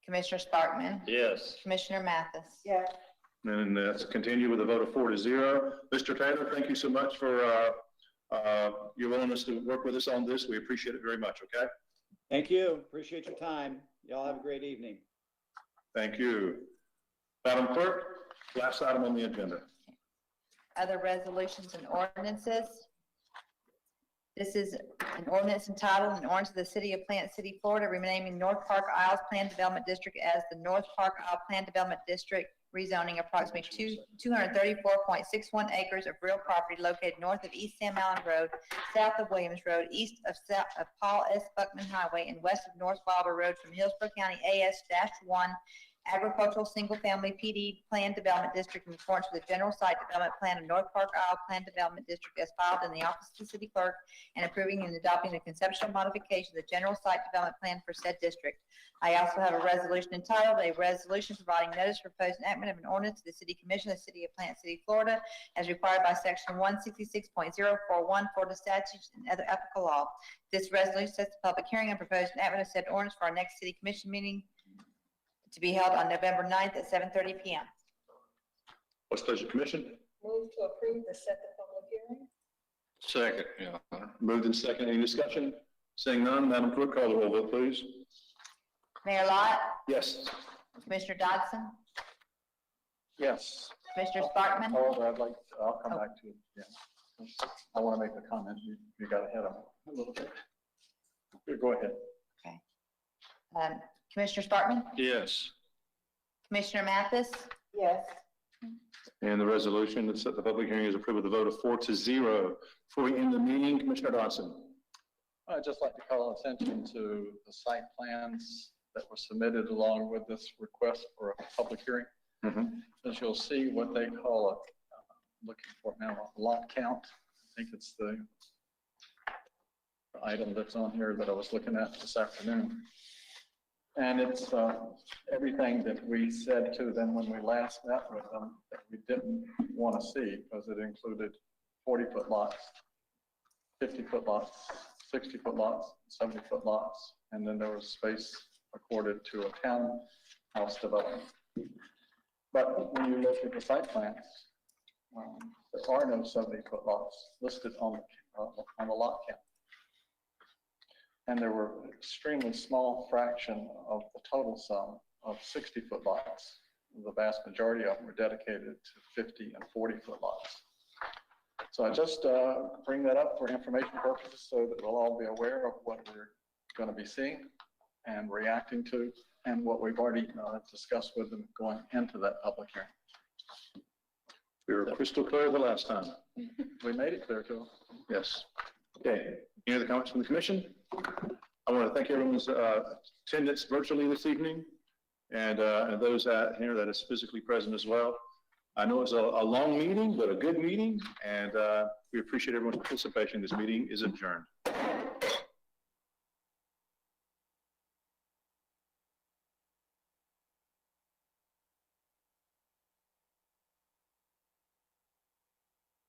Commissioner Sparkman? Yes. Commissioner Mathis? Yes. And let's continue with a vote of 4-0. Mr. Taylor, thank you so much for your willingness to work with us on this. We appreciate it very much, okay? Thank you. Appreciate your time. Y'all have a great evening. Thank you. Madam Clerk, last item on the agenda. Other resolutions and ordinances. This is an ordinance entitled, an ordinance of the City of Plant City, Florida, renaming North Park Isles Plan Development District as the North Park Isle Plan Development District, rezoning approximately 234.61 acres of real property located north of East Sam Allen Road, south of Williams Road, east of Paul S. Buckman Highway, and west of North Wilder Road from Hillsborough County AS-1 Agricultural Single Family PD Plan Development District in accordance with the General Site Development Plan of North Park Isle Plan Development District as filed in the Office of the City Clerk, and approving and adopting the conceptual modification of the General Site Development Plan for said district. I also have a resolution entitled, a resolution providing notice for proposed enactment of an ordinance to the City Commission of the City of Plant City, Florida, as required by Section 166.041 Florida statutes and other applicable law. This resolution sets the public hearing and proposed enactment of said ordinance for our next City Commission meeting to be held on November 9th at 7:30 p.m. What's the pleasure, Commission? Move to approve the set the public hearing. Second, Your Honor. Moved and second. Any discussion? Seeing none, Madam Clerk, call the roll, vote, please. Mayor Lott? Yes. Commissioner Dodson? Yes. Commissioner Sparkman? I'll come back to it. Yeah. I want to make a comment. You got ahead of me a little bit. Go ahead. Okay. Commissioner Sparkman? Yes. Commissioner Mathis? Yes. And the resolution that set the public hearing is approved with a vote of 4-0. Before we end the meeting, Commissioner Dodson. I'd just like to call attention to the site plans that were submitted along with this request for a public hearing. As you'll see, what they call looking for now, a lot count. I think it's the item that's on here that I was looking at this afternoon. And it's everything that we said to them when we last met with them that we didn't want to see, because it included 40-foot lots, 50-foot lots, 60-foot lots, 70-foot lots, and then there was space accorded to a townhouse development. But when you look at the site plans, there are no 70-foot lots listed on the lot count. And there were an extremely small fraction of the total sum of 60-foot lots. The vast majority of them were dedicated to 50 and 40-foot lots. So I just bring that up for information purposes so that we'll all be aware of what we're going to be seeing and reacting to, and what we've already discussed with them going into that public hearing. We were crystal clear the last time. We made it clear to them. Yes. Okay. Any other comments from the commission? I want to thank everyone's attendance virtually this evening, and those here that is physically present as well. I know it's a long meeting, but a good meeting, and we appreciate everyone's participation. This meeting is adjourned.